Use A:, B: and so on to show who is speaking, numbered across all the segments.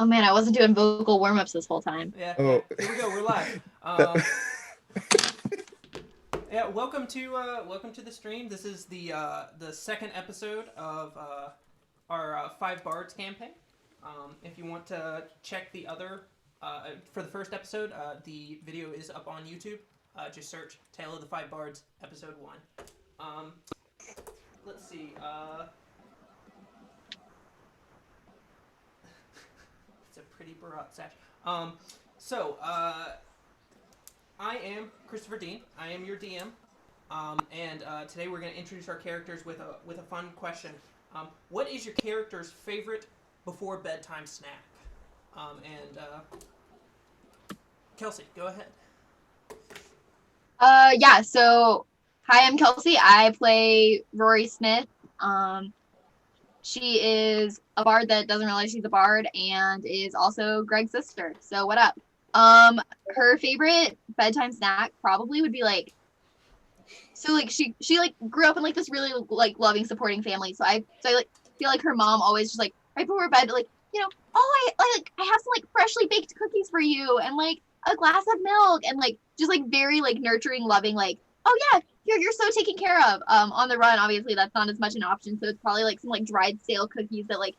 A: Oh man, I wasn't doing vocal warm-ups this whole time.
B: Yeah, yeah.
C: Oh,
B: Here we go. We're live.
C: that,
B: Yeah, welcome to the stream. This is the second episode of our Five Bards campaign. If you want to check the other for the first episode, the video is up on YouTube. Just search Tale of the Five Bards, episode 1. Um, let's see. It's a pretty Barat sash. I am Christopher Dean. I am your DM, and today we're going to introduce our characters with a fun question. What is your character's favorite before bedtime snack? Kelsey, go ahead.
A: Yeah, so hi, I'm Kelsey. I play Rory Smith. She is a bard that doesn't realize she's a bard and is also Greg's sister. So what up? Her favorite bedtime snack probably would be she like grew up in like this really like loving, supporting family. So I like feel like her mom always just like right before bed, like, you know, oh I have some like freshly baked cookies for you and like a glass of milk and like just like very like nurturing, loving, like, oh yeah, you're so taken care of. On the run, obviously that's not as much an option, so it's probably like some like dried stale cookies that like,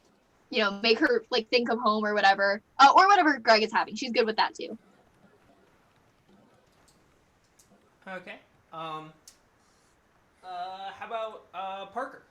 A: you know, make her like think of home or whatever. Or whatever Greg is having. She's good with that too.
B: Okay. How about Parker?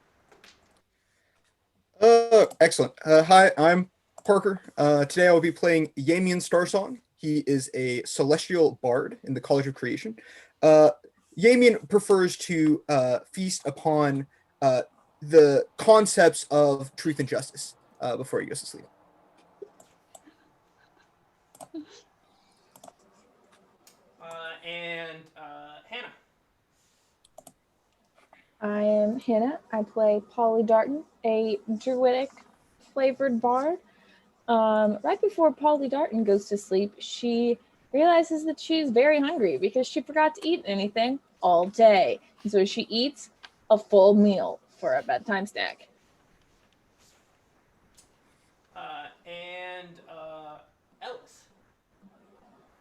C: excellent. Hi, I'm Parker. Today I will be playing Yamian Starsong. He is a celestial bard in the College of Creation. Yamian prefers to feast upon the concepts of truth and justice before he goes to sleep.
B: Hannah.
D: I am Hannah. I play Polly Darton, a druidic flavored bard. Right before Polly Darton goes to sleep, she realizes that she's very hungry because she forgot to eat anything all day. And so she eats a full meal for a bedtime snack.
B: Ellis.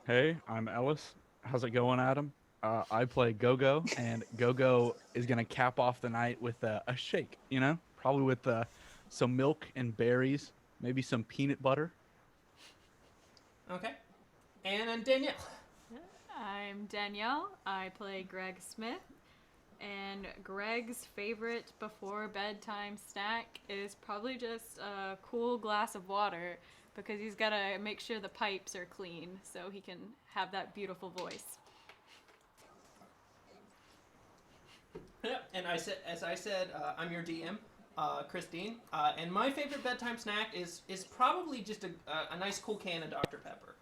E: Hey, I'm Ellis. How's it going, Adam? I play Go-Go, and Go-Go is going to cap off the night with a shake, you know? Probably with some milk and berries, maybe some peanut butter.
B: Okay. And Danielle.
F: I'm Danielle. I play Greg Smith. And Greg's favorite before bedtime snack is probably just a cool glass of water because he's got to make sure the pipes are clean so he can have that beautiful voice.
B: Yeah, and as I said, I'm your DM, Christine, and my favorite bedtime snack is probably just a nice cool can of Dr. Pepper.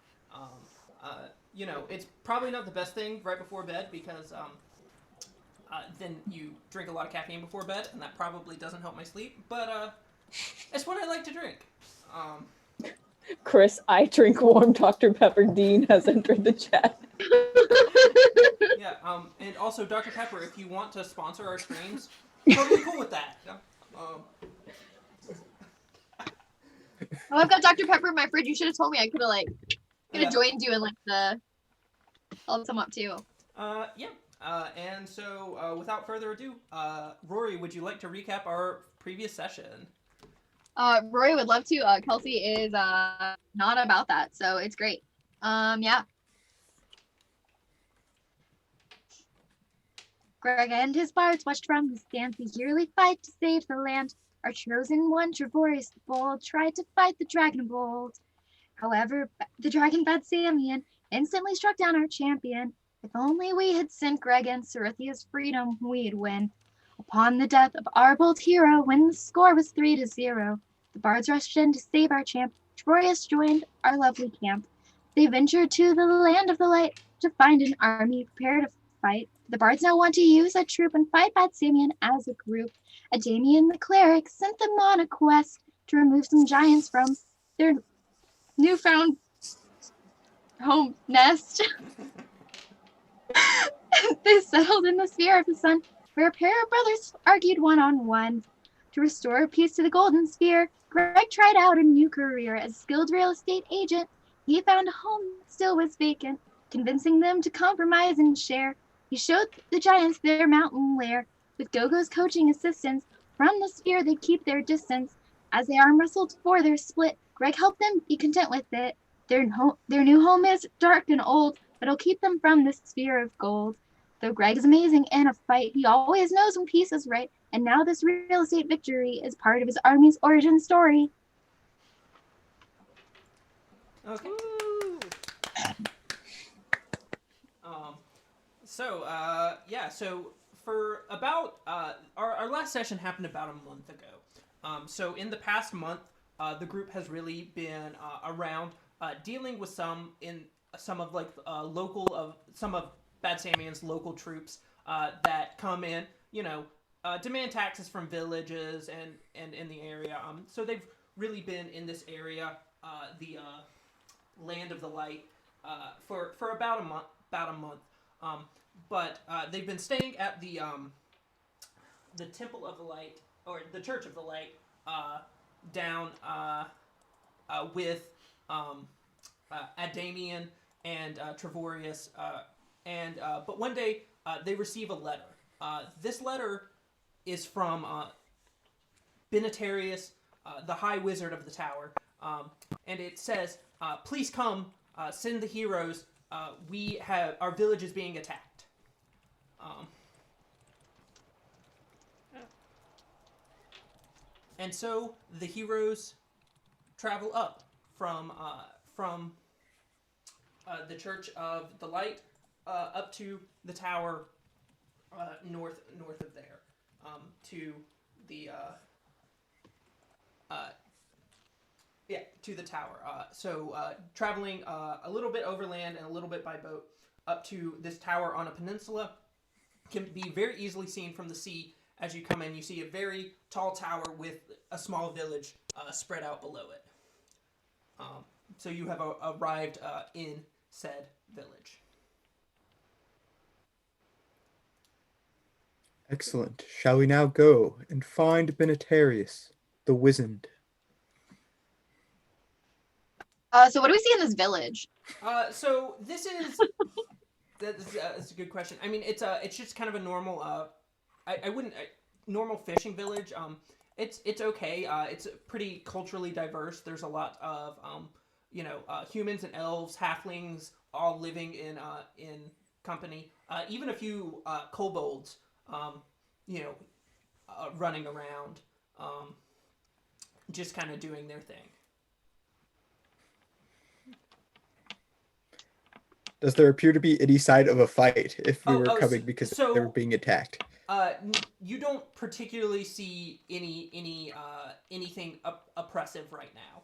B: You know, it's probably not the best thing right before bed because then you drink a lot of caffeine before bed, and that probably doesn't help my sleep. But it's what I like to drink.
D: Chris, I drink warm Dr. Pepper. Dean has entered the chat.
B: Yeah, and also Dr. Pepper, if you want to sponsor our streams, totally cool with that.
A: Oh, I've got Dr. Pepper in my fridge. You should have told me. I could have joined you in like the help some up too.
B: Yeah. And so, without further ado, Rory, would you like to recap our previous session?
A: Rory would love to. Kelsey is not about that, so it's great. Yeah. Greg and his bards watched from the stands the yearly fight to save the land. Our chosen one, Treborius the Bold, tried to fight the dragon bold. However, the dragon Badsamian instantly struck down our champion. If only we had sent Greg and Cearithia's freedom, we'd win. Upon the death of our bold hero, when the score was 3-0, the bards rushed in to save our champ. Treborius joined our lovely camp. They ventured to the land of the light to find an army prepared to fight. The bards now want to use a troop and fight Badsamian as a group. A Damien the cleric sent them on a quest to remove some giants from their newfound home nest. They settled in the sphere of the sun, where a pair of brothers argued one-on-one. To restore peace to the Golden Sphere, Greg tried out a new career as a skilled real estate agent. He found a home that still was vacant, convincing them to compromise and share. He showed the giants their mountain lair. With Gogo's coaching assistance, from the sphere they keep their distance. As they arm wrestled for their split, Greg helped them be content with it. Their new home is dark and old, but it'll keep them from the sphere of gold. Though Greg is amazing in a fight, he always knows when peace is right. And now this real estate victory is part of his army's origin story.
B: Okay. So for about our last session happened about a month ago. So in the past month, the group has really been around dealing with some of Badsamian's local troops that come in, demand taxes from villages and in the area. So they've really been in this area, the Land of the Light, for about a month. But they've been staying at the Temple of the Light, or the Church of the Light, down with Adamian and Trevorius, but one day they receive a letter. This letter is from Benetarius, the High Wizard of the Tower, and it says, "Please come, send the heroes. Our village is being attacked." And so the heroes travel up from the Church of the Light up to the tower north of there, to the to the tower. Traveling a little bit overland and a little bit by boat up to this tower on a peninsula can be very easily seen from the sea. As you come in, you see a very tall tower with a small village spread out below it. So you have arrived in said village.
C: Excellent. Shall we now go and find Benetarius, the wizard?
A: So what do we see in this village?
B: So this is that's a good question. I mean, it's just kind of a normal normal fishing village. It's okay. It's pretty culturally diverse. There's a lot of humans and elves, halflings, all living in company. Even a few kobolds, running around, just kind of doing their thing.
C: Does there appear to be any sign of a fight if we were coming because
B: so
C: they were being attacked?
B: You don't particularly see anything oppressive right now.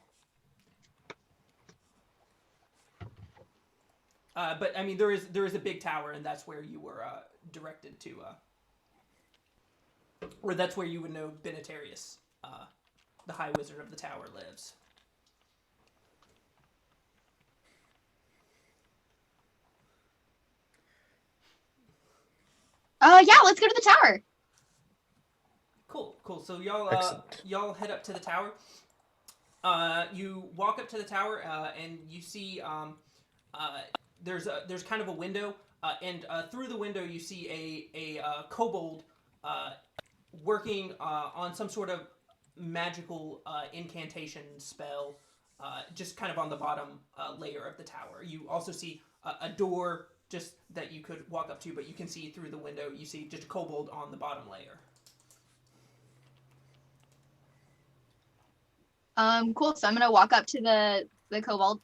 B: But I mean, there is a big tower, and that's where you were directed to, or that's where you would know Benetarius, the High Wizard of the Tower, lives.
A: Yeah, let's go to the tower.
B: Cool. So y'all head up to the tower. You walk up to the tower, and you see there's kind of a window, and through the window you see a kobold working on some sort of magical incantation spell, just kind of on the bottom layer of the tower. You also see a door just that you could walk up to, but you can see through the window, you see just a kobold on the bottom layer.
A: Cool. So I'm gonna walk up to the kobold.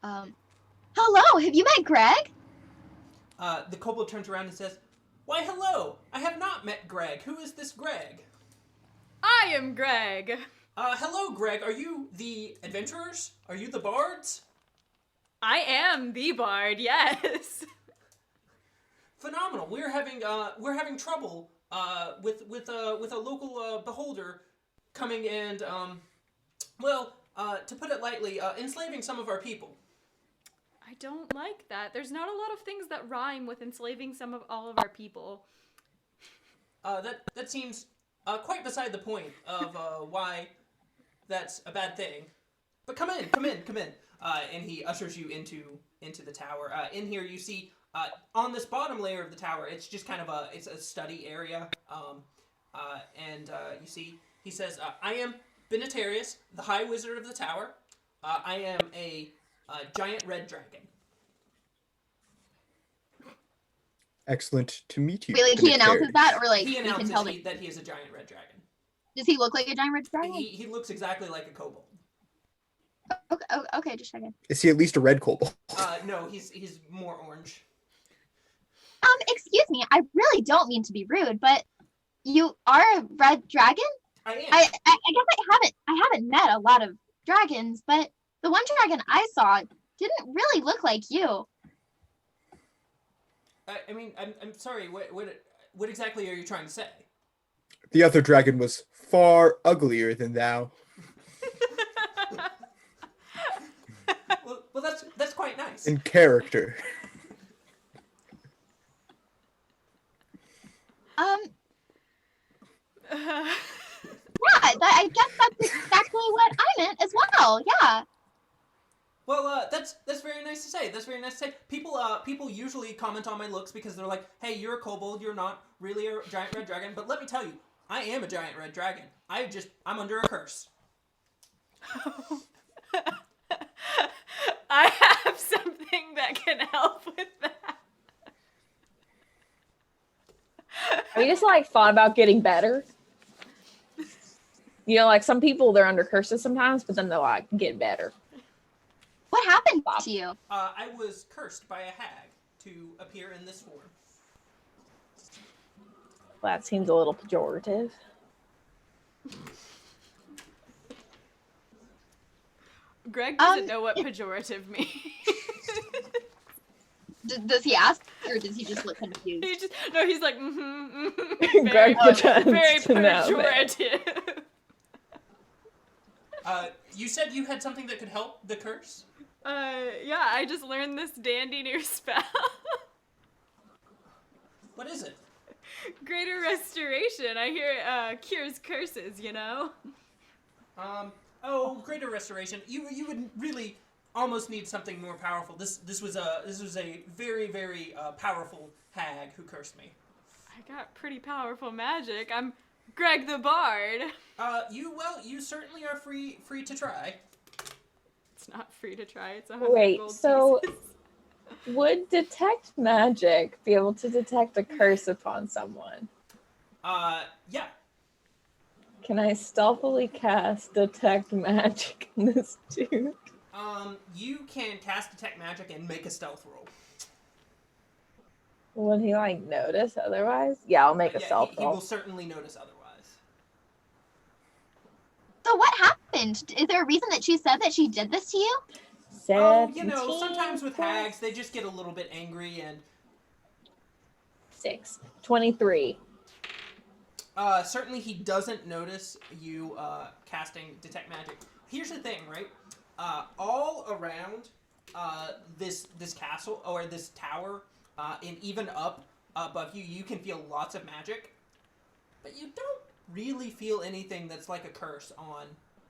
A: Hello, have you met Greg?
B: The kobold turns around and says, "Why, hello! I have not met Greg. Who is this Greg?"
F: I am Greg.
B: Hello, Greg. Are you the adventurers? Are you the bards?
F: I am the bard, yes.
B: Phenomenal. We're having trouble with a local beholder coming and to put it lightly, enslaving some of our people.
F: I don't like that. There's not a lot of things that rhyme with enslaving all of our people.
B: That seems quite beside the point of why that's a bad thing. But come in. And he ushers you into the tower. In here, you see on this bottom layer of the tower, it's just kind of it's a study area. And you see, he says, "I am Benitarius, the High Wizard of the Tower. I am a giant red dragon."
C: Excellent to meet you.
A: Wait, like he announces that, or like
B: He
A: we can
B: announces
A: tell
B: that he is a giant red dragon.
A: Does he look like a giant red dragon?
B: He looks exactly like a kobold.
A: Okay, just checking.
C: Is he at least a red kobold?
B: No, he's more orange.
A: Excuse me, I really don't mean to be rude, but you are a red dragon?
B: I am.
A: I guess I haven't met a lot of dragons, but the one dragon I saw didn't really look like you.
B: I mean, I'm sorry. What exactly are you trying to say?
C: The other dragon was far uglier than thou.
B: Well, that's quite nice.
C: In character.
A: Yeah, I guess that's exactly what I meant as well. Yeah.
B: Well, that's very nice to say. That's very nice to say. People usually comment on my looks because they're like, "Hey, you're a kobold. You're not really a giant red dragon." But let me tell you, I am a giant red dragon. I'm under a curse.
F: I have something that can help with that.
D: Have you just like thought about getting better? You know, like some people they're under curses sometimes, but then they'll like get better.
A: What happened to you?
B: I was cursed by a hag to appear in this form.
D: Well, that seems a little pejorative.
F: Greg doesn't know what pejorative means.
A: Does he ask, or does he just look confused?
F: He's like,
D: Greg pretends
F: very
D: to know.
F: pejorative.
B: You said you had something that could help the curse?
F: Yeah, I just learned this dandy new spell.
B: What is it?
F: Greater Restoration. I hear cures curses, you know?
B: Greater Restoration. You would really almost need something more powerful. This was a very, very powerful hag who cursed me.
F: I got pretty powerful magic. I'm Greg the Bard.
B: You certainly are free to try.
F: It's not free to try. It's 100
D: Wait,
F: gold
D: so
F: pieces.
D: would detect magic be able to detect a curse upon someone?
B: Yeah.
D: Can I stealthily cast detect magic in this dude?
B: You can cast detect magic and make a stealth roll.
D: Would he like notice otherwise? Yeah, I'll make a stealth
B: He
D: roll.
B: will certainly notice otherwise.
A: So what happened? Is there a reason that she said that she did this to you?
B: Sometimes with hags, they just get a little bit angry and...
D: 23.
B: Certainly he doesn't notice you casting detect magic. Here's the thing, right? All around this castle or this tower, and even up above you, you can feel lots of magic, but you don't really feel anything that's like a curse on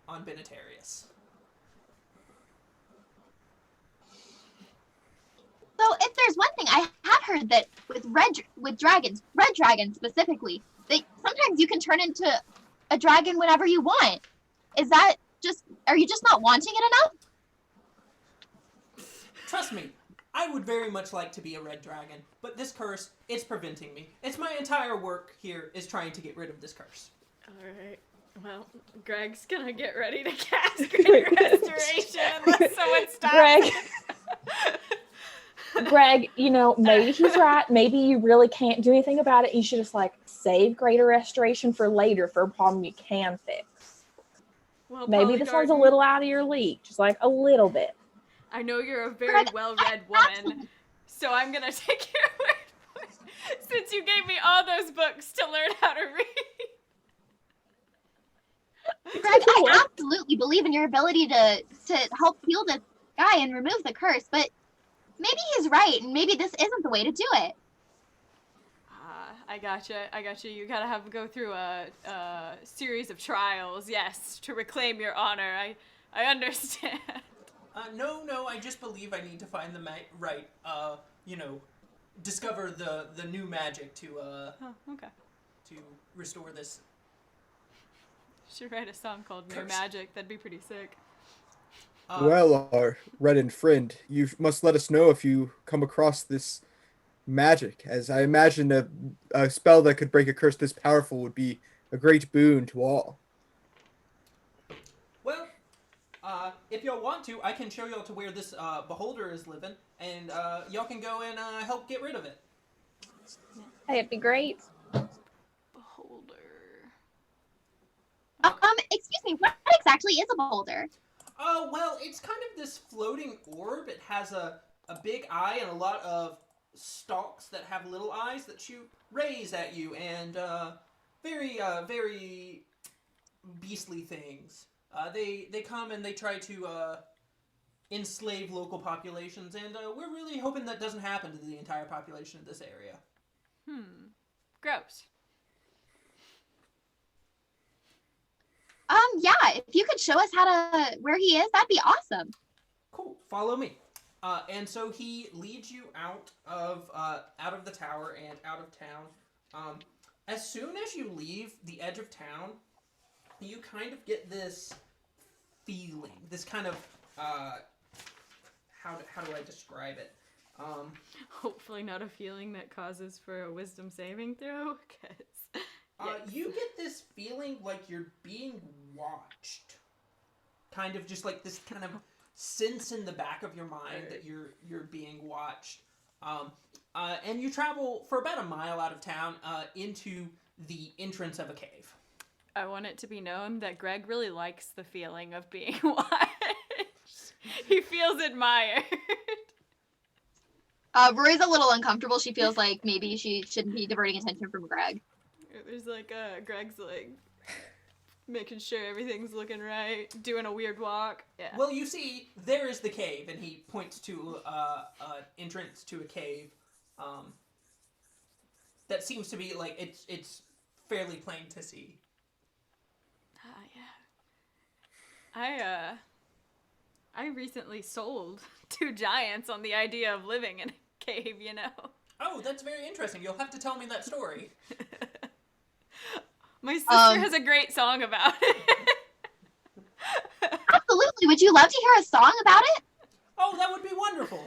B: Benitarius.
A: So if there's one thing, I have heard that with red dragons specifically, sometimes you can turn into a dragon whenever you want. Are you just not wanting it enough?
B: Trust me, I would very much like to be a red dragon, but this curse, it's preventing me. It's my entire work here is trying to get rid of this curse.
F: Alright. Well, Greg's gonna get ready to cast Greater Restoration unless someone stops.
D: Greg, maybe he's right. Maybe you really can't do anything about it. You should just save Greater Restoration for later for a problem you can fix.
F: Well,
D: maybe this one's a little out of your league, just a little bit.
F: I know you're a very well-read woman, so I'm gonna take your word for it, since you gave me all those books to learn how to read.
A: Greg, I absolutely believe in your ability to help heal this guy and remove the curse, but maybe he's right, and maybe this isn't the way to do it.
F: I gotcha. You gotta have to go through a series of trials, yes, to reclaim your honor. I understand.
B: No, I just believe I need to find the right, discover the new magic to
F: Oh, okay.
B: to restore this.
F: Should write a song called New
B: Curse.
F: Magic. That'd be pretty sick.
C: Well, our reddened friend, you must let us know if you come across this magic, as I imagine a spell that could break a curse this powerful would be a great boon to all.
B: Well, if y'all want to, I can show y'all to where this beholder is living, and y'all can go and help get rid of it.
D: Hey, it'd be great.
F: Beholder.
A: Excuse me, what exactly is a beholder?
B: Oh, well, it's kind of this floating orb. It has a big eye and a lot of stalks that have little eyes that shoot rays at you, and very beastly things. They come and they try to enslave local populations, and we're really hoping that doesn't happen to the entire population of this area.
F: Gross.
A: Yeah, if you could show us where he is, that'd be awesome.
B: Cool. Follow me. And so he leads you out of the tower and out of town. As soon as you leave the edge of town, you kind of get this feeling, this kind of how do I describe it?
F: Hopefully not a feeling that causes for a wisdom saving throw, because
B: you get this feeling like you're being watched. Kind of just like this kind of sense in the back of your mind that you're being watched. And you travel for about a mile out of town into the entrance of a cave.
F: I want it to be known that Greg really likes the feeling of being watched. He feels admired.
A: Rory's a little uncomfortable. She feels like maybe she shouldn't be diverting attention from Greg.
F: There's like Greg's like making sure everything's looking right, doing a weird walk. Yeah.
B: Well, you see, there is the cave, and he points to an entrance to a cave. That seems to be like it's fairly plain to see.
F: Yeah. I recently sold 2 giants on the idea of living in a cave, you know.
B: Oh, that's very interesting. You'll have to tell me that story.
F: My sister has a great song about it.
A: Absolutely. Would you love to hear a song about it?
B: Oh, that would be wonderful.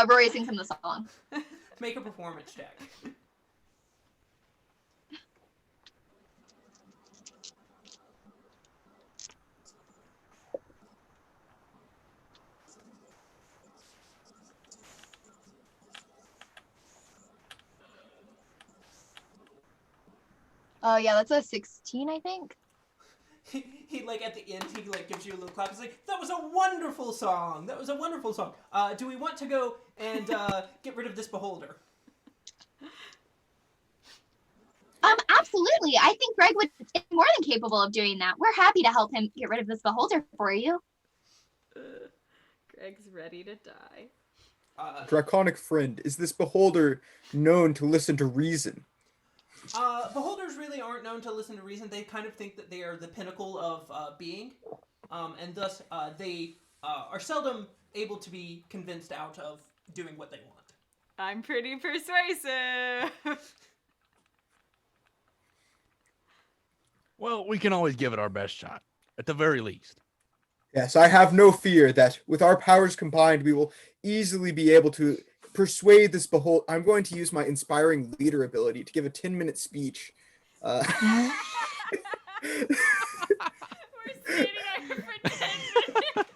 A: Rory sings him the song.
B: Make a performance check.
A: Yeah, that's a 16, I think.
B: He like at the end he like gives you a little clap. He's like, "That was a wonderful song. That was a wonderful song. Do we want to go and get rid of this beholder?"
A: Absolutely. I think Greg would be more than capable of doing that. We're happy to help him get rid of this beholder for you.
F: Greg's ready to die.
C: Draconic friend, is this beholder known to listen to reason?
B: Beholders really aren't known to listen to reason. They kind of think that they are the pinnacle of being, and thus they are seldom able to be convinced out of doing what they want.
F: I'm pretty persuasive.
E: Well, we can always give it our best shot, at the very least.
C: Yes, I have no fear that with our powers combined, we will easily be able to persuade this beholder. I'm going to use my inspiring leader ability to give a 10-minute speech.
F: We're standing here for 10 minutes.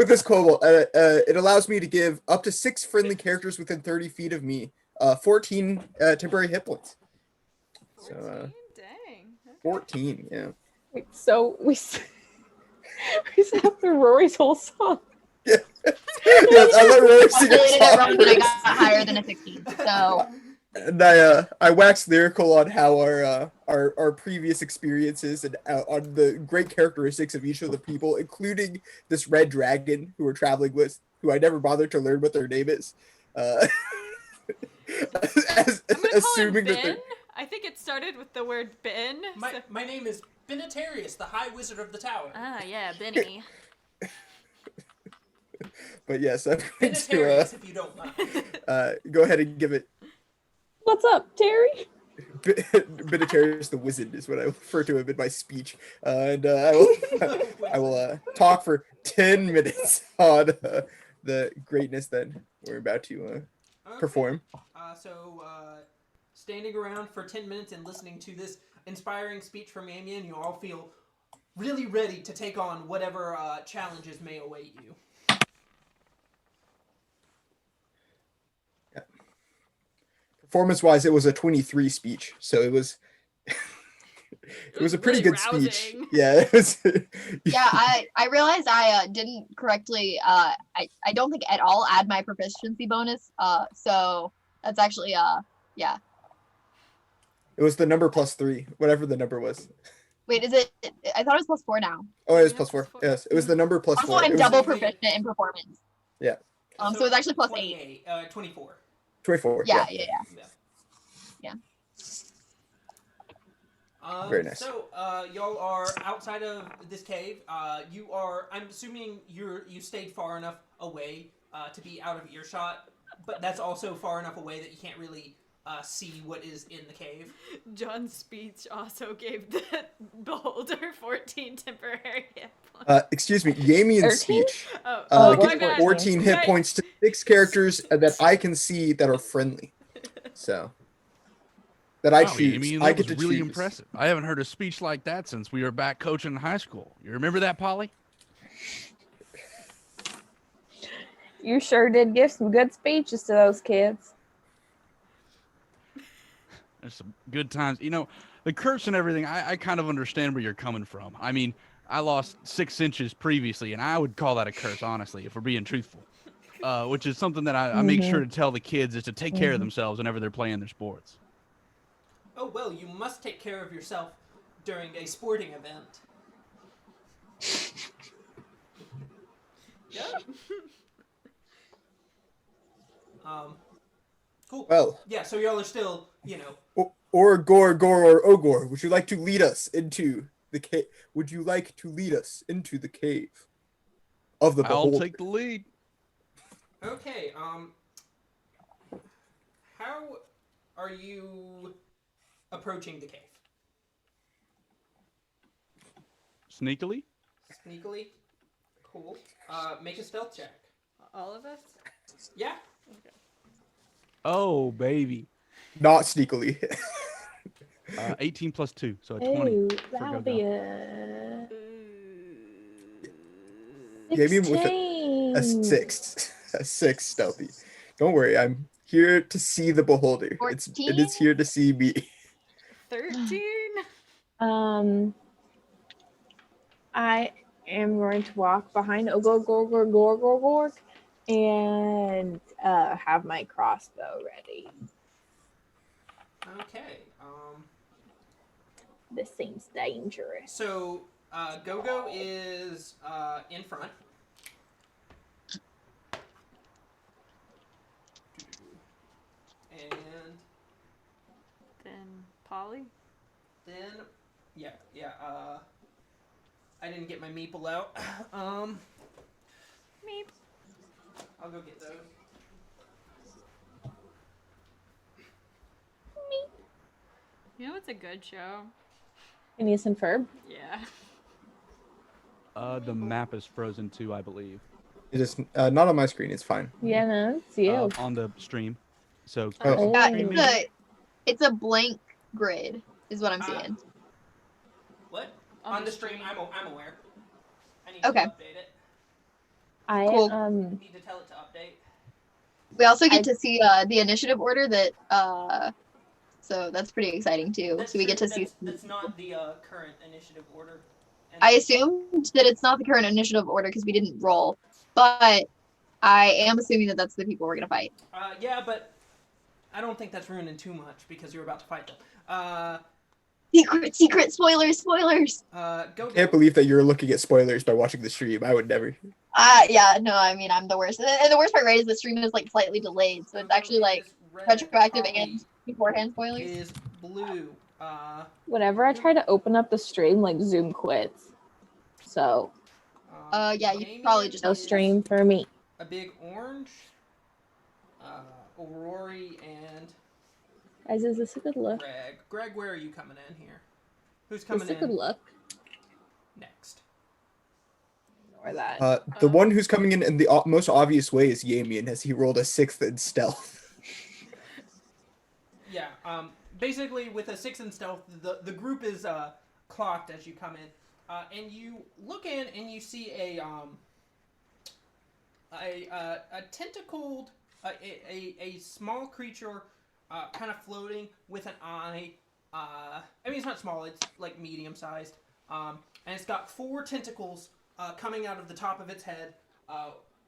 C: with this kobold. It allows me to give up to 6 friendly characters within 30 feet of me 14 temporary hit points.
F: 14?
C: So,
F: Dang. Okay.
C: 14, yeah.
D: Wait, so we sat through Rory's whole song.
C: Yes, I let Rory sing a
A: Calculated it wrong, but I
C: song.
A: got higher than a 16. So
C: And I waxed lyrical on how our previous experiences and on the great characteristics of each of the people, including this red dragon who we're traveling with, who I never bothered to learn what their name is.
F: I'm gonna call him
C: assuming that
F: Ben.
C: they're.
F: I think it started with the word Ben. so-
B: My name is Benitarius, the High Wizard of the Tower.
F: Ah, yeah, Benny.
C: But yes, I'm going to
B: Benitarius, if you don't mind.
C: go ahead and give it.
D: What's up, Terry?
C: Benitarius the Wizard is what I refer to him in my speech, and I will talk for 10 minutes on the greatness that we're about to
B: Okay.
C: perform.
B: Standing around for 10 minutes and listening to this inspiring speech from Amian, you all feel really ready to take on whatever challenges may await you.
C: Performance-wise, it was a 23 speech, so it was it was a pretty
F: really
C: good speech.
F: rousing.
C: Yeah, it was.
A: Yeah, I realized I didn't correctly I don't think at all add my proficiency bonus. So that's actually yeah.
C: It was the number +3, whatever the number was.
A: Wait, is it? I thought it was +4 now.
C: Oh, it was
F: Yeah,
C: +4.
F: +4.
C: Yes, it was the number +4.
A: Also, I'm
C: It was
A: double proficient in performance.
C: Yeah.
A: So it's actually +8.
B: 24.
A: 24.
C: +24.
A: Yeah.
C: Very nice.
B: So, y'all are outside of this cave. I'm assuming you stayed far enough away to be out of earshot, but that's also far enough away that you can't really see what is in the cave.
F: John's speech also gave the beholder 14 temporary hit points.
C: Excuse me, Yamian's
D: 13?
C: speech.
F: Oh, my
C: Give
F: bad.
C: 14 hit
F: Right.
C: points to 6 characters that I can see that are friendly. So that I
E: Wow,
C: choose.
E: Amy,
C: I
E: that
C: get
E: was
C: to
E: really
C: choose.
E: impressive. I haven't heard a speech like that since we were back coaching in high school. You remember that, Polly?
D: You sure did give some good speeches to those kids.
E: There's some good times. You know, the curse and everything, I kind of understand where you're coming from. I mean, I lost 6 inches previously, and I would call that a curse, honestly, if we're being truthful. Which is something that I make sure to tell the kids is to take care of themselves whenever they're playing their sports.
B: Oh, well, you must take care of yourself during a sporting event. Yeah. Cool.
C: Well,
B: Yeah, so y'all are still,
C: or Gore, or Ogor, would you like to lead us into the cave? Would you like to lead us into the cave of the
E: I'll
C: beholder?
E: take the lead.
B: Okay, how are you approaching the cave?
E: Sneakily?
B: Sneakily? Cool. Make a stealth check.
F: All of us?
B: Yeah.
E: Oh, baby.
C: Not sneakily.
E: 18 plus 2, so a 20.
D: Ooh,
E: for
D: that'll
E: Go-Go.
D: be a
C: Yamian with a 6. A 6 stealthy. Don't worry, I'm here to see the beholder. It
A: 14?
C: is here to see me.
F: 13?
D: I am going to walk behind Ogor and have my crossbow ready.
B: Okay.
D: This seems dangerous.
B: So, Go-Go is in front. And
F: Then Polly?
B: then, yeah, I didn't get my meeple out.
F: Meep.
B: I'll go get those.
F: You know what's a good show?
D: Phineas and Ferb.
F: Yeah.
E: The map is frozen too, I believe.
C: It is not on my screen. It's fine.
D: Yeah, no, it's you.
E: On the stream. So
C: Oh.
A: Yeah, it's a blank grid, is what I'm seeing.
B: What?
F: On
B: On
F: the
B: the stream,
F: stream.
B: I'm aware. I need
A: Okay.
B: to update it.
D: I
A: Cool.
B: Need to tell it to update.
A: We also get to see the initiative order that so that's pretty exciting too.
B: That's
A: So we
B: true,
A: get to
B: but
A: see.
B: That's not the current initiative order. And
A: I assumed that it's not the current initiative order because we didn't roll, but I am assuming that that's the people we're gonna fight.
B: Yeah, but I don't think that's ruining too much because you're about to fight them.
A: Secret, spoilers.
B: Go.
C: Can't believe that you're looking at spoilers by watching the stream. I would never.
A: Yeah, no, I mean, I'm the worst. And the worst part, right, is the stream is like slightly delayed, so it's actually like retroactive and beforehand spoilers.
B: Is blue.
D: Whenever I try to open up the stream, like Zoom quits. So
A: Yeah, you probably just
D: no stream for me.
B: A big orange. Rory and
D: Guys, is this a good look?
B: Greg, where are you coming in here? Who's coming
D: Is this
B: in
D: a good look?
B: next?
D: Or that.
C: The one who's coming in the most obvious way is Yamian, as he rolled a 6th in stealth.
B: Yeah. Basically, with a 6th in stealth, the group is clocked as you come in, and you look in and you see a tentacled, a small creature, kind of floating with an eye. I mean, it's not small; it's like medium-sized, and it's got 4 tentacles coming out of the top of its head,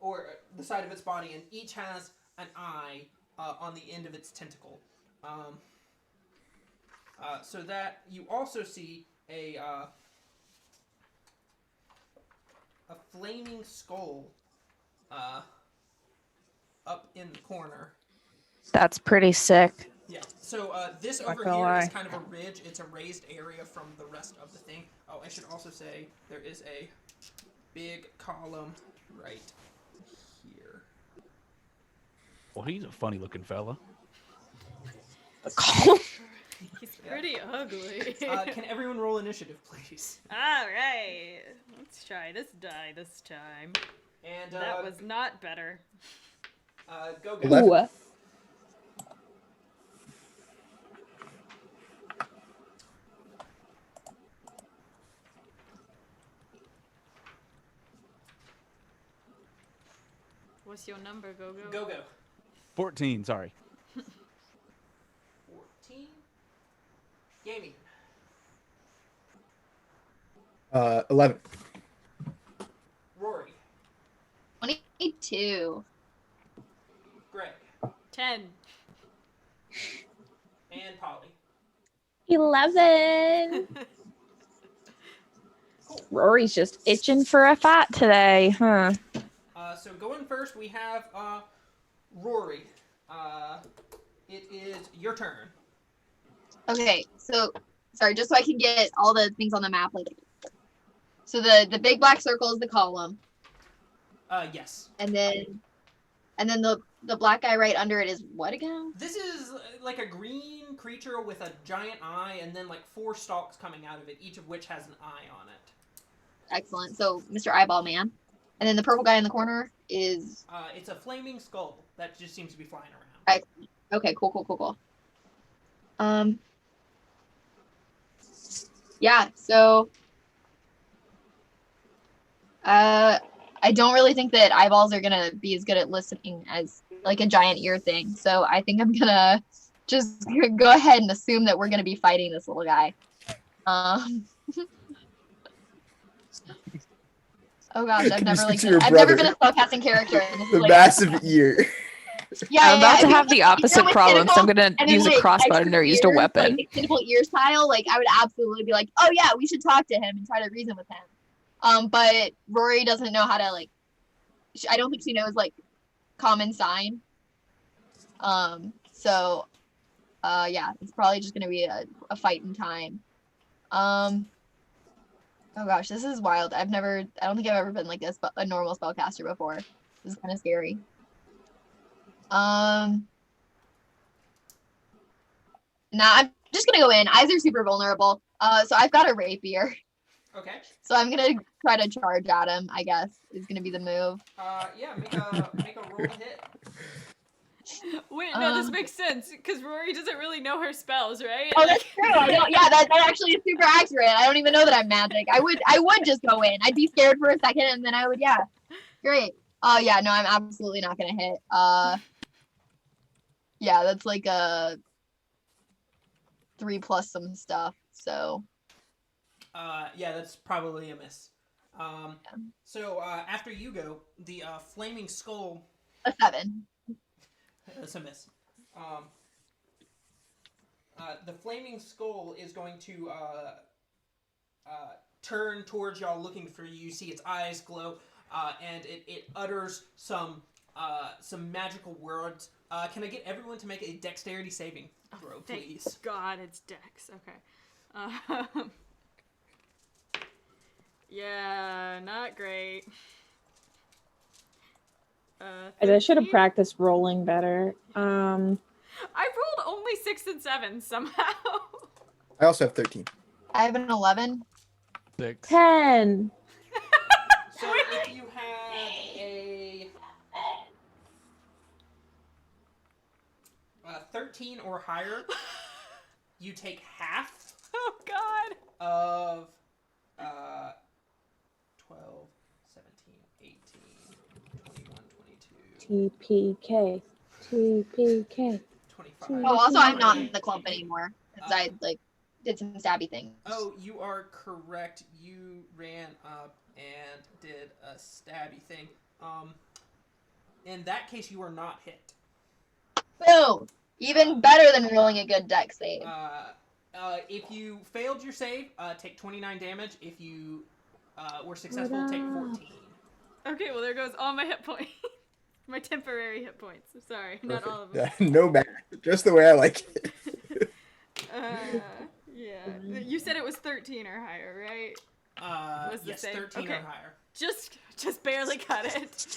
B: or the side of its body, and each has an eye on the end of its tentacle. So that you also see a flaming skull up in the corner.
G: That's pretty sick.
B: Yeah. So this
G: Not
B: over
G: gonna
B: here
G: lie.
B: is kind of a ridge. It's a raised area from the rest of the thing. Oh, I should also say there is a big column right here.
E: Well, he's a funny looking fella.
F: He's pretty ugly.
B: Can everyone roll initiative, please?
F: Alright. Let's try this die this time.
B: And
F: That was not better.
B: go.
C: 11.
D: Ooh.
F: What's your number, Go-Go?
B: Go.
E: 14, sorry.
B: 14. Gaming.
C: 11.
B: Rory.
A: 22.
B: Greg.
F: 10.
B: And Polly.
D: 11. Rory's just itching for a fight today, huh?
B: So going first, we have Rory. It is your turn.
A: Okay, so sorry, just so I can get all the things on the map. Like, so the big black circle is the column,
B: Yes.
A: and then the black guy right under it is what again?
B: This is like a green creature with a giant eye, and then like 4 stalks coming out of it, each of which has an eye on it.
A: Excellent. So Mr. Eyeball Man, and then the purple guy in the corner is.
B: It's a flaming skull that just seems to be flying around.
A: Okay, cool. Yeah, so I don't really think that eyeballs are gonna be as good at listening as like a giant ear thing. So I think I'm gonna just go ahead and assume that we're gonna be fighting this little guy. Oh gosh, I've never been a spellcasting character. And this is,
C: The
A: like,
C: massive ear.
A: Yeah,
G: I'm about to
A: if
G: have
A: you-
G: the
A: if you
G: opposite
A: go with
G: problem, so I'm
A: tentacle,
G: gonna
A: and then,
G: use a
A: like,
G: crossbow
A: extra
G: or use a
A: ears,
G: weapon.
A: Like tentacle ear style, like I would absolutely be like, oh yeah, we should talk to him and try to reason with him. But Rory doesn't know how to like. I don't think she knows like common sign. So, yeah, it's probably just gonna be a fight in time. Oh gosh, this is wild. I don't think I've ever been like a normal spellcaster before. This is kind of scary. Nah, I'm just gonna go in. Eyes are super vulnerable. So I've got a rapier.
B: Okay.
A: So I'm gonna try to charge at him, I guess, is gonna be the move.
B: Yeah, make a roll to hit.
F: Wait, no, this makes sense, because Rory doesn't really know her spells, right?
A: Oh, that's true. I don't, yeah, that actually is super accurate. I don't even know that I'm magic. I would just go in. I'd be scared for a second, and then I would, yeah. Great. Yeah, no, I'm absolutely not gonna hit. Yeah, that's like a 3 plus some stuff. So.
B: Yeah, that's probably a miss. So after you go, the flaming skull.
A: A 7.
B: That's a miss. the flaming skull is going to turn towards y'all, looking for you. You see its eyes glow, and it utters some magical words. Can I get everyone to make a dexterity saving throw, please?
F: Thank God, it's Dex. Okay. Yeah, not great.
D: I should have
F: 13?
D: practiced rolling better.
F: I rolled only 6 and 7 somehow.
C: I also have 13.
A: I have an 11.
E: 6.
D: 10.
B: So if you had a 13 or higher, you take half
F: Oh God.
B: of 12, 17, 18, 21, 22,
D: TPK. TPK.
B: 25.
A: Oh, also I'm not in the club anymore because I did some stabby things.
B: Oh, you are correct. You ran up and did a stabby thing. In that case, you are not hit.
A: Boom! Even better than rolling a good dex save.
B: If you failed your save, take 29 damage. If you were successful, take 14.
F: Okay, well there goes all my hit points. My temporary hit points. I'm sorry, not all of them.
C: Yeah, no math, just the way I like it.
F: Yeah. You said it was 13 or higher, right? Was the
B: Yes,
F: save?
B: 13
F: Okay.
B: or higher.
F: Just barely cut it.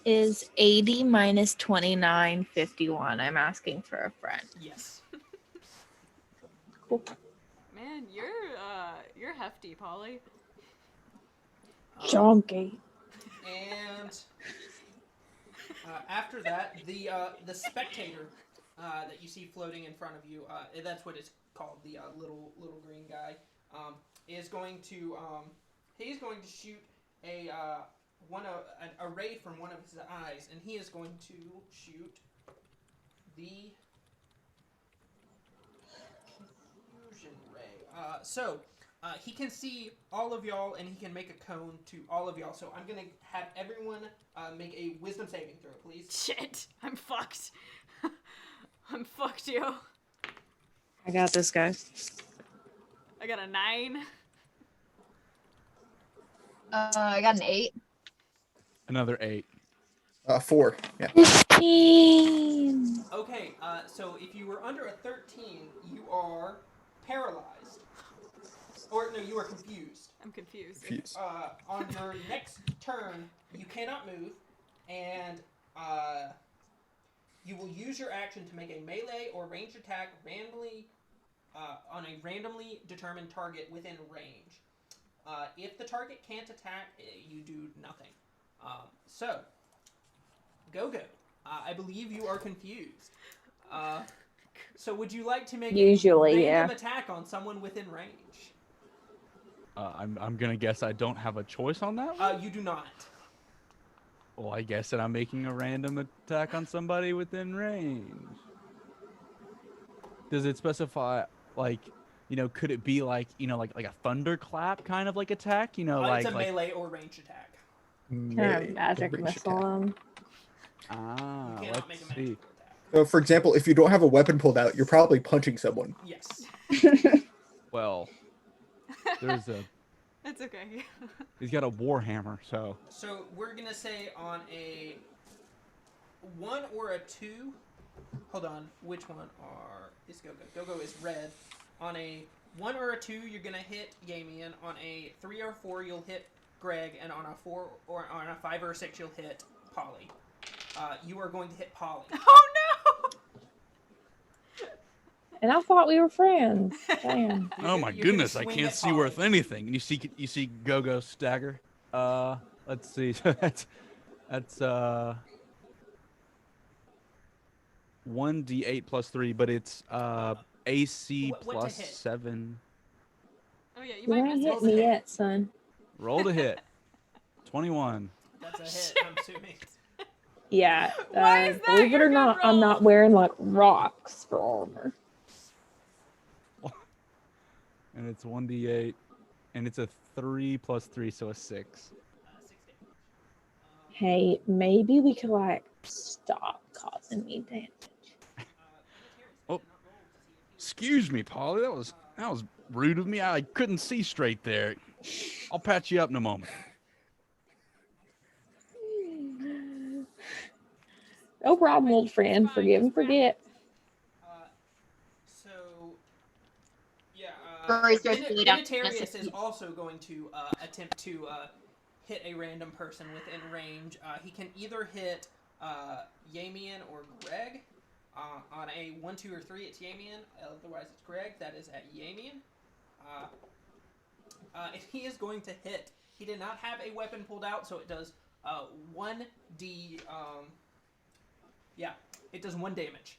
G: Is 80 minus 29 51? I'm asking for a friend.
B: Yes.
D: Cool.
F: Man, you're hefty, Polly.
D: Jonky.
B: And after that, the spectator that you see floating in front of you, that's what it's called, the little green guy, is going to he's going to shoot an ray from one of his eyes, and he is going to shoot the fusion ray. So he can see all of y'all, and he can make a cone to all of y'all. So I'm gonna have everyone make a wisdom saving throw, please.
F: Shit, I'm fucked. I'm fucked, yo.
G: I got this, guys.
F: I got a 9.
A: I got an 8.
E: Another 8.
C: 4. Yeah.
G: 15.
B: Okay, so if you were under a 13, you are paralyzed. Or, no, you are confused.
F: I'm confused.
C: Confused.
B: On your next turn, you cannot move, and you will use your action to make a melee or ranged attack randomly on a randomly determined target within range. If the target can't attack, you do nothing. So, Go-Go, I believe you are confused. So would you like to make
D: Usually,
B: a random
D: yeah.
B: attack on someone within range?
E: I'm gonna guess I don't have a choice on that one.
B: You do not.
E: Well, I guess that I'm making a random attack on somebody within range. Does it specify, like, could it be like, like a thunderclap kind of like attack?
B: It's a melee or ranged attack.
D: Can I
C: Melee
D: magic
C: or ranged
D: missile
C: attack.
D: him?
E: Ah,
B: You cannot make a
E: let's
B: magical
E: see.
B: attack.
C: So, for example, if you don't have a weapon pulled out, you're probably punching someone.
B: Yes.
E: Well, there's a.
F: That's okay.
E: He's got a warhammer, so.
B: So we're gonna say on a 1 or a 2. Hold on, which one is Go-Go? Go-Go is red. On a 1 or a 2, you're gonna hit Yamian. On a 3 or 4, you'll hit Greg, and on a 4 or on a 5 or a 6, you'll hit Polly. You are going to hit Polly.
F: Oh no!
D: And I thought we were friends. Damn.
E: Oh my
B: You're gonna
E: goodness, I
B: swing
E: can't
B: at
E: see
B: Polly.
E: worth anything. And you see Go-Go stagger. Let's see. that's 1d8 plus 3, but it's AC
B: What to
E: plus
B: hit?
E: 7.
F: Oh yeah, you
D: You
F: might
D: ain't
F: miss
D: hit
F: it.
D: me yet, son.
E: Roll to hit. 21.
B: That's a hit, I'm assuming.
D: Yeah.
F: Why is that
D: Believe it
F: your
D: or
F: good
D: not, I'm
F: roll?
D: not wearing like rocks for armor.
E: And it's 1d8. And it's a 3 plus 3, so a 6.
B: 6 damage.
D: Hey, maybe we could like stop causing me damage.
E: Oh. Excuse me, Polly. That was rude of me. I couldn't see straight there. I'll patch you up in a moment.
D: No problem, old friend.
F: It's fine,
D: Forgive and
F: just wrap
D: forget.
B: So, yeah,
A: Rory starts to lay down
B: Inatarius is also going to attempt to hit a random person within range. He can either hit Yamian or Greg. On a 1, 2, or 3, it's Yamian. Otherwise, it's Greg. That is at Yamian. And he is going to hit. He did not have a weapon pulled out, so it does 1d. It does 1 damage.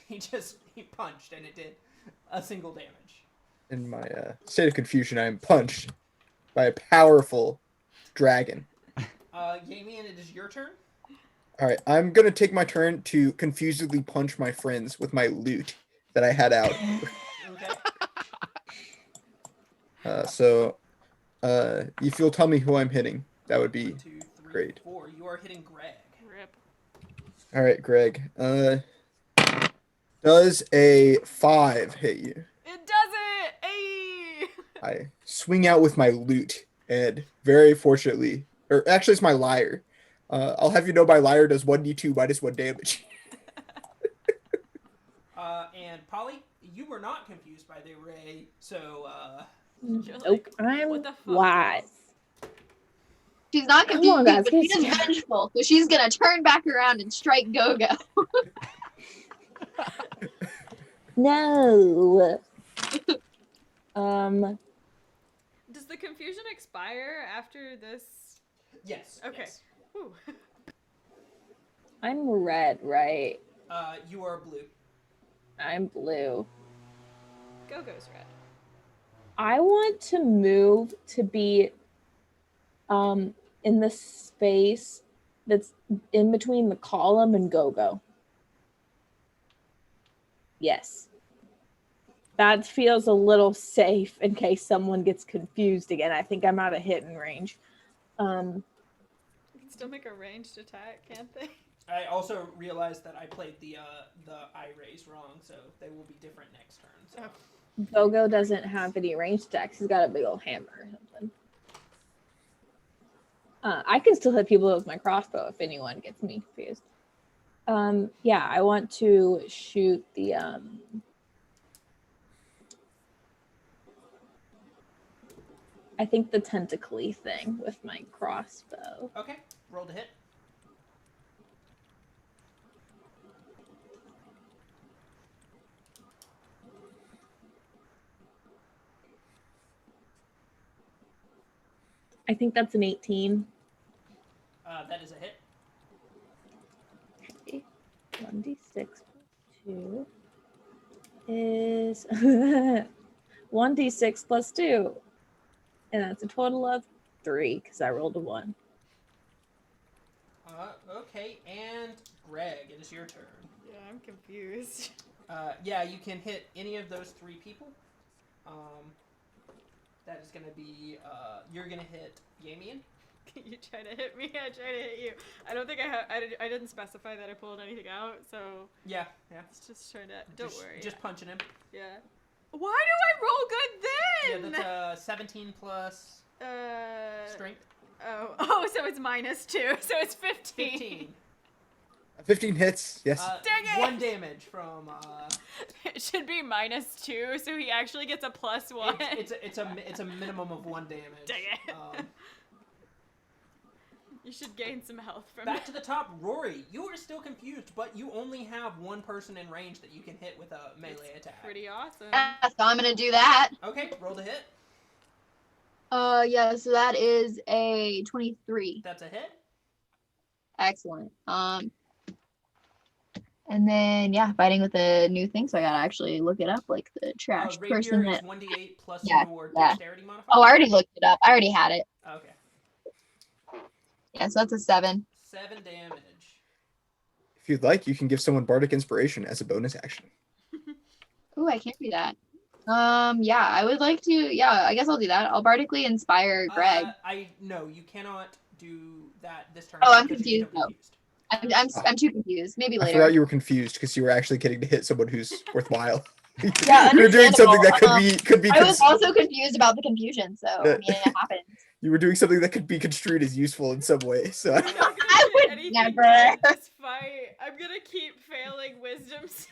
B: He punched, and it did a single damage.
C: In my state of confusion, I am punched by a powerful dragon.
B: Yamian, it is your turn.
C: All right, I'm gonna take my turn to confusedly punch my friends with my loot that I had out.
B: Okay.
C: If you'll tell me who I'm hitting, that would be
B: 1, 2, 3,
C: great.
B: 4. You are hitting Greg.
F: Rip.
C: All right, Greg. Does a 5 hit you?
F: It does it! Ayy!
C: I swing out with my loot, and very fortunately, or actually, it's my lyre. I'll have you know my lyre does 1d2 minus 1 damage.
B: And Polly, you were not confused by the array, so
F: You're
D: Nope,
F: like,
D: I'm
F: what the fuck?
D: wise.
A: She's not
D: Come on,
A: confused,
D: guys,
A: but she's
D: get-
A: vengeful. So she's gonna turn back around and strike Go-Go.
D: No.
F: Does the confusion expire after this?
B: yes.
F: Okay.
B: Yes.
F: Whew.
D: I'm red, right?
B: You are blue.
D: I'm blue.
F: Go-Go's red.
D: I want to move to be in the space that's in between the column and Go-Go. Yes. That feels a little safe in case someone gets confused again. I think I'm out of hitting range.
F: You can still make a ranged attack, can't they?
B: I also realized that I played the eye rays wrong, so they will be different next turn. So.
D: Go-Go doesn't have any ranged attacks. He's got a big old hammer or something. I can still hit people with my crossbow if anyone gets me confused. Yeah, I want to shoot the I think the tentacly thing with my crossbow.
B: Okay, roll to hit.
D: I think that's an 18.
B: That is a hit.
D: Okay. 1d6 plus 2 is 1d6 plus 2. And that's a total of 3 because I rolled a 1.
B: Okay, and Greg, it is your turn.
F: Yeah, I'm confused.
B: Yeah, you can hit any of those 3 people. That is going to be, you're going to hit Yamian.
F: You try to hit me, I try to hit you. I don't think I didn't specify that I pulled anything out, so
B: Yeah.
F: it's just trying to, don't worry.
B: Just punching him.
F: Yeah. Why do I roll good then?
B: Yeah, that's 17 plus strength.
F: Oh, so it's -2, so it's 15.
B: 15.
C: 15 hits, yes.
F: Dang it!
B: 1 damage from,
F: It should be -2, so he actually gets a +1.
B: it's a minimum of 1 damage.
F: Dang it. You should gain some health from
B: Back
F: that.
B: to the top, Rory. You are still confused, but you only have 1 person in range that you can hit with a melee attack.
F: Pretty awesome.
A: Yeah, so I'm gonna do that.
B: Okay, roll to hit.
A: Yeah, so that is a 23.
B: That's a hit.
A: Excellent. And then yeah, fighting with a new thing, so I gotta actually look it up, like the trash
B: Rapier
A: person
B: is
A: that.
B: 1d8 plus
A: Yeah,
B: your
A: yeah.
B: dexterity modifier.
A: Oh, I already looked it up. I already had it.
B: Okay.
A: Yeah, so that's a 7.
B: 7 damage.
C: If you'd like, you can give someone Bardic Inspiration as a bonus action.
A: Ooh, I can't do that. Yeah, I would like to. Yeah, I guess I'll do that. I'll bardically inspire Greg.
B: No, you cannot do that this turn.
A: Oh, I'm
B: because you're still
A: confused, I'm too confused. Maybe
C: I
A: later.
C: forgot you were confused because you were actually getting to hit someone who's worthwhile.
H: Yeah,
C: You're doing something that
H: understandable.
C: could be.
H: I was also confused about the confusion, so I mean, it happens.
C: You were doing something that could be construed as useful in some way. So
F: I'm not gonna
H: I
F: get
H: would
F: anything
H: never.
F: done in this fight. I'm gonna keep failing wisdom saves.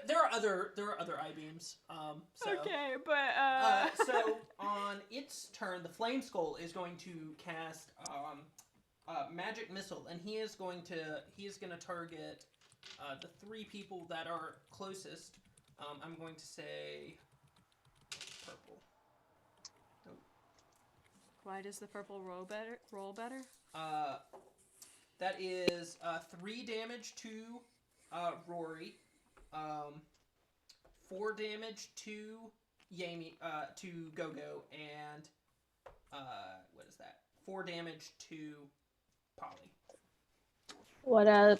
B: There are other I-beams.
F: Okay, but
B: So on its turn, the Flame Skull is going to cast Magic Missile, and he is going to target the 3 people that are closest. I'm going to say purple.
F: why does the purple roll better?
B: That is 3 damage to Rory, 4 damage to to Gogo, and what is that? 4 damage to Polly.
D: What up?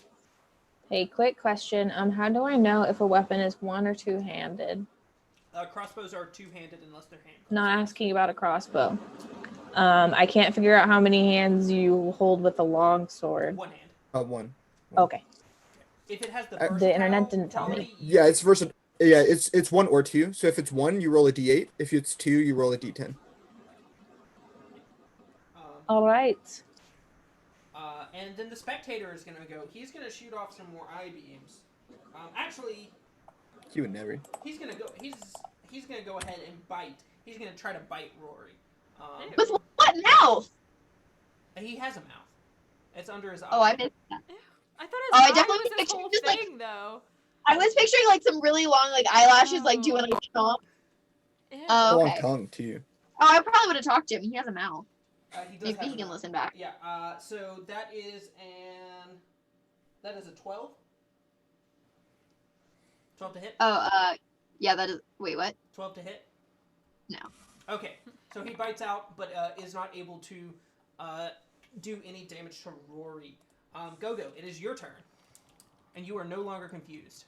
D: Hey, quick question. How do I know if a weapon is one or two-handed?
B: Crossbows are 2-handed unless they're hand.
D: Not asking about a crossbow. I can't figure out how many hands you hold with a long sword.
B: 1 hand.
C: One.
D: Okay.
B: If it has the
C: The
B: versatile
D: internet didn't tell me.
B: quality,
C: Yeah, it's versatile. Yeah, it's 1 or 2. So if it's 1, you roll a d8. If it's 2, you roll a d10.
D: All right.
B: And then the spectator is gonna go. He's gonna shoot off some more I-beams. Actually,
C: You would never.
B: he's gonna go. He's gonna go ahead and bite. He's gonna try to bite Rory.
H: With what mouth?
B: He has a mouth. It's under his eye.
H: Oh, I missed that.
F: I thought his
H: Oh, I
F: eye
H: definitely
F: was his
H: pictured
F: whole
H: just, like-
F: thing, though.
H: I was picturing like some really long like eyelashes, like doing like chomp.
F: Ew.
H: Oh,
C: Long
H: okay.
C: tongue too.
H: Oh, I probably would have talked to him. He has a mouth.
B: He does
H: Maybe
B: have
H: he
B: a
H: can
B: mouth.
H: listen back.
B: Yeah. So that is a 12. 12 to hit.
H: Oh, yeah, that is. Wait, what?
B: 12 to hit.
H: No.
B: Okay. So he bites out, but is not able to do any damage to Rory. Gogo, it is your turn, and you are no longer confused.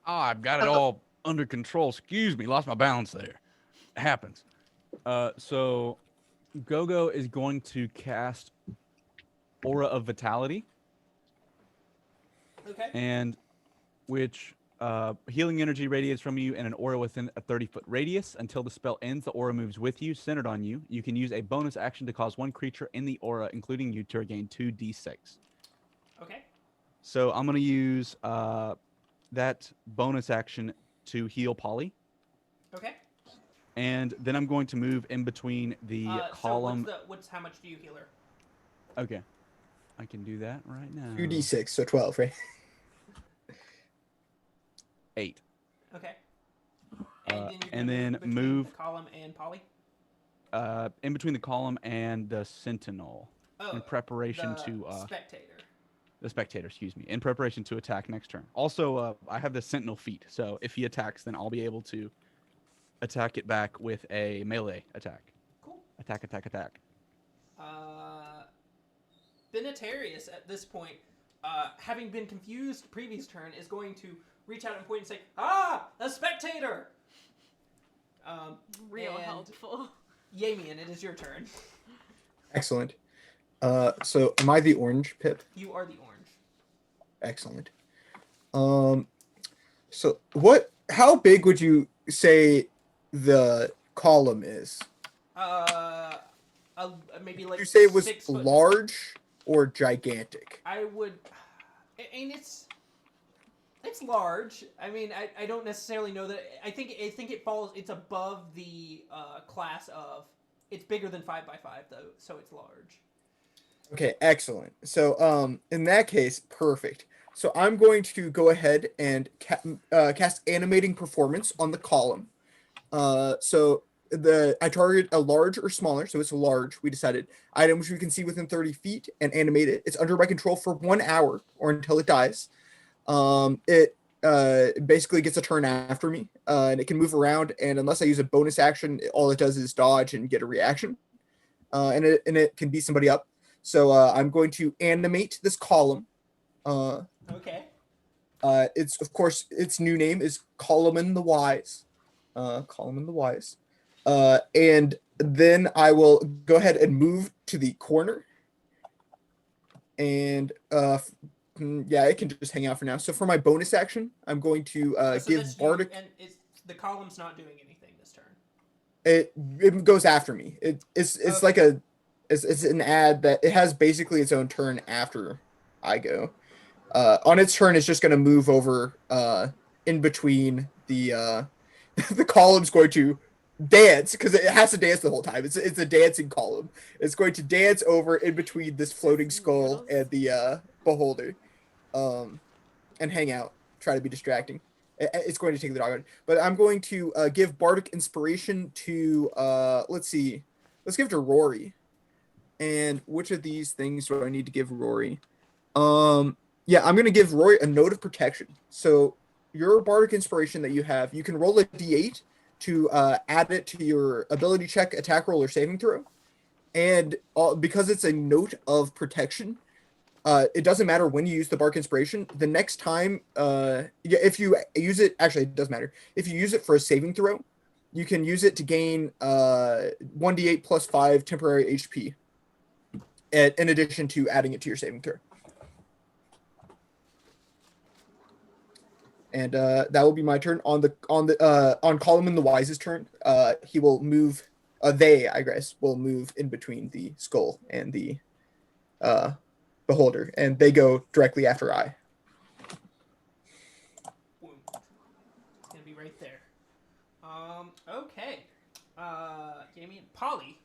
E: I've got it all under control. Excuse me, lost my balance there. It happens. So Gogo is going to cast Aura of Vitality,
B: Okay.
E: and which healing energy radiates from you in an aura within a 30-foot radius. Until the spell ends, the aura moves with you, centered on you. You can use a bonus action to cause one creature in the aura, including you, to regain 2d6.
B: Okay.
E: So I'm going to use that bonus action to heal Polly.
B: Okay.
E: And then I'm going to move in between the column.
B: So what's how much do you heal her?
E: Okay. I can do that right now.
C: 2d6, so 12, right?
E: 8.
B: Okay.
E: And then
B: between
E: move
B: the column and Polly.
E: in between the column and the sentinel in preparation
B: the
E: to
B: spectator.
E: the spectator, excuse me, in preparation to attack next turn. Also, I have the sentinel feat, so if he attacks, then I'll be able to attack it back with a melee attack.
B: Cool.
E: Attack.
B: Benetarius at this point, having been confused previous turn, is going to reach out and point and say, "Ah, a spectator!"
F: Real
B: and
F: helpful.
B: Yamian, it is your turn.
C: Excellent. So am I the orange, Pip?
B: You are the orange.
C: Excellent. So how big would you say the column is?
B: Maybe
C: Would
B: like
C: you say it was
B: 6 foot.
C: large or gigantic?
B: I would, and it's large. I mean, I don't necessarily know that. I think it falls. It's above the class of. It's bigger than 5x5 though, so it's large.
C: Okay, excellent. So in that case, perfect. So I'm going to go ahead and cast Animating Performance on the column. So I target a large or smaller, so it's a large, we decided, item which we can see within 30 feet and animate it. It's under my control for 1 hour or until it dies. It basically gets a turn after me, and it can move around, and unless I use a bonus action, all it does is dodge and get a reaction. And it can beat somebody up. So I'm going to animate this column.
B: Okay.
C: It's of course its new name is Column the Wise. Column the Wise. And then I will go ahead and move to the corner. And Yeah, it can just hang out for now. So for my bonus action, I'm going to
B: So
C: give
B: that's
C: Bardic.
B: you, and the column's not doing anything this turn.
C: It goes after me. It's
B: Okay.
C: like it's an ad that it has basically its own turn after I go. On its turn, it's just going to move over in between the the column's going to dance because it has to dance the whole time. It's a dancing column. It's going to dance over in between this floating skull and the beholder, and hang out, try to be distracting. It's going to take the dog out, but I'm going to give Bardic Inspiration to let's see, let's give it to Rory. And which of these things do I need to give Rory? Yeah, I'm gonna give Rory a Note of Protection. So your Bardic Inspiration that you have, you can roll a D8 to add it to your ability check, attack roll, or saving throw. And because it's a Note of Protection, it doesn't matter when you use the Bardic Inspiration. The next time, if you use it, actually, it does matter. If you use it for a saving throw, you can use it to gain 1d8 plus 5 temporary HP, in addition to adding it to your saving throw. And that will be my turn. On Coleman the Wise's turn, he will move. They, I guess, will move in between the skull and the beholder, and they go directly after I.
B: Boom. It's gonna be right there. Okay. Jamie and Polly,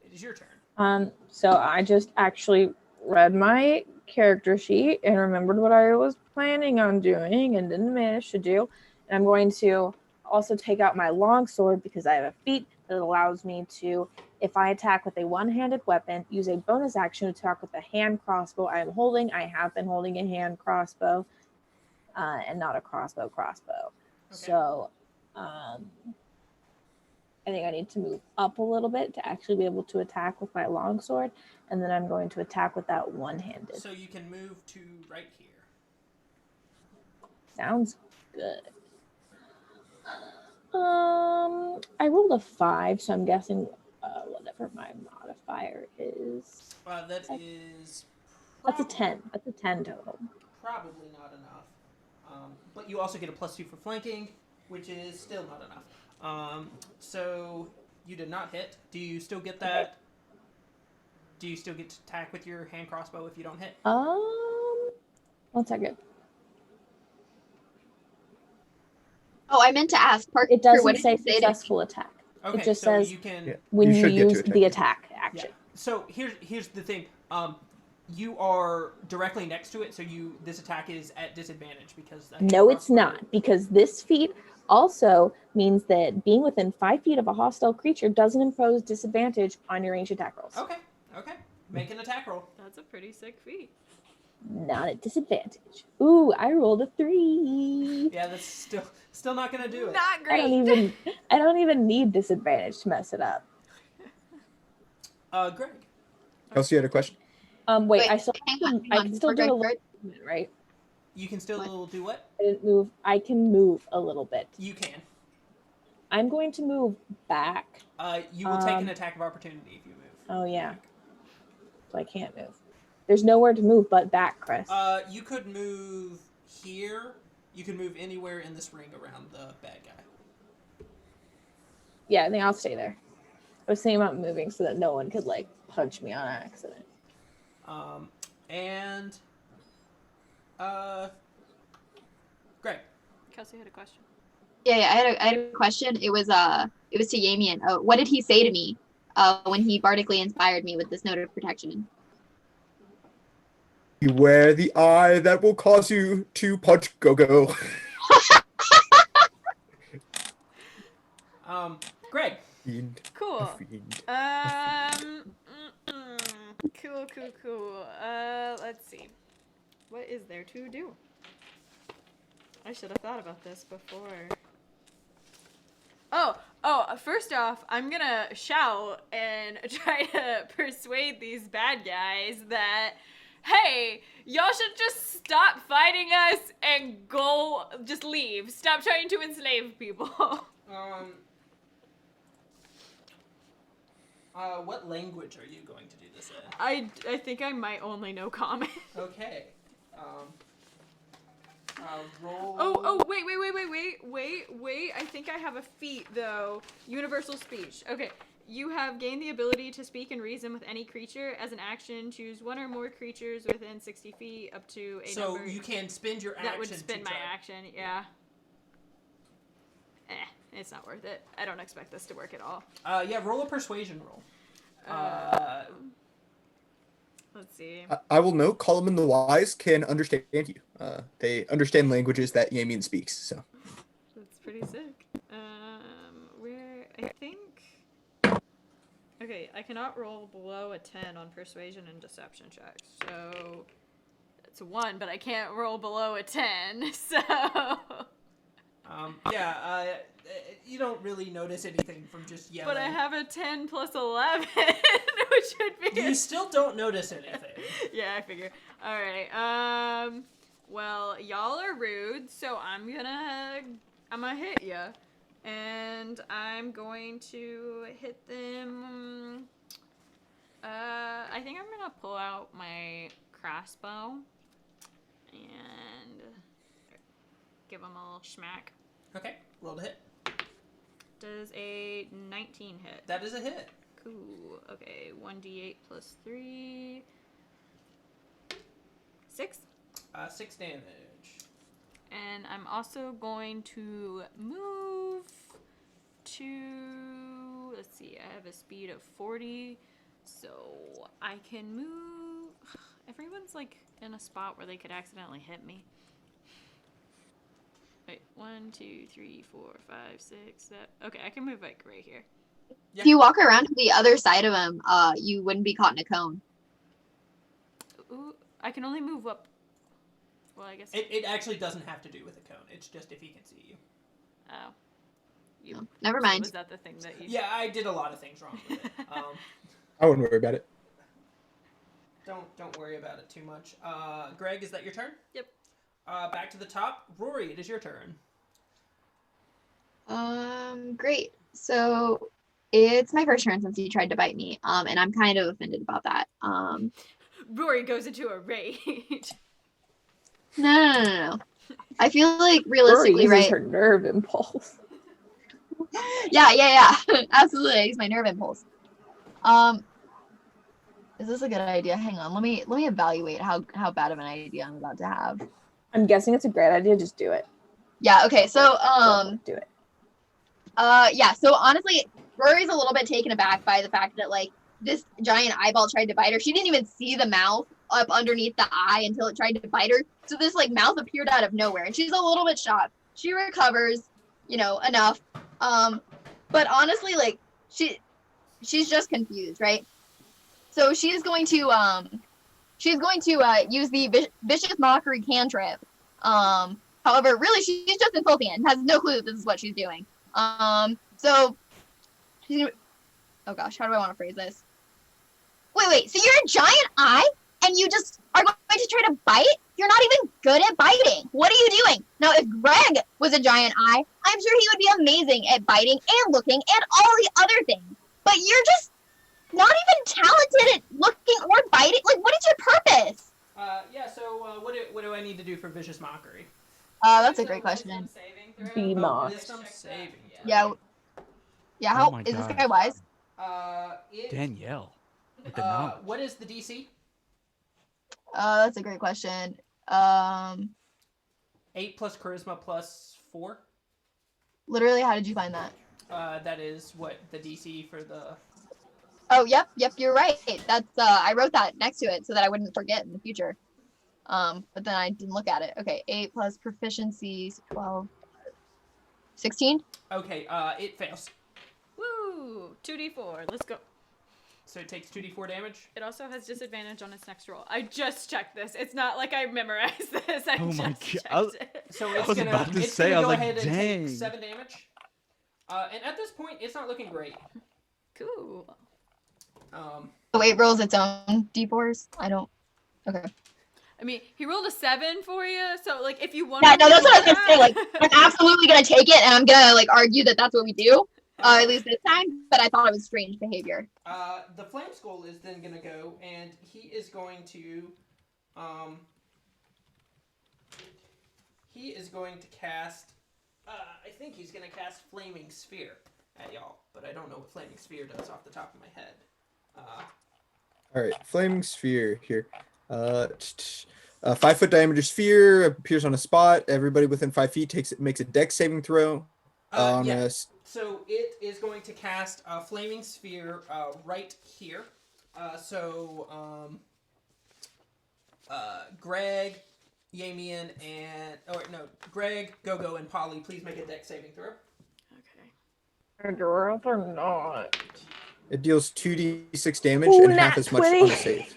B: it is your turn.
D: So I just actually read my character sheet and remembered what I was planning on doing and didn't manage to do. And I'm going to also take out my longsword because I have a feat that allows me to, if I attack with a one-handed weapon, use a bonus action to attack with a hand crossbow I am holding. I have been holding a hand crossbow and not a crossbow.
B: Okay.
D: So I think I need to move up a little bit to actually be able to attack with my longsword, and then I'm going to attack with that one-handed.
B: So you can move to right here.
D: Sounds good. I rolled a 5, so I'm guessing whatever my modifier is.
B: That is.
D: That's a 10. That's a 10 total.
B: Probably not enough. But you also get a +2 for flanking, which is still not enough. So you did not hit. Do you still get that? Do you still get to attack with your hand crossbow if you don't hit?
D: 1 second.
H: Oh, I meant to ask Parker.
D: It doesn't
H: what did
D: say
H: you say to
D: successful attack.
B: Okay,
D: It just
B: so
D: says
B: you can.
C: Yeah.
D: when
C: You
D: you
C: should get to
D: use
C: attack.
D: the attack action.
B: Yeah. So here's the thing. You are directly next to it, so this attack is at disadvantage because.
D: No, it's not, because this feat also means that being within 5 feet of a hostile creature doesn't impose disadvantage on your ranged attack rolls.
B: Okay. Make an attack roll.
F: That's a pretty sick feat.
D: Not at disadvantage. Ooh, I rolled a 3.
B: Yeah, that's still not gonna do it.
F: Not great.
D: I don't even need disadvantage to mess it up.
B: Greg.
C: Kelsey had a question.
D: Wait,
H: Wait,
D: I can still do a little movement, right?
B: You can still do what?
D: I didn't move. I can move a little bit.
B: You can.
D: I'm going to move back.
B: You will take an attack of opportunity if you move.
D: Oh yeah. So I can't move. There's nowhere to move but back, Chris.
B: You could move here. You can move anywhere in this ring around the bad guy.
D: Yeah, I think I'll stay there. I was thinking about moving so that no one could punch me on accident.
B: Greg.
F: Kelsey had a question.
H: Yeah, I had a question. It was to Yamian. What did he say to me when he bardically inspired me with this note of protection?
C: Beware the eye that will cause you to punch Go-Go.
B: Greg.
C: Fiend.
F: Cool.
C: Fiend.
F: Cool. Let's see. What is there to do? I should have thought about this before. First off, I'm gonna shout and try to persuade these bad guys that, hey, y'all should just stop fighting us and just leave. Stop trying to enslave people.
B: What language are you going to do this in?
F: I think I might only know common.
B: Okay. Roll.
F: Oh, wait. I think I have a feat, though. Universal speech. Okay. You have gained the ability to speak and reason with any creature. As an action, choose one or more creatures within 60 feet up to a number.
B: So you can spend your action.
F: That would spin
B: to
F: my
B: try.
F: action, yeah. It's not worth it. I don't expect this to work at all.
B: Yeah, roll a persuasion roll.
F: Let's see.
C: I will note, Column the Wise can understand you. They understand languages that Yamian speaks, so.
F: That's pretty sick. Where, I think... Okay, I cannot roll below a 10 on persuasion and deception checks, so... It's a 1, but I can't roll below a 10, so...
B: You don't really notice anything from just yelling.
F: But I have a 10 plus 11, which would be...
B: You still don't notice anything.
F: Yeah, I figure. Alright, well, y'all are rude, so I'm gonna hit ya. And I'm going to hit them... I think I'm gonna pull out my crossbow and give them a little smack.
B: Okay, roll to hit.
F: Does a 19 hit?
B: That is a hit.
F: Cool. Okay, 1d8 plus 3. 6.
B: 6 damage.
F: And I'm also going to move to... Let's see, I have a speed of 40, so I can move... Everyone's, like, in a spot where they could accidentally hit me. Wait, 1, 2, 3, 4, 5, 6, 7. Okay, I can move like right here.
B: Yeah.
H: If you walk around to the other side of him, you wouldn't be caught in a cone.
F: Ooh, I can only move up. Well, I guess
B: It actually doesn't have to do with a cone. It's just if he can see you.
F: Oh.
H: No, never mind.
F: Was that the thing that you?
B: Yeah, I did a lot of things wrong with it.
C: I wouldn't worry about it.
B: Don't worry about it too much. Greg, is that your turn?
F: Yep.
B: Back to the top. Rory, it is your turn.
H: Great. So it's my first turn since he tried to bite me. And I'm kind of offended about that.
F: Rory goes into a rage.
H: No. I feel like
D: Rory
H: realistically,
D: uses
H: right?
D: her nerve impulse.
H: Yeah. Absolutely. I use my nerve impulse. Is this a good idea? Hang on. Let me evaluate how bad of an idea I'm about to have.
D: I'm guessing it's a great idea. Just do it.
H: Yeah. Okay. So
D: Do it.
H: yeah. So honestly, Rory's a little bit taken aback by the fact that like this giant eyeball tried to bite her. She didn't even see the mouth up underneath the eye until it tried to bite her. So this like mouth appeared out of nowhere, and she's a little bit shocked. She recovers, enough. But honestly, like she's just confused, right? So she's going to use the vicious mockery cantrip. However, really she's just insulting it and has no clue that this is what she's doing. So she's gonna, oh gosh, how do I want to phrase this? Wait, so you're a giant eye and you just are going to try to bite? You're not even good at biting. What are you doing? Now, if Greg was a giant eye, I'm sure he would be amazing at biting and looking and all the other things. But you're just not even talented at looking or biting. Like, what is your purpose?
B: So what do I need to do for vicious mockery?
H: That's a great question.
D: Be mocked.
B: Wisdom saving.
H: Yeah. How
E: Oh my
H: is this
E: God.
H: guy wise?
E: Danielle. With the knowledge.
B: What is the DC?
H: That's a great question.
B: 8 plus charisma plus 4.
H: Literally, how did you find that?
B: That is what the DC for the.
H: Oh, yep, you're right. That's I wrote that next to it so that I wouldn't forget in the future. But then I didn't look at it. Okay, 8 plus proficiency, 12, 16.
B: Okay, it fails.
F: Woo! 2d4. Let's go.
B: So it takes 2d4 damage.
F: It also has disadvantage on its next roll. I just checked this. It's not like I memorized this. I
E: Oh my
F: just checked
E: God.
F: it.
B: So it's
E: was
B: gonna,
E: about to
B: it's
E: say,
B: gonna
E: I
B: go
E: was like,
B: ahead and
E: dang.
B: take 7 damage. And at this point, it's not looking great.
F: Cool.
H: Oh, it rolls its own d4s. I don't. Okay.
F: I mean, he rolled a 7 for you, so like if you want.
H: Yeah, no, that's what I was gonna say. Like, I'm absolutely gonna take it, and I'm gonna like argue that that's what we do. At least this time, but I thought it was strange behavior.
B: The Flame Skull is then gonna go, and he is going to, cast. I think he's gonna cast Flaming Sphere at y'all, but I don't know what Flaming Sphere does off the top of my head.
C: All right, flaming sphere here. 5 foot diameter sphere appears on a spot. Everybody within 5 feet makes a dex saving throw.
B: Yeah. So it is going to cast a Flaming Sphere right here. Greg, Yamian, Greg, Gogo, and Polly, please make a dex saving throw.
F: Okay.
D: Girl, or not.
C: It deals 2d6 damage
D: Ooh,
C: and half
D: nat
C: as much
D: 20.
C: on a save.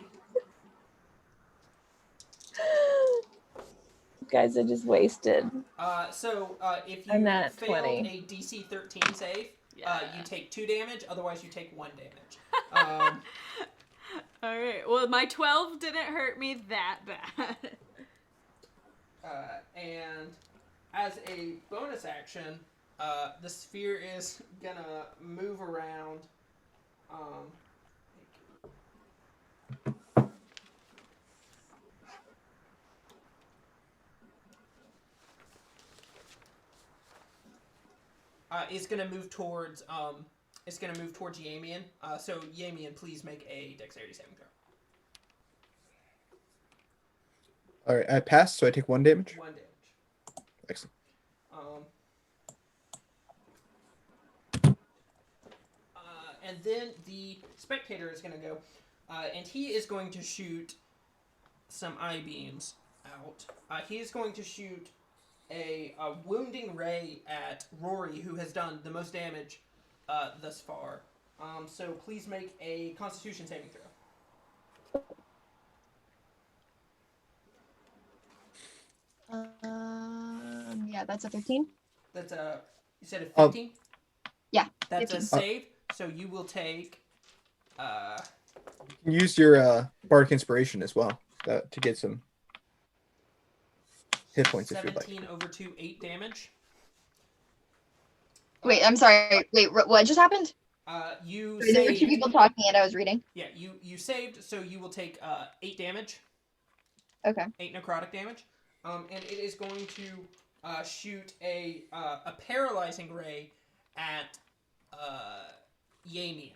D: Guys, I just wasted.
B: If
D: I'm
B: you
D: at
B: failed
D: 20.
B: a DC 13 save, you take 2 damage. Otherwise, you take 1 damage.
F: All right. Well, my 12 didn't hurt me that bad.
B: And as a bonus action, the sphere is gonna move around. It's gonna move towards Yamian. So Yamian, please make a dexterity saving throw.
C: All right, I passed, so I take 1 damage.
B: 1 damage.
C: Excellent.
B: And then the spectator is gonna go, and he is going to shoot some eye beams out. He is going to shoot a wounding ray at Rory, who has done the most damage thus far. So please make a Constitution saving throw.
H: Yeah, that's a 13.
B: That's a. You said a 15.
H: Yeah,
B: That's
H: 15.
B: a save. So you will take.
C: You can use your Bardic Inspiration as well to get some hit points if you'd like.
B: 17 over 2, 8 damage.
H: Wait, I'm sorry. Wait, what just happened?
B: You
H: Sorry, there were 2
B: saved.
H: people talking and I was reading.
B: Yeah, you saved, so you will take 8 damage.
H: Okay.
B: 8 necrotic damage. And it is going to shoot a paralyzing ray at Yamian.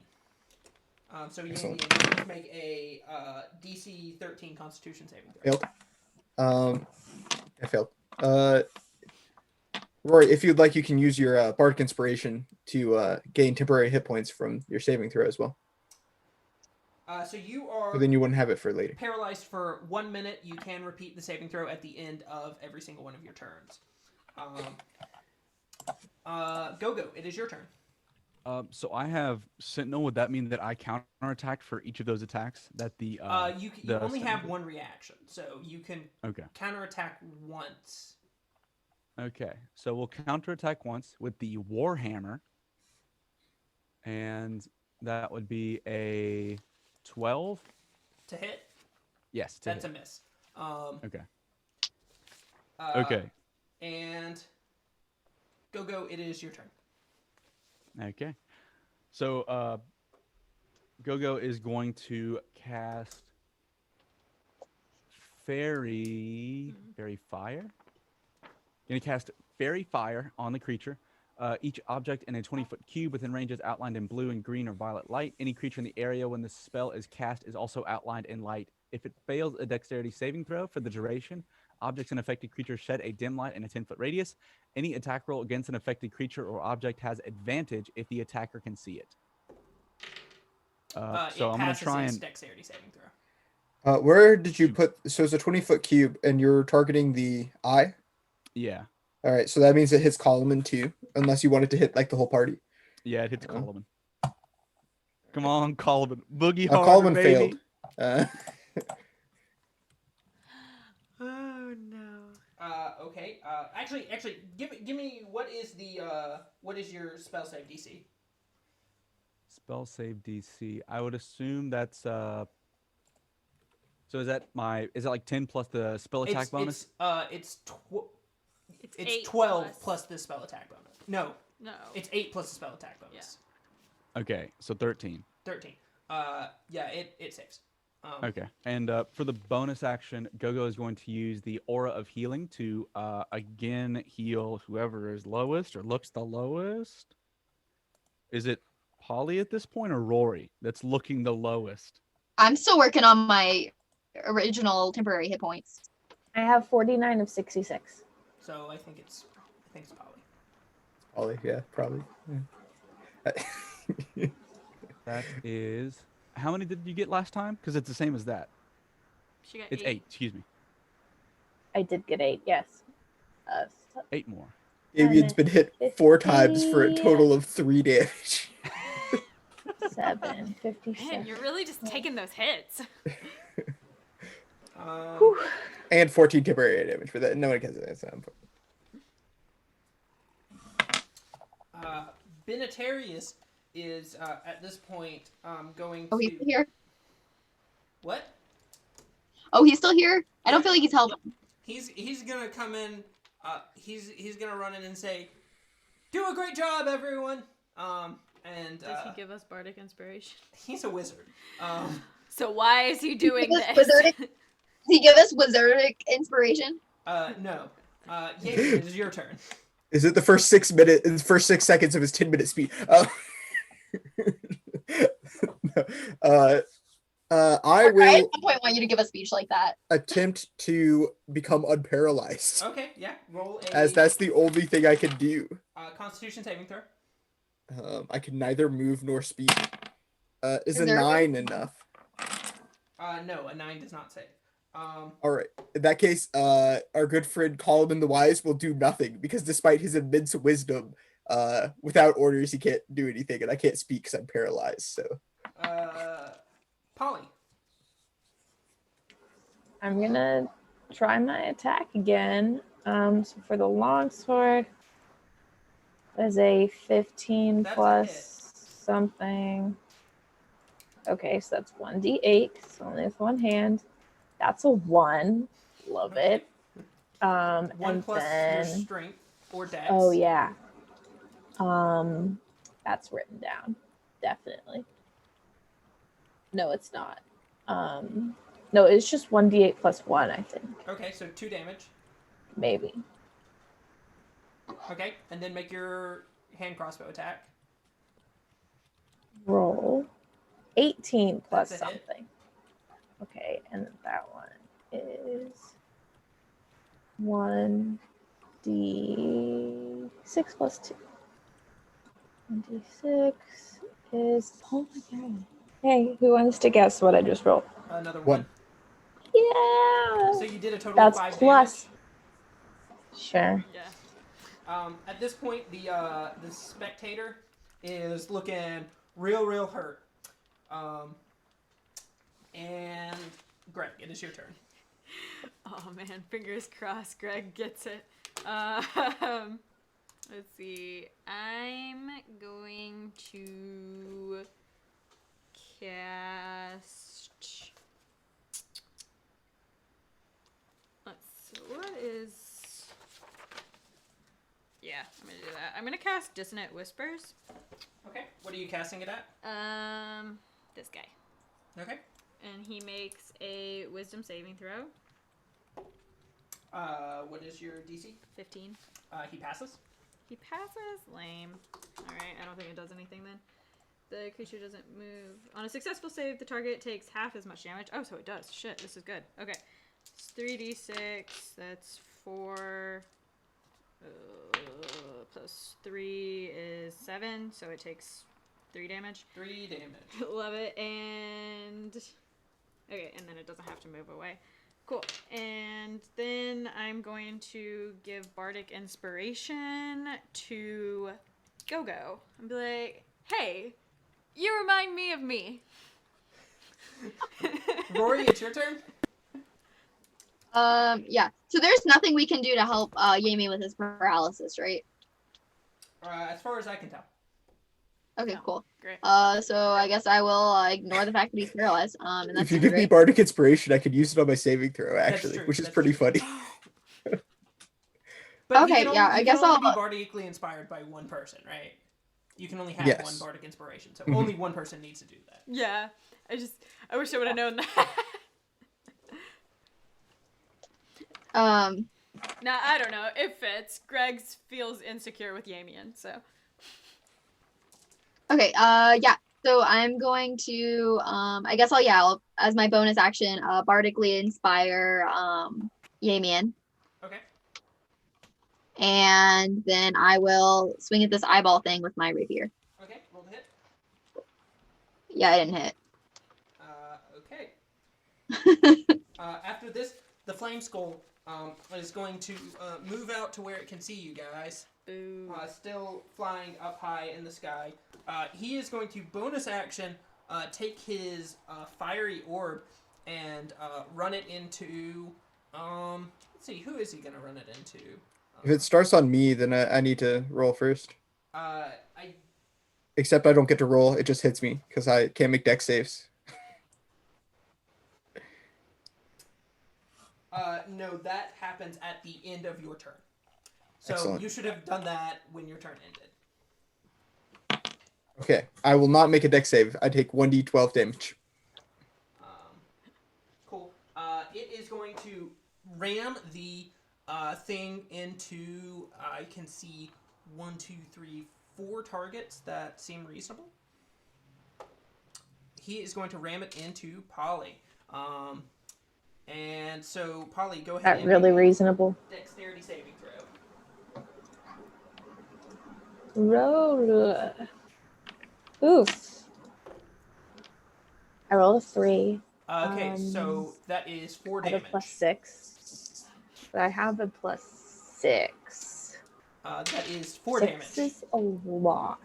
B: So Yamian, please make a DC 13 Constitution saving throw.
C: Failed. I failed. Rory, if you'd like, you can use your Bardic Inspiration to gain temporary hit points from your saving throw as well.
B: So you are
C: So then you wouldn't have it for later.
B: paralyzed for 1 minute. You can repeat the saving throw at the end of every single one of your turns. Go, it is your turn.
E: So I have Sentinel. Would that mean that I counterattack for each of those attacks? That you
B: only have 1 reaction, so you can counterattack once.
E: Okay, so we'll counterattack once with the Warhammer, and that would be a 12
B: to hit.
E: Yes,
B: that's
E: hit.
B: a miss.
E: Okay.
B: Okay. And go. It is your turn.
E: Okay. So Go is going to cast Fairy Fire. Going to cast Fairy Fire on the creature. Each object in a 20-foot cube within range is outlined in blue and green or violet light. Any creature in the area when the spell is cast is also outlined in light. If it fails a dexterity saving throw for the duration, objects and affected creatures shed a dim light in a 10-foot radius. Any attack roll against an affected creature or object has advantage if the attacker can see it. So I'm going to try and
B: dexterity saving throw.
C: Where did you put? So it's a 20-foot cube, and you're targeting the eye.
E: Yeah.
C: All right, so that means it hits Coleman too, unless you want it to hit like the whole party.
E: Yeah, it hits Coleman. Come on, Coleman. Boogie
C: harder,
E: Coleman
C: baby.
E: failed.
F: Oh no.
B: Okay. Actually, give me what is your spell save DC?
E: Spell save DC. I would assume that's So is that like 10 plus the spell attack bonus?
B: It's
F: It's
B: 12
F: plus.
B: plus the spell attack bonus. No,
F: No.
B: It's 8 plus a spell attack bonus.
E: Okay, so 13.
B: 13. Yeah, it saves.
E: Okay, and for the bonus action, Gogo is going to use the Aura of Healing to again heal whoever is lowest or looks the lowest. Is it Polly at this point or Rory that's looking the lowest?
H: I'm still working on my original temporary hit points.
D: I have 49 of 66.
B: So I think it's Polly.
C: Ollie, yeah, probably. Yeah.
E: That is... How many did you get last time? Because it's the same as that.
F: She got
E: It's 8, excuse me.
D: I did get 8, yes.
E: 8 more.
C: Damien's been hit 4 times for a total of 3 damage.
D: 7, 56.
F: Man, you're really just taking those hits.
C: And 14 temporary damage for that. No one can say that's not important.
B: Benatarius is at this point going
H: Oh,
B: to.
H: he's still here?
B: What?
H: Oh, he's still here? I don't feel like he's helping.
B: He's gonna come in. He's gonna run in and say, "Do a great job, everyone." And
F: Does he give us bardic inspiration?
B: he's a wizard.
F: So why is he doing
H: Does
F: this?
H: Does he give us wizardic inspiration?
B: No. Yeah, it is your turn.
C: Is it the first 6 seconds of his 10-minute speech? I
H: Parker, I at
C: will
H: some point want you to give a speech like that.
C: attempt to become unparalyzed,
B: Okay, yeah. Roll a.
C: as that's the only thing I can do.
B: Constitution saving throw.
C: I can neither move nor speak. Is a
H: there a
C: 9 enough?
B: No, a 9 does not save.
C: All right. In that case, our good friend Colin the Wise will do nothing because despite his immense wisdom, without orders he can't do anything, and I can't speak because I'm paralyzed. So.
B: Polly.
D: I'm gonna try my attack again. So for the longsword, there's a 15
B: That's a
D: plus something. Okay, so that's 1d8. So only with one hand. That's a 1. Love it.
B: 1
D: and
B: plus
D: then,
B: your strength or dex.
D: oh yeah. That's written down. Definitely. No, it's not. No, it's just 1d8 plus 1, I think.
B: Okay, so 2 damage.
D: Maybe.
B: Okay, and then make your hand crossbow attack.
D: Roll 18 plus
B: That's a hit.
D: something. Okay, and then that one is 1d6 plus 2. 1d6 is, oh my god. Hey, who wants to guess what I just rolled?
B: Another
C: 1.
D: Yeah.
B: So you did a total
D: That's
B: of 5
D: plus.
B: damage.
D: Sure.
F: Yeah.
B: At this point, the spectator is looking real hurt. And Greg, it is your turn.
F: Oh man, fingers crossed Greg gets it. Let's see. I'm going to cast. What is? Yeah, I'm gonna do that. I'm gonna cast Dissonant Whispers.
B: Okay, what are you casting it at?
F: This guy.
B: Okay.
F: And he makes a Wisdom saving throw.
B: What is your DC?
F: 15.
B: He passes.
F: He passes? Lame. Alright, I don't think it does anything then. The creature doesn't move. On a successful save, the target takes half as much damage. Oh, so it does. Shit, this is good. Okay. It's 3d6. That's 4. Plus 3 is 7. So it takes 3 damage.
B: 3 damage.
F: Love it. And... okay, and then it doesn't have to move away. Cool. And then I'm going to give Bardic Inspiration to Gogo. And be like, hey, you remind me of me.
B: Rory, it's your turn.
H: Yeah. So there's nothing we can do to help Yami with his paralysis, right?
B: As far as I can tell.
H: Okay,
F: No.
H: cool.
F: Great.
H: So I guess I will ignore the fact that he's paralyzed. And that's
C: If you give me
H: great.
C: Bardic Inspiration, I could use it on my saving throw,
B: That's
C: actually,
B: true,
C: which is
B: that's
C: pretty
B: true.
C: funny.
B: But
H: Okay, yeah, I guess
B: only
H: I'll-
B: be bardically inspired by one person, right? You can only have
C: Yes.
B: one bardic inspiration, so
C: Mhm.
B: only one person needs to do that.
F: Yeah. I wish I would have known that. Nah, I don't know. It fits. Greg feels insecure with Yamian, so.
H: Okay, yeah. So I'm going to, I guess I'll, as my bonus action, bardically inspire, Yamian.
B: Okay.
H: And then I will swing at this eyeball thing with my rapier.
B: Okay, roll the hit.
H: Yeah, I didn't hit.
B: Okay. After this, the flame skull is going to move out to where it can see you guys.
F: Boo.
B: Still flying up high in the sky. He is going to bonus action take his fiery orb and run it into. Let's see, who is he going to run it into?
C: If it starts on me, then I need to roll first.
B: I
C: Except I don't get to roll; it just hits me because I can't make dex saves.
B: No, that happens at the end of your turn. So
C: Excellent.
B: you should have done that when your turn ended.
C: Okay, I will not make a dex save. I take 1d12 damage.
B: Cool. It is going to ram the thing into. I can see 1, 2, 3, 4 targets that seem reasonable. He is going to ram it into Polly. And so, Polly, go ahead.
D: That really reasonable.
B: Dexterity saving throw.
D: Roll. Oof. I rolled a 3.
B: Okay, so that is 4
D: I have a
B: damage.
D: +6. But I have a +6.
B: That is 4
D: 6
B: damage.
D: is a lot.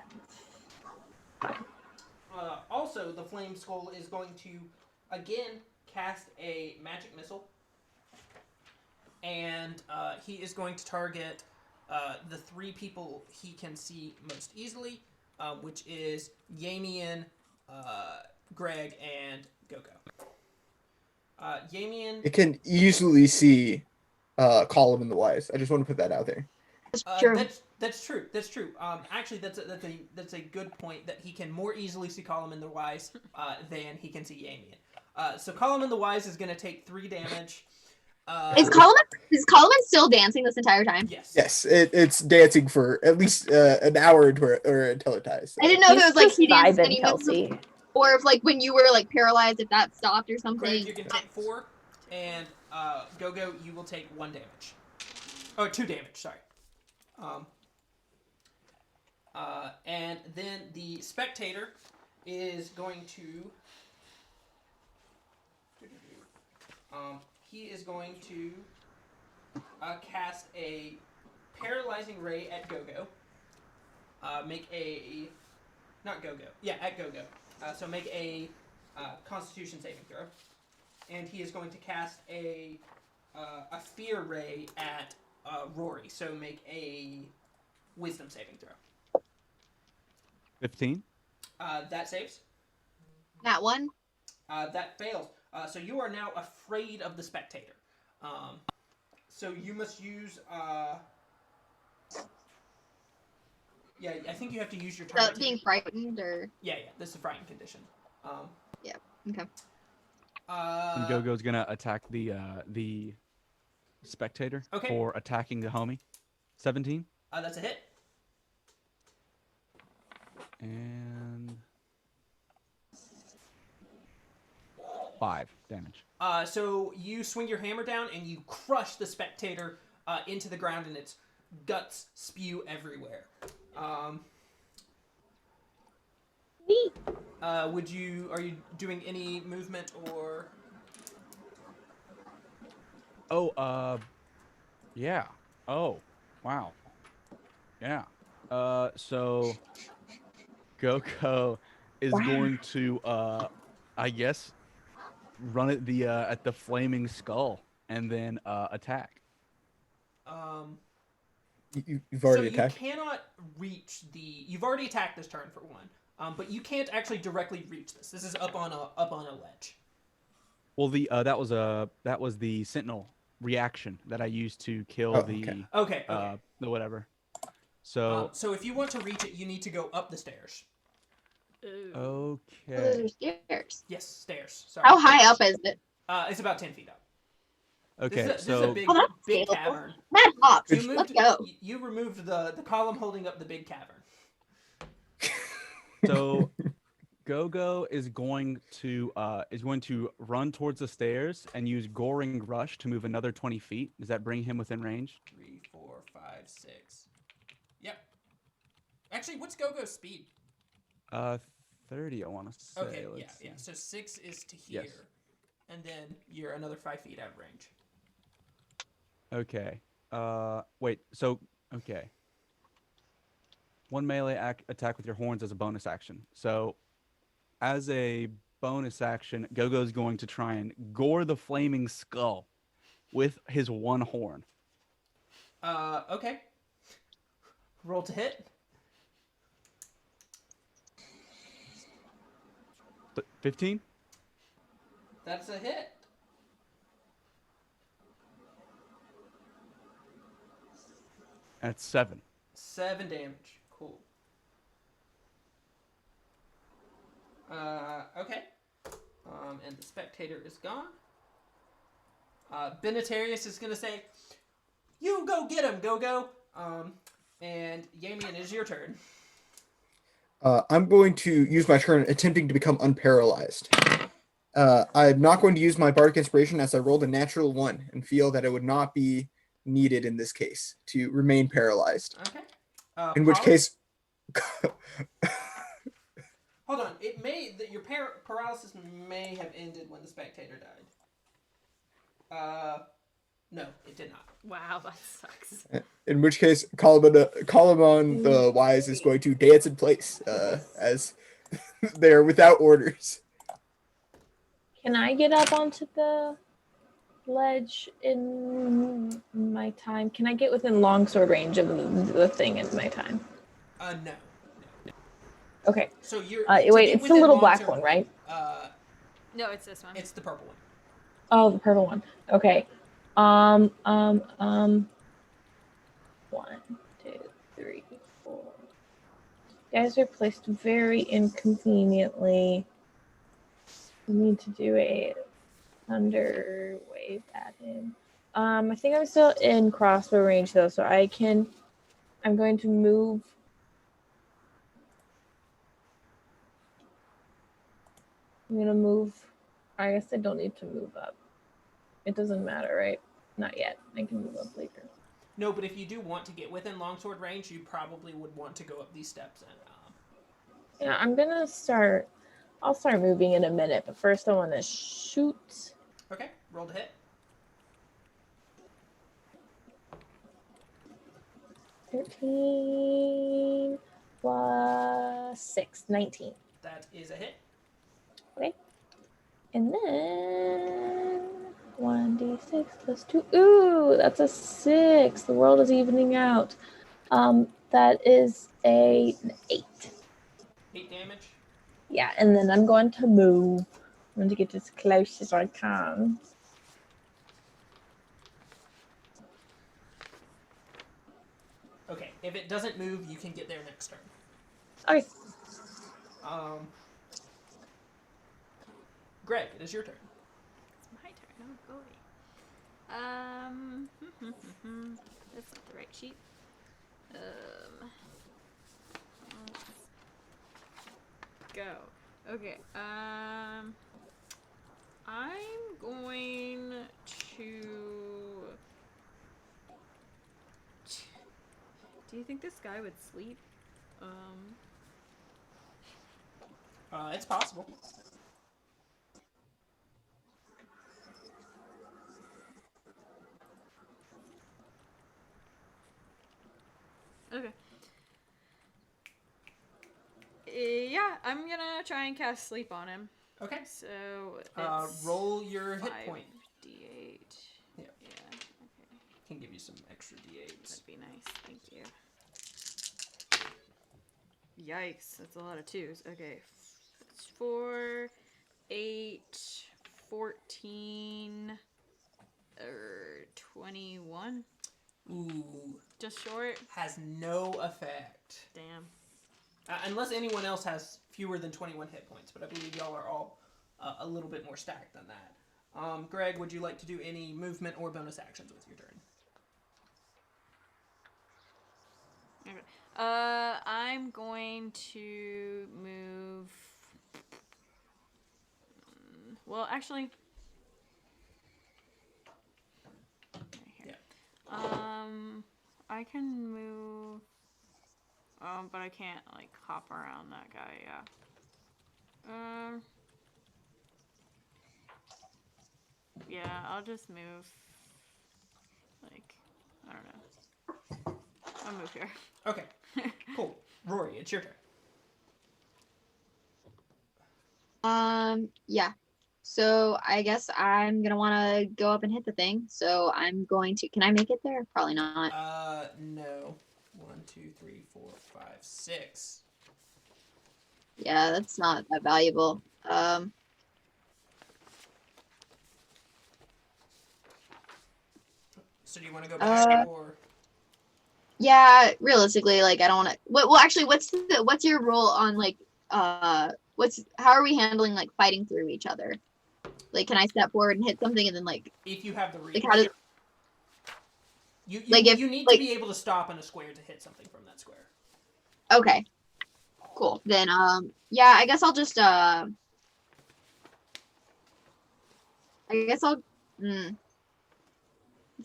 B: Also, the flame skull is going to again cast a magic missile, and he is going to target the 3 people he can see most easily, which is Yamian, Greg, and Gogo. Yamian.
C: It can easily see Column in the Wise. I just want to put that out there.
H: True.
B: That's true. That's true. Actually, that's a good point that he can more easily see Column in the Wise than he can see Yamian. So Column in the Wise is going to take 3 damage.
H: Is Coleman still dancing this entire time?
B: Yes.
C: Yes, it's dancing for at least an hour until it dies.
H: I didn't know if it
D: He's
H: was like
D: just
H: he danced
D: vibing,
H: and he
D: Kelsey.
H: or if like when you were like paralyzed, if that stopped or
B: Greg,
H: something.
B: you can take 4, and Gogo, you will take 1 damage. Oh, 2 damage. Sorry. And then the spectator is going to. He is going to cast a paralyzing ray at Gogo. Make a. Not Gogo. Yeah, at Gogo. So make a Constitution saving throw. And he is going to cast a fear ray at Rory. So make a Wisdom saving throw.
E: 15.
B: That saves.
H: That one.
B: That fails. So you are now afraid of the spectator. So you must use. Yeah, I think you have to use your turn.
H: Being frightened or.
B: Yeah. This is a frightened condition.
H: Yeah. Okay.
E: And Gogo's gonna attack the spectator for attacking the homie. 17.
B: That's a hit.
E: And 5 damage.
B: So you swing your hammer down and you crush the spectator into the ground, and its guts spew everywhere.
D: Neat.
B: Are you doing any movement or?
E: Oh, yeah. Oh, wow. Yeah. So Goku is going to, I guess, run at the flaming skull and then attack.
C: You've already
B: so
C: attacked.
B: You cannot reach the. You've already attacked this turn for one, but you can't actually directly reach this. This is up on a ledge.
E: Well, that was the sentinel reaction that I use to kill
C: Oh,
E: the
B: Okay. Okay.
E: the whatever. So
B: So if you want to reach it, you need to go up the stairs.
F: Ooh.
H: Oh, those
E: okay.
H: are stairs.
B: Yes, stairs. Sorry.
H: How high up is it?
B: It's about 10 feet up.
E: Okay,
B: This is
E: so
B: a big,
H: Oh, that's
B: big
H: scalable.
B: cavern.
H: Mad Fox,
C: Could
H: let's go.
B: You removed the column holding up the big cavern.
E: so Go-Go is going to run towards the stairs and use Goring Rush to move another 20 feet. Does that bring him within range?
B: 3, 4, 5, 6. Yep. Actually, what's Go-Go's speed?
E: 30, I want to say.
B: Okay,
E: Let's
B: yeah.
E: see.
B: So 6 is to here.
E: Yes.
B: And then you're another 5 feet out of range.
E: Okay. Wait. So okay. One melee attack with your horns as a bonus action. So, as a bonus action, Go-Go's going to try and gore the flaming skull with his one horn.
B: Okay. Roll to hit.
E: 15.
B: That's a hit.
E: That's 7.
B: 7 damage. Cool. Okay. And the spectator is gone. Benetarius is gonna say, "You go get him, Go-Go." And Yamian, it is your turn.
C: I'm going to use my turn attempting to become unparalyzed. I'm not going to use my Bardic Inspiration as I rolled a natural 1 and feel that it would not be needed in this case to remain paralyzed.
B: Okay.
C: In which
B: Polly?
C: case,
B: Hold on. It may that your paralysis may have ended when the spectator died. No, it did not.
F: Wow, that sucks.
C: in which case, Colomon the Wise is going to dance in place as they are without orders.
D: Can I get up onto the ledge in my time? Can I get within longsword range of the thing in my time?
B: No.
D: Okay.
B: So you're.
D: Wait, it's the little black one, right?
F: No, it's this one.
B: It's the purple one.
D: Oh, the purple one. Okay. 1, 2, 3, 4. Guys are placed very inconveniently. We need to do a thunder wave at him. I think I'm still in crossbow range though, so I'm going to move. I'm gonna move. I guess I don't need to move up. It doesn't matter, right? Not yet. I can move up later.
B: No, but if you do want to get within longsword range, you probably would want to go up these steps and.
D: Yeah, I'm gonna start. I'll start moving in a minute, but first I want to shoot.
B: Okay, roll to hit.
D: 13 plus 6, 19.
B: That is a hit.
D: Okay. And then 1d6 plus 2. Ooh, that's a 6. The world is evening out. That is an 8.
B: 8 damage.
D: Yeah, and then I'm going to move. I'm going to get as close as I can.
B: Okay, if it doesn't move, you can get there next turn.
D: Okay.
B: Greg, it is your turn.
F: It's my turn. Oh boy. That's not the right sheet. Let's go. Okay. I'm going to. Do you think this guy would sleep?
B: It's possible.
F: Okay. Yeah, I'm gonna try and cast sleep on him.
B: Okay.
F: So it's
B: Roll your hit point.
F: 5d8.
B: Yeah.
F: Yeah. Okay.
B: Can give you some extra d8s.
F: That'd be nice. Thank you. Yikes, that's a lot of 2s. Okay. 4, 8, 14, 21.
B: Ooh.
F: Just short.
B: Has no effect.
F: Damn.
B: Unless anyone else has fewer than 21 hit points, but I believe y'all are all a little bit more stacked than that. Greg, would you like to do any movement or bonus actions with your turn?
F: Okay. I'm going to move. Well, actually. Right here.
B: Yeah.
F: I can move. But I can't like hop around that guy. Yeah. Yeah, I'll just move. Like, I don't know. I'll move here.
B: Okay. Cool. Rory, it's your turn.
H: Yeah. So I guess I'm gonna want to go up and hit the thing. So I'm going to. Can I make it there? Probably not.
B: No. 1, 2, 3, 4, 5, 6.
H: Yeah, that's not that valuable.
B: So do you want to go back or?
H: Yeah, realistically, like I don't want to. Well, actually, what's your role on like how are we handling like fighting through each other? Like, can I step forward and hit something and then like
B: If you have the reach.
H: like how does
B: you
H: like if
B: you need
H: like
B: to be able to stop in a square to hit something from that square.
H: okay, cool. Then yeah, I guess I'll just it's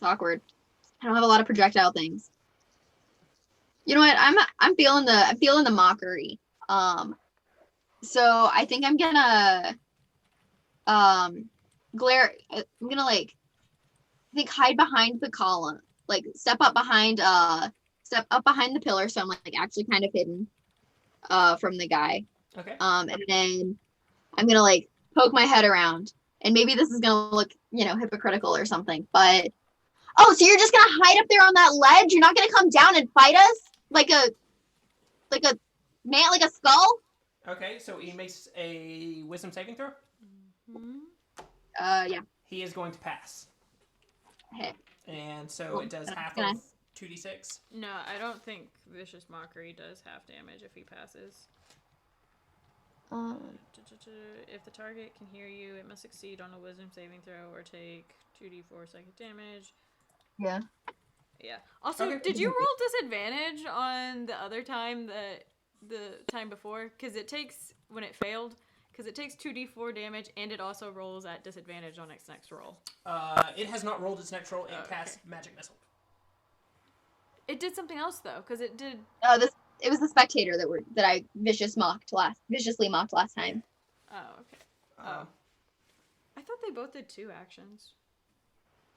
H: awkward. I don't have a lot of projectile things. You know what? I'm feeling the mockery. So I think I'm gonna glare. I'm gonna like I think hide behind the column, like step up behind the pillar, so I'm like actually kind of hidden from the guy.
B: Okay.
H: And then I'm gonna like poke my head around, and maybe this is gonna look hypocritical or something, but oh, so you're just gonna hide up there on that ledge? You're not gonna come down and fight us like a man, like a skull?
B: Okay, so he makes a wisdom saving throw.
F: Mm-hmm.
H: Yeah.
B: He is going to pass.
H: Hey.
B: And so
H: Cool.
B: it does half
H: Can I-
B: of 2d6.
F: No, I don't think Vicious Mockery does half damage if he passes. If the target can hear you, it must succeed on a wisdom saving throw or take 2d4 psychic damage.
H: Yeah.
F: Yeah. Also,
B: Okay.
F: did you roll disadvantage on the other time the time before? Because it takes, when it failed, because it takes 2d4 damage and it also rolls at disadvantage on its next roll.
B: It has not rolled its next roll. It
F: Okay.
B: cast Magic Missile.
F: It did something else though, because it did.
H: It was the spectator that I viciously mocked last time.
F: Oh, okay. I thought they both did 2 actions.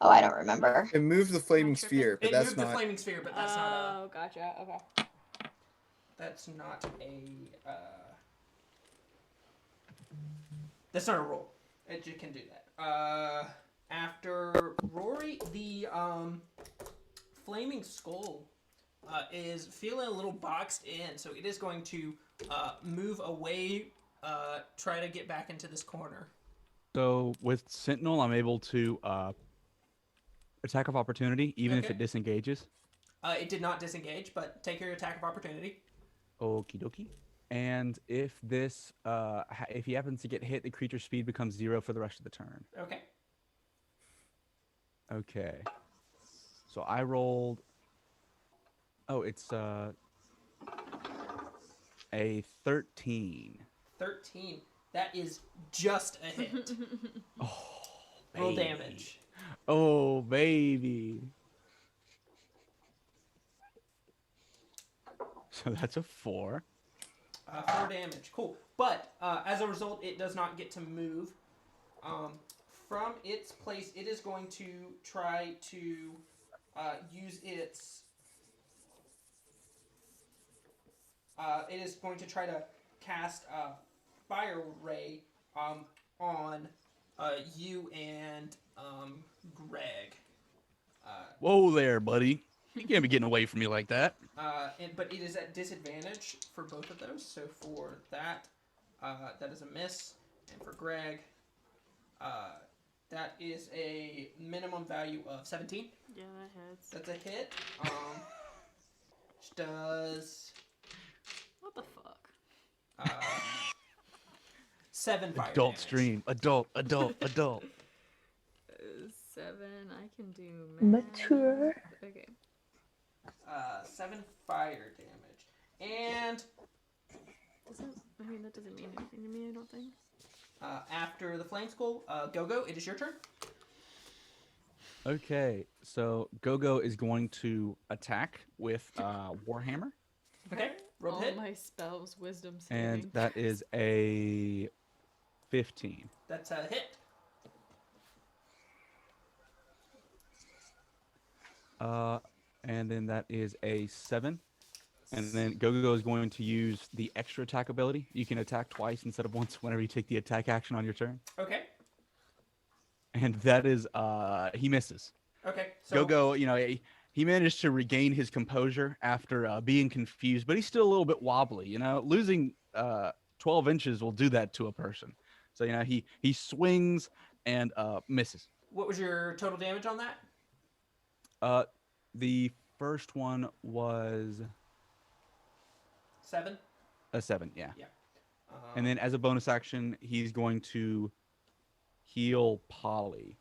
H: Oh, I don't remember.
C: It moved the flaming
F: Not tripping.
C: sphere, but
B: It
C: that's
B: moved
C: not.
B: the flaming sphere, but that's not a.
F: Oh, gotcha. Okay.
B: That's not a. That's not a roll. It just can do that. After Rory, the flaming skull is feeling a little boxed in, so it is going to move away, try to get back into this corner.
E: So with Sentinel, I'm able to attack of opportunity, even if
B: Okay.
E: it disengages.
B: It did not disengage, but take your attack of opportunity.
E: Okie dokie. And if this, if he happens to get hit, the creature's speed becomes 0 for the rest of the turn.
B: Okay.
E: Okay. So I rolled. Oh, it's a 13.
B: 13. That is just a hit.
E: Oh,
B: Roll
E: baby.
B: damage.
E: Oh, baby. So that's a 4.
B: 4 damage. Cool. But as a result, it does not get to move. From its place, it is going to try to use its. It is going to try to cast a fire ray on you and Greg.
E: Whoa there, buddy. You can't be getting away from me like that.
B: But it is at disadvantage for both of those. So for that, that is a miss, and for Greg, That is a minimum value of 17.
F: Yeah, that hits.
B: That's a hit. Which does
F: What the fuck?
B: 7 fire
E: Adult
B: damage.
E: stream. Adult.
F: 7. I can do math.
D: Mature.
F: Okay.
B: 7 fire damage. And
F: That doesn't mean anything to me, I don't think.
B: after the flame skull, Go-Go, it is your turn.
E: Okay, so Gogo is going to attack with Warhammer,
B: Okay, roll
F: All
B: the hit.
F: my spells, wisdom saving.
E: and that is a 15.
B: That's a hit.
E: And then that is a 7. And then Gogo is going to use the extra attack ability. You can attack twice instead of once whenever you take the attack action on your turn.
B: Okay.
E: And that is, he misses.
B: Okay. So
E: Gogo, he managed to regain his composure after being confused, but he's still a little bit wobbly. Losing 12 inches will do that to a person. So, he swings and misses.
B: what was your total damage on that?
E: The first one was
B: 7.
E: a 7, yeah.
B: Um,
E: And then as a bonus action, he's going to heal Polly.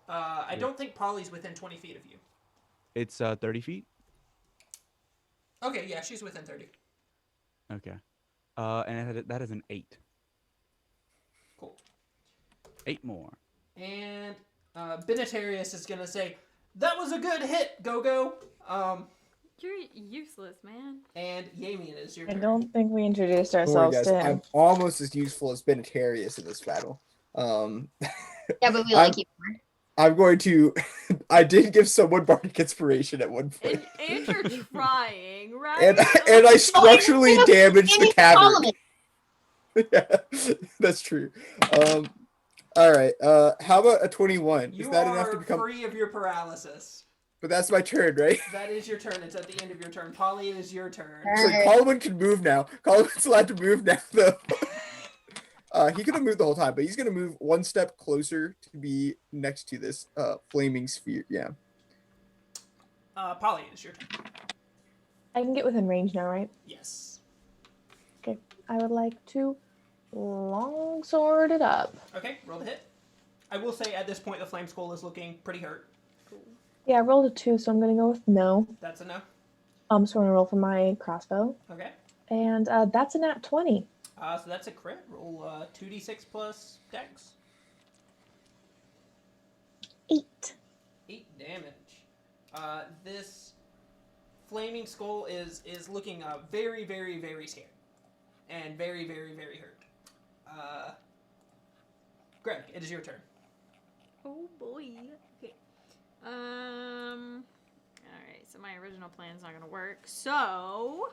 B: I don't think Polly's within 20 feet of you.
E: It's 30 feet?
B: Okay, yeah, she's within 30.
E: Okay. And that is an 8.
B: Cool.
E: 8 more.
B: And Benetarius is gonna say, "That was a good hit, Go-Go."
F: You're useless, man.
B: And Yamian is your
D: I
B: turn.
D: don't think we introduced
C: Don't worry,
D: ourselves
C: guys.
D: to him.
C: I'm almost as useful as Benetarius in this battle.
H: Yeah, but we like you more.
C: I'm going to. I did give someone bardic inspiration at one point,
F: And you're trying, right?
C: and I structurally damaged the cavern.
H: Solomon.
C: Yeah, that's true. All right. How about a 21?
B: You
C: Is that
B: are
C: enough to become?
B: free of your paralysis.
C: But that's my turn, right?
B: That is your turn. It's at the end of your turn. Polly, it is your turn.
C: So Colin can move now. Colin's allowed to move now, though. He could have moved the whole time, but he's gonna move one step closer to be next to this flaming sphere. Yeah.
B: Polly, it is your turn.
D: I can get within range now, right?
B: Yes.
D: Okay. I would like to longsword it up.
B: Okay, roll the hit. I will say at this point the flame skull is looking pretty hurt.
D: Yeah, I rolled a 2, so I'm gonna go with no.
B: That's enough.
D: So I'm gonna roll for my crossbow,
B: Okay.
D: and that's a nat 20.
B: So that's a crit. Roll 2d6 plus dex.
D: 8.
B: 8 damage. This flaming skull is looking very, very, very scared. And very, very, very hurt. Greg, it is your turn.
F: Oh boy. Okay. All right. So my original plan's not gonna work. So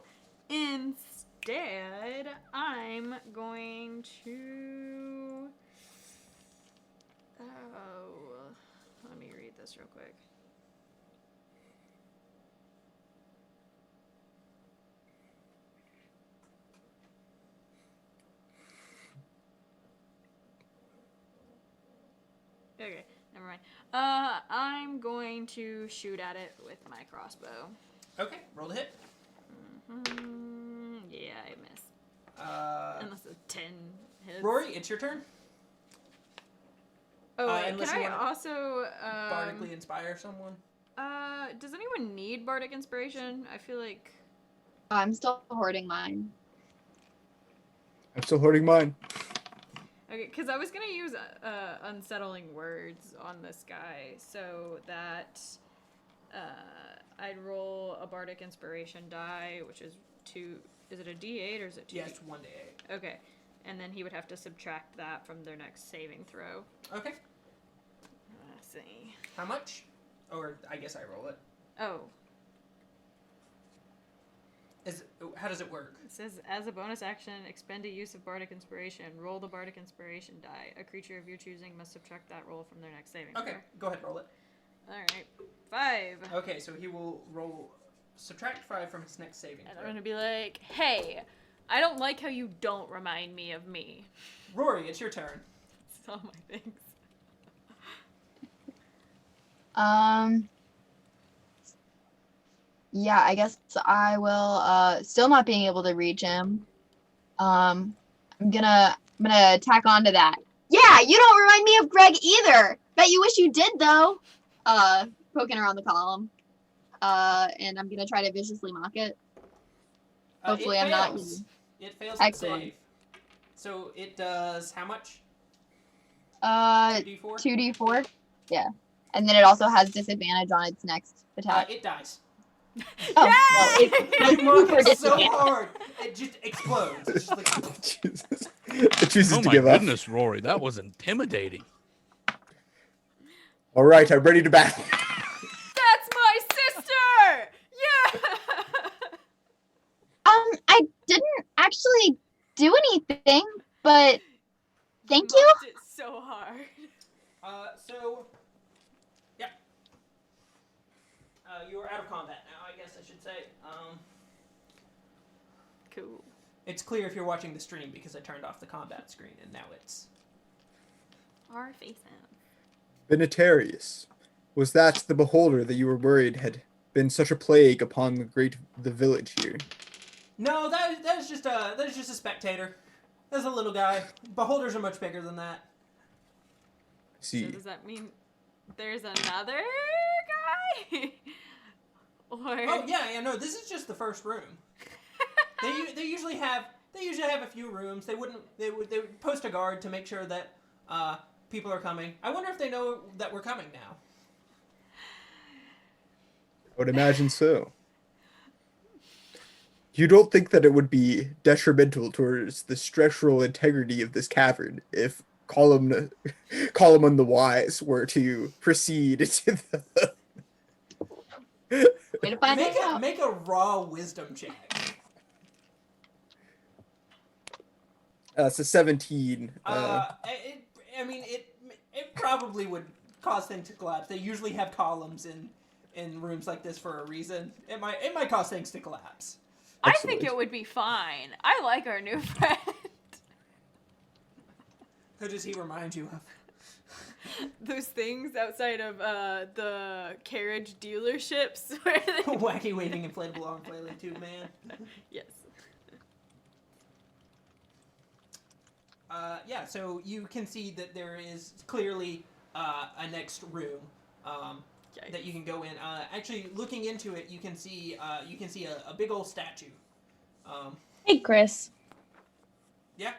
F: instead, I'm going to. Oh, let me read this real quick. Okay, never mind. I'm going to shoot at it with my crossbow.
B: Okay, roll the hit.
F: Yeah, I miss. Unless a 10 hits.
B: Rory, it's your turn.
F: Oh, wait,
B: unless
F: can
B: you
F: I
B: wanna
F: also...
B: Bardically inspire someone.
F: does anyone need Bardic Inspiration? I feel like...
H: I'm still hoarding mine.
C: I'm still holding mine.
F: Okay, because I was going to use Unsettling Words on this guy, so that I'd roll a Bardic Inspiration die, which is 2... Is it a D8 or is it 2?
B: Yes, 1d8.
F: Okay, and then he would have to subtract that from their next saving throw.
B: Okay.
F: Let's see.
B: How much? Or I guess I roll it.
F: Oh,
B: How does it work?
F: it says, as a bonus action, expend a use of Bardic Inspiration. Roll the Bardic Inspiration die. A creature of your choosing must subtract that roll from their next saving
B: Okay, go ahead, roll it.
F: throw. Alright. 5.
B: Okay, so he will subtract 5 from his next saving
F: And I'm
B: throw.
F: gonna be like, hey, I don't like how you don't remind me of me.
B: Rory, it's your turn.
F: all my things.
H: Yeah, I guess I will, still not being able to reach him. I'm gonna tack onto that. Yeah, you don't remind me of Greg either. Bet you wish you did though. Poking around the column. And I'm gonna try to viciously mock it. Hopefully
B: it
H: I'm not.
B: fails. It fails to
H: Excellent.
B: save. So it does how much? 2d4?
H: 2d4. Yeah. And then it also has disadvantage on its next attack.
B: It dies.
H: Oh, well,
B: You mock it so
H: disadvantage.
B: hard, it just explodes. It's just like,
C: Jesus. It chooses
E: Oh
C: to
E: my
C: give up.
E: goodness, Rory, that was intimidating.
C: All right, I'm ready to battle.
F: That's my sister! Yeah!
H: I didn't actually do anything, but thank you.
F: mocked it so hard.
B: so, yeah. You are out of combat now, I guess I should say.
F: Cool.
B: It's clear if you're watching the stream because I turned off the combat screen and now it's...
F: Our face out.
C: Benitarius, was that the beholder that you were worried had been such a plague upon the village here?
B: No, that is just a spectator. That's a little guy. Beholders are much bigger than that.
C: See.
F: So does that mean there's another guy? Or...
B: Oh yeah, no. This is just the first room. They usually have a few rooms. They would post a guard to make sure that people are coming. I wonder if they know that we're coming now.
C: I would imagine so. You don't think that it would be detrimental towards the structural integrity of this cavern if Column the Wise were to proceed to the...
H: Way to find it out.
B: Make a raw wisdom check.
C: It's a 17.
B: It probably would cause things to collapse. They usually have columns in rooms like this for a reason. It might cause things to collapse.
F: I think it would be fine. I like our new friend.
B: Who does he remind you of?
F: Those things outside of the carriage dealerships where they...
B: Wacky waving inflatable arm flailing tube man.
F: Yes.
B: Yeah, so you can see that there is clearly a next room that you can go in. Actually, looking into it, you can see a big old statue.
D: Hey, Chris.
B: Yeah.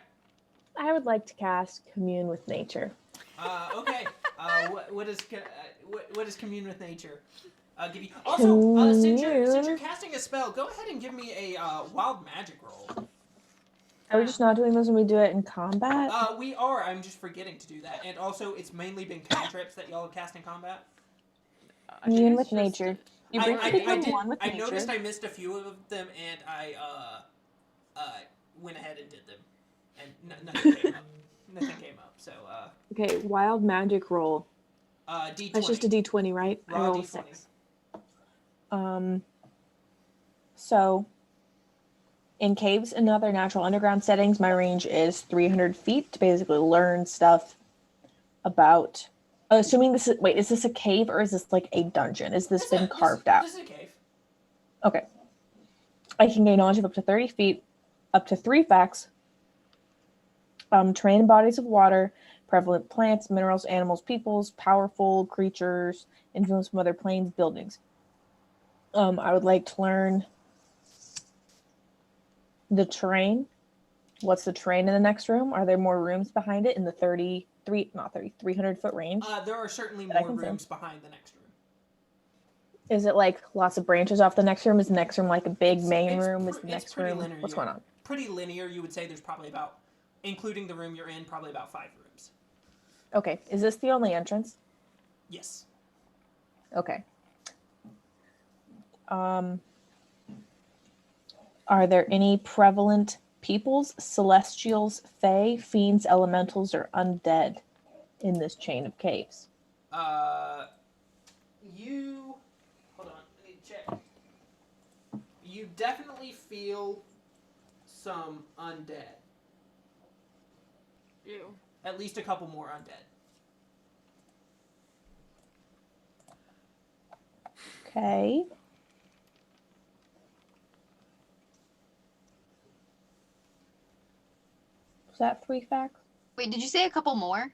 D: I would like to cast Commune with Nature.
B: Okay. What does commune with nature give you? Also, since you're casting a spell, go ahead and give me a wild magic roll.
D: Are we just not doing this when we do it in combat?
B: We are. I'm just forgetting to do that. And also, it's mainly been cantrips that y'all have cast in combat.
D: Commune with Nature. You briefly become
B: did,
D: one with
B: I
D: nature.
B: noticed I missed a few of them, and I went ahead and did them, and nothing came up. Nothing came up. So
D: Okay, wild magic roll.
B: D20.
D: That's just a D20, right?
B: Raw
D: I rolled
B: D20.
D: a 6. So in caves and other natural underground settings, my range is 300 feet to basically learn stuff about. Assuming this is this a cave or is this like a dungeon? Is this been carved out?
B: This is a cave.
D: Okay. I can gain knowledge of up to 30 feet, up to 3 facts, terrain and bodies of water, prevalent plants, minerals, animals, peoples, powerful creatures, influence from other planes, buildings. I would like to learn the terrain. What's the terrain in the next room? Are there more rooms behind it in the 300-foot range?
B: There are certainly
D: that I
B: more
D: can
B: rooms behind the next room.
D: Is it like lots of branches off the next room? Is the next room like a big main
B: It's
D: room? Is the next
B: pretty
D: room?
B: linear.
D: What's going on?
B: Pretty linear. You would say there's probably about, including the room you're in, probably about 5 rooms.
D: Okay. Is this the only entrance?
B: Yes.
D: Okay. Are there any prevalent peoples, celestials, fae, fiends, elementals, or undead in this chain of caves?
B: Hold on, I need to check. You definitely feel some undead.
F: Ew.
B: at least a couple more undead.
D: Okay. Was that 3 facts?
H: Wait, did you say a couple more?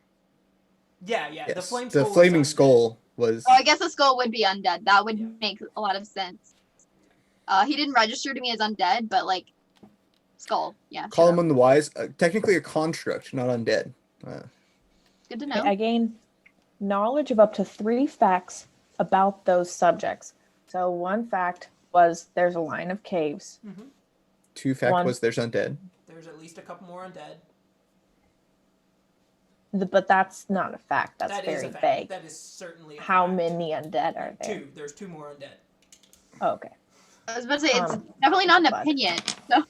B: Yeah. The
C: Yes.
B: flame
C: The
B: skull.
C: flaming
B: is undead.
C: skull was.
H: Oh, I guess the skull would be undead. That would
B: Yeah.
H: make a lot of sense. He didn't register to me as undead, but like skull, yeah.
C: Call
H: Sure.
C: him on the wise. Technically a construct, not undead.
H: Good to
D: Okay,
H: know.
D: I gain knowledge of up to 3 facts about those subjects. So 1 fact was there's a line of caves.
C: 2 fact
D: One.
C: was there's undead.
B: There's at least a couple more undead.
D: But that's not a fact. That's
B: That is
D: very
B: a fact.
D: vague.
B: That is certainly a
D: How
B: fact.
D: many undead are there?
B: 2. There's 2 more undead.
D: Oh, okay.
H: I was about to say it's
D: Um,
H: definitely not an
D: but-
H: opinion. So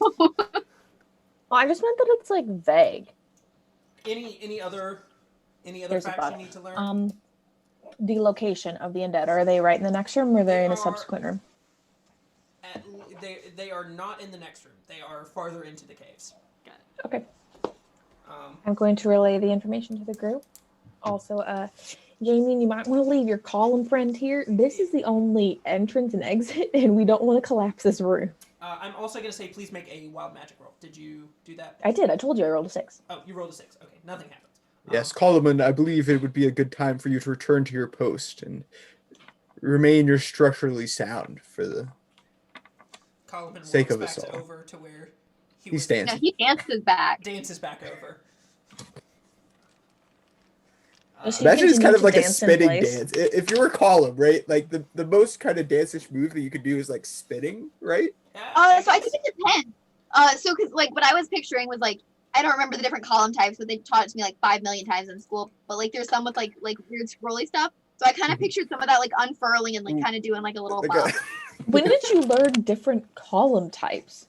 D: Well, I just meant that it's like vague.
B: Any other
D: There's a
B: facts
D: but.
B: you need to learn?
D: The location of the undead. Are they right in the next room or are they in a
B: are-
D: subsequent room?
B: They are not in the next room. They are farther into the caves.
D: Okay.
B: Um,
D: I'm going to relay the information to the group. Also, Jamie, you might want to leave your column friend here. This is the only entrance and exit, and we don't want to collapse this room.
B: I'm also going to say please make a wild magic roll. Did you do that?
D: I did. I told you I rolled a 6.
B: Oh, you rolled a 6. Okay, nothing happens.
C: Yes, Coleman, I believe it would be a good time for you to return to your post and remain your structurally sound for the
B: Coleman
C: sake
B: walks
C: of us
B: back
C: all.
B: over to where
C: He stands.
H: no, he dances back.
B: dances back over.
D: Does he
C: Imagine it's
D: continue
C: kind of
D: to
C: like a
D: dance in
C: spitting
D: place?
C: dance. If you were Column, right? Like the most kind of dance-ish move that you could do is like spitting, right?
H: So I think it depends. So because like what I was picturing was like I don't remember the different column types, but they taught it to me like 5 million times in school. But like there's some with like weird scrolly stuff. So I kind of pictured some of that like unfurling and like kind of doing like a little
C: Like
H: bump.
D: When did you learn different column types?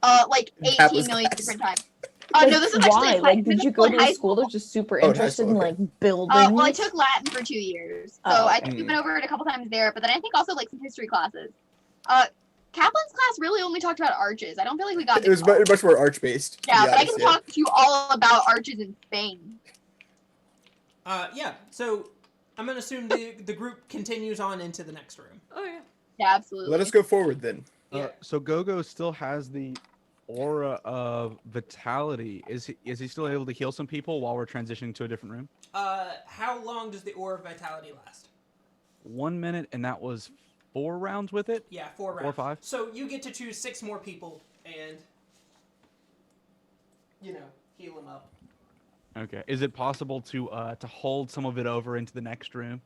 H: Like
C: That
H: 18
C: was
H: million
C: class.
H: different times.
D: Like,
H: No, this is
D: why?
H: actually
D: Like, did you go to
H: high
D: a school that's just super
C: Oh, in high
D: interested
C: school,
D: in
C: okay.
D: like buildings?
H: Well, I took Latin for 2 years, so
D: Oh,
H: I
D: okay.
H: think we went over it a couple times there. But then I think also like some history classes. Kaplan's class really only talked about arches. I don't feel like we got.
C: It was much more arch-based.
H: Yeah,
C: to be
H: but I
C: honest,
H: can talk to you all about arches in Spain.
B: Yeah. So I'm gonna assume the group continues on into the next room.
F: Oh yeah.
H: Yeah, absolutely.
C: Let us go forward then.
B: Yeah.
E: So Gogo still has the aura of vitality. Is he still able to heal some people while we're transitioning to a different room?
B: How long does the Aura of Vitality last?
E: 1 minute, and that was 4 rounds with it.
B: Yeah, 4 rounds.
E: 4 or 5.
B: So you get to choose 6 more people and, heal them up.
E: Okay. Is it possible to hold some of it over into the next room?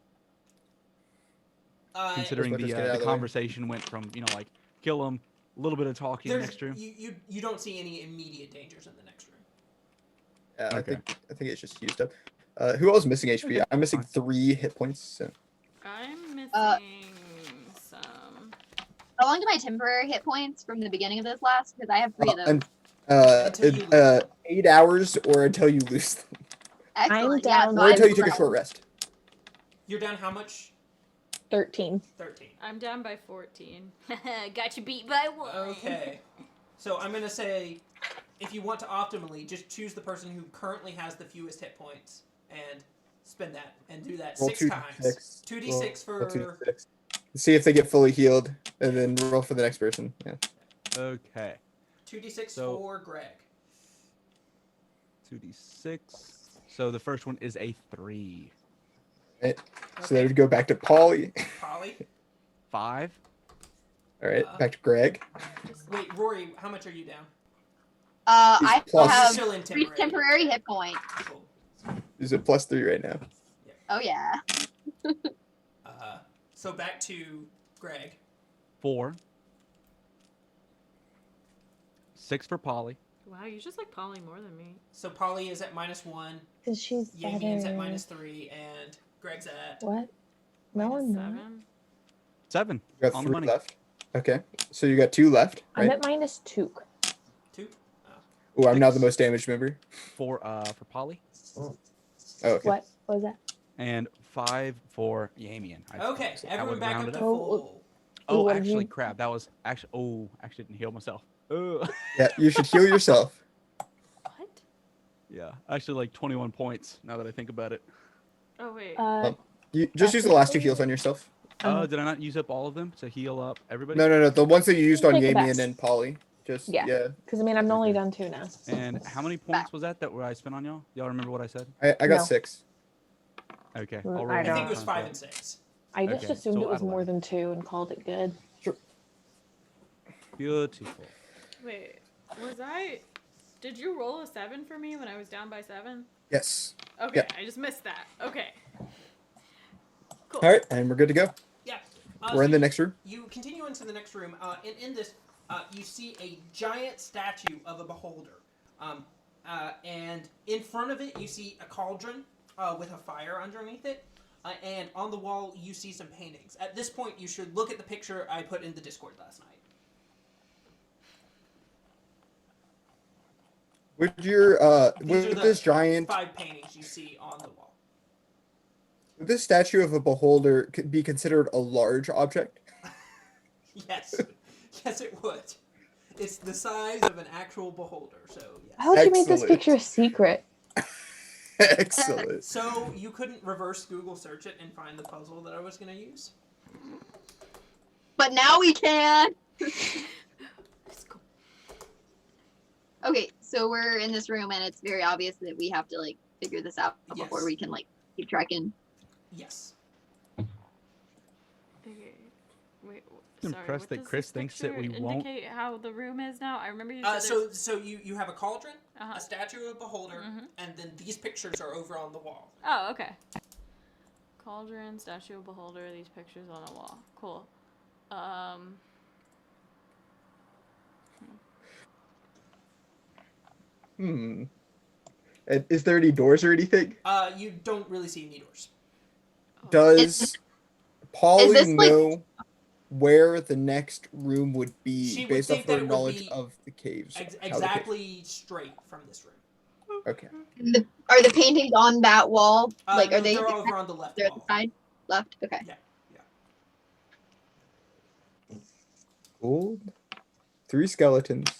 E: Considering
C: Let's just get out
E: the
C: of the way.
E: conversation went from like kill him, a little bit of talking in the next room.
B: You don't see any immediate dangers in the next room.
C: Yeah,
E: Okay.
C: I think it's just used up. Who else is missing HP?
E: Okay,
C: I'm missing
E: fine.
C: 3 hit points. So.
F: I'm missing some.
H: How long do my temporary hit points from the beginning of this last? Because I have 3 of those.
B: Until you lose.
C: 8 hours or until you lose them.
H: Excellent.
D: I'm
H: Yeah,
D: down
H: so
C: Or
H: I'm
C: until you take a
H: right.
C: short rest.
B: You're down how much?
D: 13.
B: 13.
F: I'm down by 14. Got you beat by 1.
B: Okay. So I'm going to say, if you want to optimally, just choose the person who currently has the fewest hit points and spend that and do that
C: Roll
B: 6
C: 2d6.
B: times. 2d6 for...
C: Roll 2d6. See if they get fully healed, and then roll for the next person. Yeah.
E: Okay.
B: 2d6
E: So-
B: for Greg.
E: 2d6. So the first one is a 3.
C: Right. So that would go back to Polly.
B: Polly.
E: 5.
C: All right, back to Greg.
B: Wait, Rory, how much are you down?
H: I
C: Plus-
H: have
B: Still in
H: 3 temporary hit points.
B: Cool.
C: Is it +3 right now?
H: Oh yeah.
B: So back to Greg.
E: 4. 6 for Polly.
F: Wow, you just like Polly more than me.
B: So Polly is at -1,
D: Because she's
B: Yamian's at
D: better.
B: -3, and Greg's at...
D: What? No, I'm not.
F: 7.
E: 7.
C: You got
E: On the
C: 3
E: money.
C: left. Okay, so you got 2 left,
D: I'm
C: right?
D: at -2.
B: 2?
C: Oh, I'm now the
E: 6.
C: most damaged member.
E: For Polly.
C: Oh, okay.
D: What was that?
E: And 5 for Yamian.
B: Okay,
E: that
B: everyone
E: would
B: back
E: round
B: up
E: it
B: to
E: up.
B: full.
E: Oh,
D: what did
E: actually,
D: you-
E: crap. That was actually. Oh, actually didn't heal myself. Oh.
C: Yeah, you should heal yourself.
F: What?
E: Yeah, actually, like 21 points. Now that I think about it.
F: Oh wait.
C: You just use the last 2 heals on yourself.
E: Did I not use up all of them to heal up everybody?
C: No. The ones that you used on
D: Take the
C: Yamian
D: best.
C: and Polly. Just
D: Yeah. Because I mean, I'm only
E: Okay.
D: done 2 now.
E: And how many points was that I spent on y'all? Y'all remember what I said?
C: I got
D: No.
C: 6.
E: Okay,
D: I
E: I'll roll.
D: don't
B: I think
D: know.
B: it was 5 and 6.
D: I just
E: Okay,
D: assumed
E: so
D: it was
E: add
D: more
E: 11.
D: than 2 and called it good.
E: Beautiful.
F: Wait. Did you roll a 7 for me when I was down by 7?
C: Yes.
F: Okay,
C: Yeah.
F: I just missed that. Okay. Cool.
C: All right, and we're good to go.
B: Yeah.
C: We're in the next room.
B: You continue into the next room, and in this, you see a giant statue of a beholder. And in front of it, you see a cauldron with a fire underneath it. And on the wall, you see some paintings. At this point, you should look at the picture I put in the Discord last night.
C: Would your
B: These are
C: would
B: the
C: this giant
B: 5 paintings you see on the wall.
C: would this statue of a beholder be considered a large object?
B: Yes. Yes, it would. It's the size of an actual beholder, so yes.
D: How would you make this
C: Excellent.
D: picture a secret?
C: Excellent.
B: So you couldn't reverse Google search it and find the puzzle that I was going to use?
H: But now we can.
F: Let's go.
H: Okay, so we're in this room and it's very obvious that we have to like figure this out before
B: Yes.
H: we can like keep tracking.
B: Yes.
F: Okay. Wait.
E: I'm
F: Sorry.
E: impressed
F: what
E: that
F: does
E: Chris
F: this
E: thinks that
F: picture
E: we won't-
F: indicate how the room is now? I remember you said
B: So you have a cauldron,
F: Uh-huh.
B: a statue of a beholder, and then these pictures are over on the wall.
F: Oh, okay. Cauldron, statue of beholder, these pictures on the wall. Cool.
C: And is there any doors or anything?
B: You don't really see any doors.
C: Does Polly
H: this, like-
C: know where the next room would be
B: She would
C: based
B: think
C: off
B: that
C: her
B: it would
C: knowledge
B: be
C: of the caves? how the caves-
B: Exactly straight from this room.
C: Okay.
H: Are the paintings on that wall? Like,
B: No,
H: are they?
B: they're over on the left
H: They're at the
B: wall.
H: side, left. Okay.
B: Yeah.
C: Gold. 3 skeletons.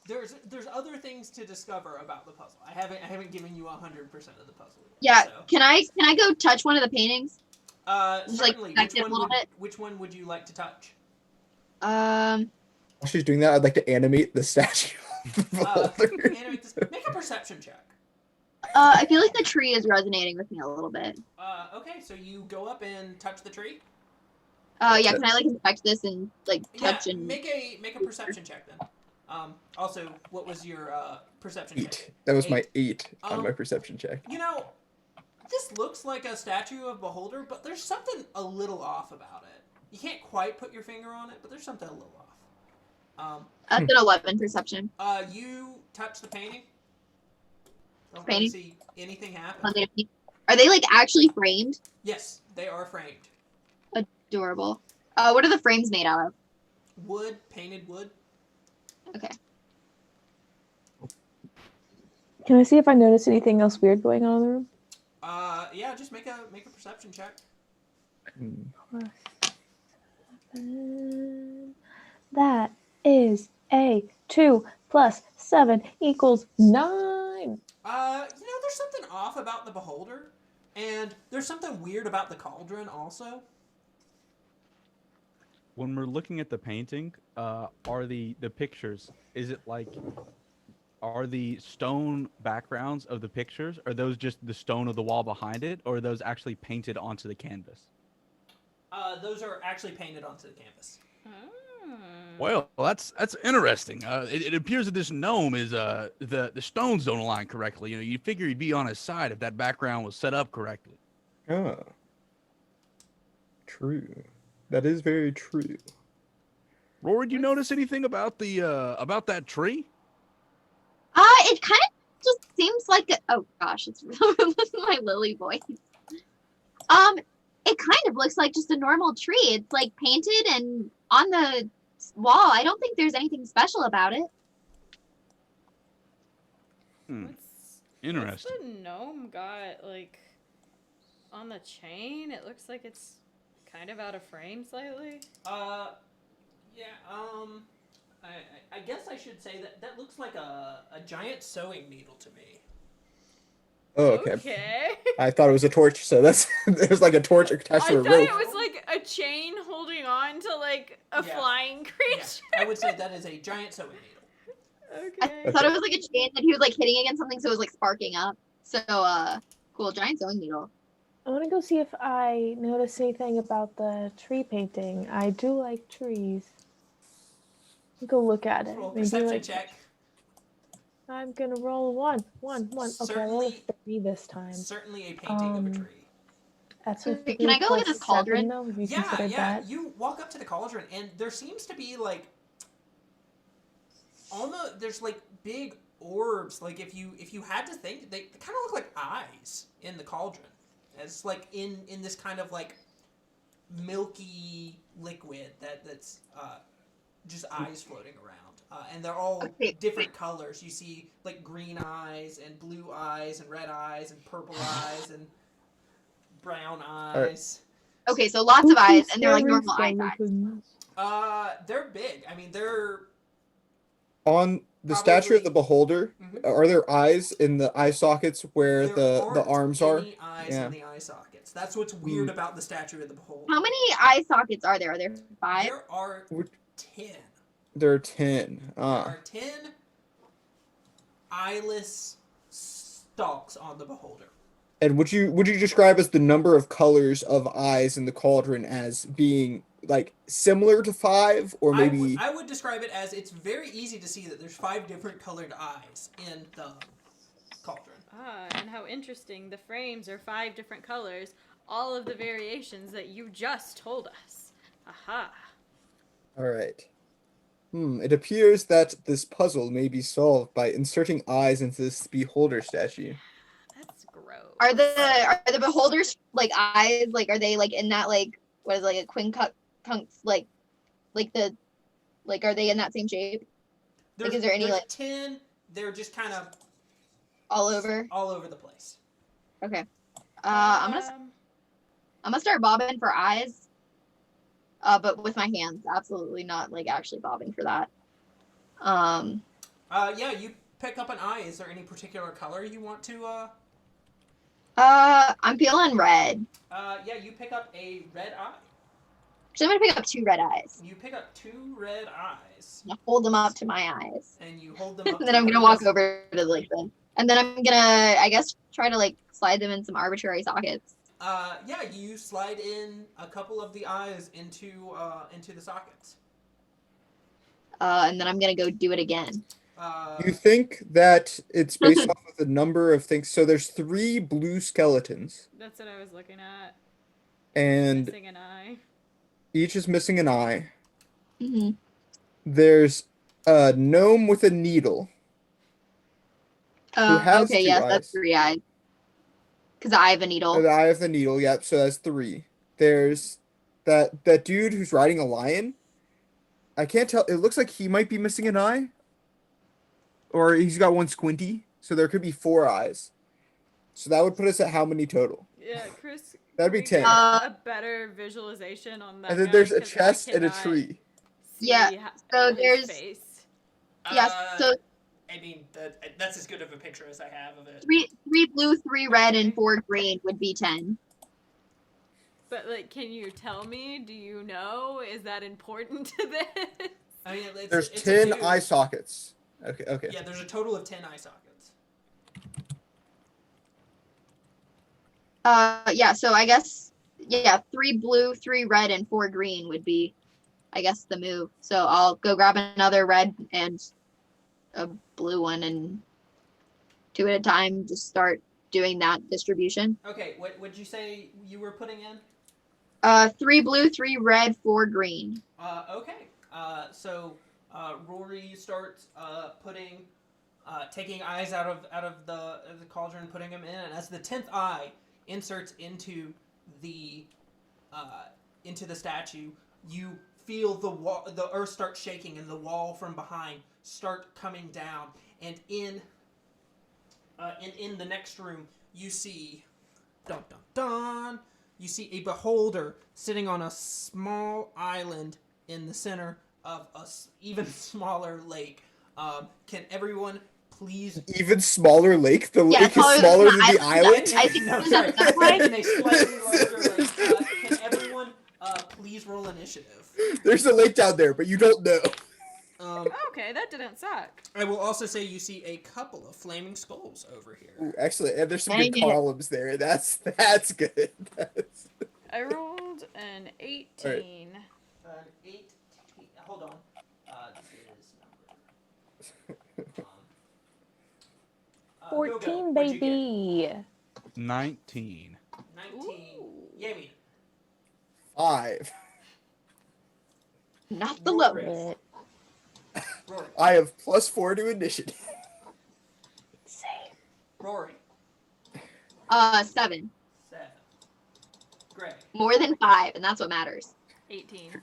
B: There's other things to discover about the puzzle. I haven't given you 100% of the puzzle yet.
H: Yeah.
B: So.
H: Can I go touch one of the paintings? Just, like,
B: Certainly.
H: back it a little bit?
B: Which one would you like to touch?
C: While she's doing that, I'd like to animate the statue of the beholder.
B: Animate this. Make a perception check.
H: I feel like the tree is resonating with me a little bit.
B: Okay, so you go up and touch the tree.
H: Yeah. Can I like inspect this and like touch
B: Yeah,
H: and?
B: make a perception check then. Also, what was your perception
C: 8.
B: check?
C: That was my
B: 8.
C: 8 on my perception check.
B: You know, this looks like a statue of beholder, but there's something a little off about it. You can't quite put your finger on it, but there's something a little off.
H: That's an 11 perception.
B: You touch the painting. Don't
H: Painting?
B: really see anything happen.
H: Are they like actually framed?
B: Yes, they are framed.
H: Adorable. What are the frames made out of?
B: Wood, painted wood.
H: Okay.
D: Can I see if I notice anything else weird going on in the room?
B: Yeah, just make a perception check.
D: That is a 2 plus 7 equals 9.
B: There's something off about the beholder, and there's something weird about the cauldron also.
E: When we're looking at the painting, are the pictures, is it like, are the stone backgrounds of the pictures, are those just the stone of the wall behind it, or are those actually painted onto the canvas?
B: Those are actually painted onto the canvas.
E: Well, that's interesting. It appears that this gnome is the stones don't align correctly. You know, you figure he'd be on his side if that background was set up correctly.
C: Oh. True. That is very true.
E: Rory, did you notice anything about about that tree?
H: It kind of just seems like oh gosh, it's my Lily voice. It kind of looks like just a normal tree. It's like painted and on the wall. I don't think there's anything special about it.
E: Interesting.
F: What's the gnome got like on the chain? It looks like it's kind of out of frame slightly.
B: I guess I should say that looks like a giant sewing needle to me.
C: Oh, okay.
F: Okay.
C: I thought it was a torch, so that's there's like a torch attached
F: I
C: to a
F: thought
C: rope.
F: it was like a chain holding on to like a
B: Yeah.
F: flying creature.
B: Yeah, I would say that is a giant sewing needle.
F: Okay.
H: I thought it was like a chain that he was like hitting against something, so it was like sparking up. So, cool, giant sewing needle.
D: I want to go see if I notice anything about the tree painting. I do like trees. Go look at it.
B: Roll a
D: Maybe
B: perception
D: like
B: check.
D: I'm gonna roll one. Okay, I rolled
B: Certainly-
D: a 3 this time.
B: Certainly a painting of a
D: Um,
B: tree.
D: That's a
H: Wait, can I go look at
D: plus
H: this cauldron?
D: 7, though. Have you
B: Yeah,
D: considered
B: yeah.
D: that?
B: You walk up to the cauldron, and there seems to be like almost there's like big orbs. Like if you had to think, they kind of look like eyes in the cauldron. It's like in this kind of like milky liquid that's just eyes floating around. And they're all
H: Okay.
B: different colors. You see like green eyes and blue eyes and red eyes and purple eyes and brown eyes.
H: Okay, so lots of eyes, and they're like normal eyes.
B: They're big. I mean, they're
C: On the statue of the
B: Probably-
C: beholder,
B: Mhm.
C: are there eyes in the eye sockets where
B: there
C: the
B: aren't
C: arms are?
B: any eyes
C: Yeah.
B: in the eye sockets. That's what's weird about the statue of the beholder.
H: How many eye sockets are there? Are there 5?
B: There are
C: Would-
B: 10.
C: There are 10.
B: There are 10 eyeless stalks on the beholder.
C: And would you describe as the number of colors of eyes in the cauldron as being like similar to 5, or maybe
B: I would describe it as it's very easy to see that there's 5 different colored eyes in the cauldron.
F: Ah, and how interesting. The frames are 5 different colors. All of the variations that you just told us. Aha.
C: All right. It appears that this puzzle may be solved by inserting eyes into this beholder statue.
F: That's gross.
H: Are the beholders like eyes? Like, are they like in that like what is it, like a quincunx like the like are they in that same shape
B: There's,
H: is there any,
B: there's
H: like-
B: 10. They're just kind of
H: all over?
B: all over the place.
H: Okay. I'm gonna start bobbing for eyes. But with my hands, absolutely not like actually bobbing for that.
B: Yeah, you pick up an eye. Is there any particular color you want to
H: I'm feeling red.
B: Yeah, you pick up a red eye.
H: So I'm gonna pick up 2 red eyes.
B: You pick up 2 red eyes,
H: I'm gonna hold them up to my eyes.
B: and you hold them up.
H: And then I'm gonna walk over to like them. And then I'm gonna, I guess, try to like slide them in some arbitrary sockets.
B: Yeah, you slide in a couple of the eyes into the sockets.
H: And then I'm gonna go do it again.
C: You think that it's based off of the number of things? So there's 3 blue skeletons,
F: That's what I was looking at.
C: and
F: Missing an eye.
C: each is missing an eye.
H: Mm-hmm.
C: There's a gnome with a needle. has
H: Okay,
C: 2
H: yes,
C: eyes.
H: that's 3 eyes. Because I have a needle.
C: The eye of the needle, yep, so that's 3. There's that dude who's riding a lion. I can't tell. It looks like he might be missing an eye. Or he's got 1 squinty. So there could be 4 eyes. So that would put us at how many total?
F: Yeah, Chris.
C: That'd be
F: can we
C: 10.
F: get a better visualization on that.
C: And then
F: guy?
C: there's a
F: 'Cause I
C: chest and a
F: cannot
C: tree.
F: see
H: Yeah, so
F: his
H: there's-
F: face.
H: Yes, so
B: I mean, that's as good of a picture as I have of it.
H: 3 blue, 3 red, and 4 green would be 10.
F: But like, can you tell me? Do you know? Is that important to this?
B: I mean,
C: There's
B: it's a
C: 10
B: dude.
C: eye sockets. Okay.
B: Yeah, there's a total of 10 eye sockets.
H: Yeah, so I guess, 3 blue, 3 red, and 4 green would be, I guess, the move. So I'll go grab another red and a blue one, and 2 at a time, just start doing that distribution.
B: Okay, what would you say you were putting in?
H: 3 blue, 3 red, 4 green.
B: Okay. So Rory starts taking eyes out of the cauldron, putting them in, and as the 10th eye inserts into the statue, you feel the earth start shaking, and the wall from behind start coming down, and in the next room you see, dun dun dun, you see a beholder sitting on a small island in the center of a even smaller lake. Can everyone please?
C: Even smaller lake? The
H: Yeah,
C: lake is
H: smaller
C: smaller
H: than
C: than
H: the
C: the island?
H: I think
B: No,
H: that's
B: sorry.
H: right.
B: In a slightly larger lake. Can everyone please roll initiative?
C: There's a lake down there, but you don't know.
F: Okay, that didn't suck.
B: I will also say you see a couple of flaming skulls over here.
C: Ooh, excellent. And there's some
H: Dang
C: good
H: it.
C: columns there. That's good.
F: I rolled an 18.
B: An 18. Hold on. This is number.
D: 14,
B: Go-Go, what'd you get?
D: baby.
E: 19.
B: 19. Yami.
C: 5.
H: Not the
B: Rory.
H: lowest.
B: Rory.
C: I have +4 to initiative.
D: Same.
B: Rory.
H: 7.
B: 7. Greg.
H: More than 5, and that's what matters.
F: 18.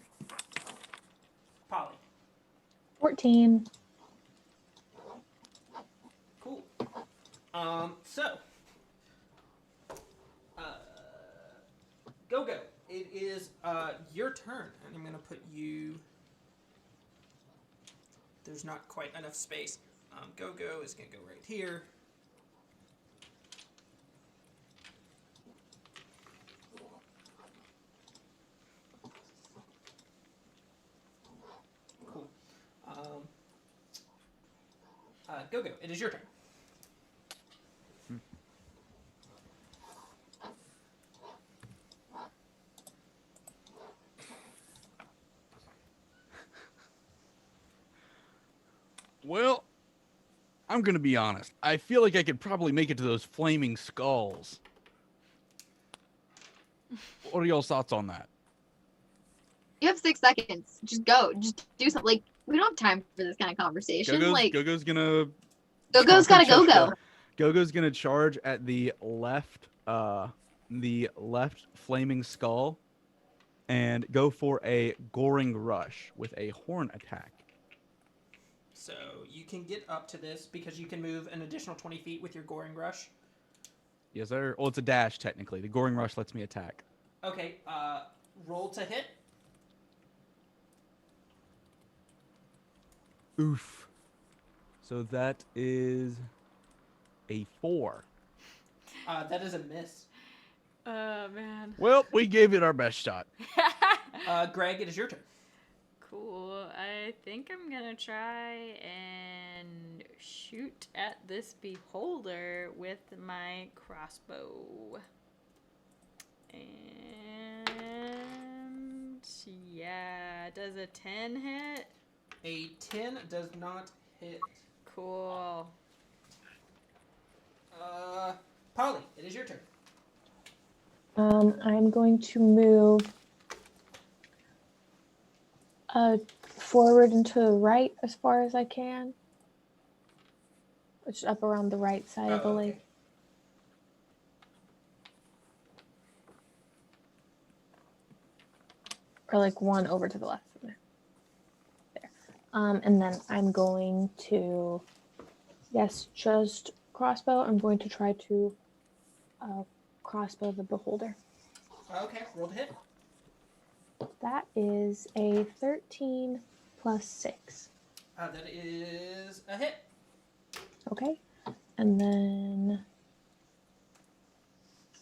B: Polly.
D: 14.
B: Cool. So. Go-Go. It is your turn, and I'm going to put you... There's not quite enough space. Go-Go is going to go right here. Cool. Go-Go, it is your turn.
E: Well, I'm gonna be honest. I feel like I could probably make it to those flaming skulls. What are y'all's thoughts on that?
H: You have 6 seconds. Just go. Just do something. Like, we don't have time for this kind of conversation.
E: Go-Go's gonna
H: Go-Go's gotta
E: charge
H: go-go.
E: at Go-Go's gonna charge at the left flaming skull and go for a goring rush with a horn attack.
B: So you can get up to this because you can move an additional 20 feet with your Goring Rush.
E: Yes, sir. Well, it's a dash technically. The goring rush lets me attack.
B: Okay, roll to hit.
E: Oof. So that is a 4.
B: That is a miss.
F: Man.
E: Well, we gave it our best shot.
B: Greg, it is your turn.
F: Cool. I think I'm gonna try and shoot at this beholder with my crossbow. And yeah, does a 10 hit?
B: A 10 does not hit.
F: Cool.
B: Polly, it is your turn.
D: I'm going to move forward and to the right as far as I can. Which is up around the right side of the
B: okay.
D: lake. Or like one over to the left from there. There. And then I'm going to, yes, just crossbow. I'm going to try to crossbow the beholder.
B: Okay, roll to hit.
D: That is a 13 plus 6.
B: That is a hit.
D: Okay. And then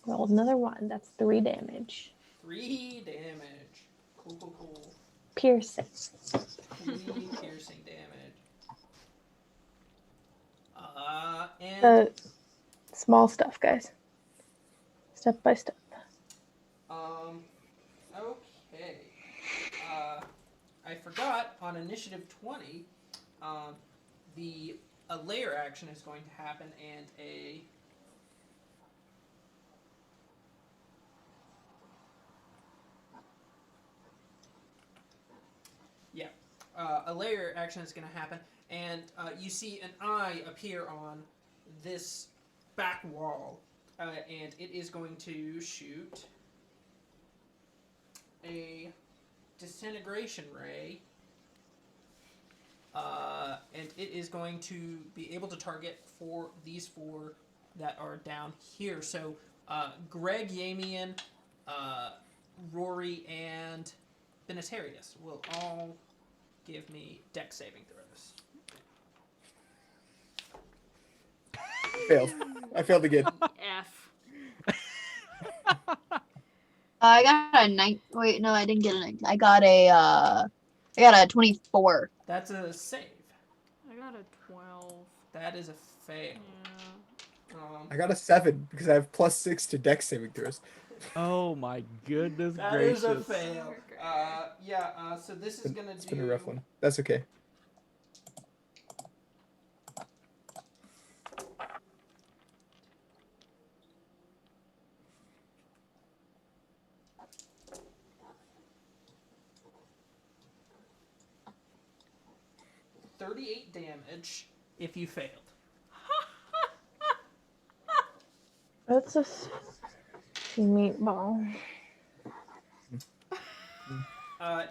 D: rolled another 1. That's 3 damage.
B: 3 damage. Cool.
D: Piercing.
B: 3 piercing damage. And
D: The small stuff, guys. Step by step.
B: okay. I forgot on initiative 20, a layer action is going to happen and a layer action is going to happen, and you see an eye appear on this back wall, and it is going to shoot a disintegration ray, and it is going to be able to target for these 4 that are down here. So Greg, Yamian, Rory, and Benetarius will all give me dex saving throws.
C: Failed. I failed again.
F: F.
H: I got a 9. Wait, no, I didn't get a 9. I got a 24.
B: That's a save.
F: I got a 12.
B: That is a fail.
F: Yeah.
C: I got a 7 because I have +6 to dex saving throws.
E: Oh my goodness
B: That
E: gracious.
B: is a fail. So this is gonna
C: It's been a rough one. That's okay.
B: $38 damage if you failed.
D: That's a meatball.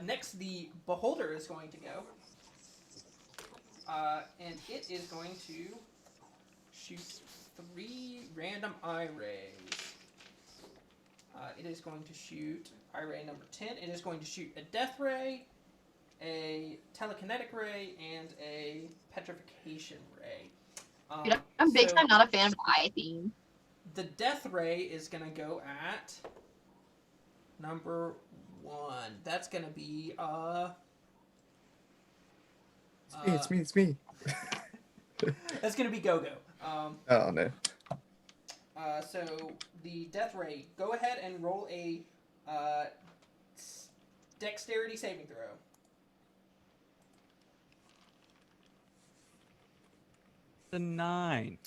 B: Next, the Beholder is going to go. And it is going to shoot 3 random eye rays. It is going to shoot eye ray number 10. It is going to shoot a death ray, a telekinetic ray, and a petrification ray.
H: Dude, I'm big time not a fan of the eye theme.
B: The death ray is going to go at number 1. That's going to be
C: It's me.
B: that's going to be Go-Go.
C: Oh no.
B: So the death ray, go ahead and roll a dexterity saving throw.
E: A 9.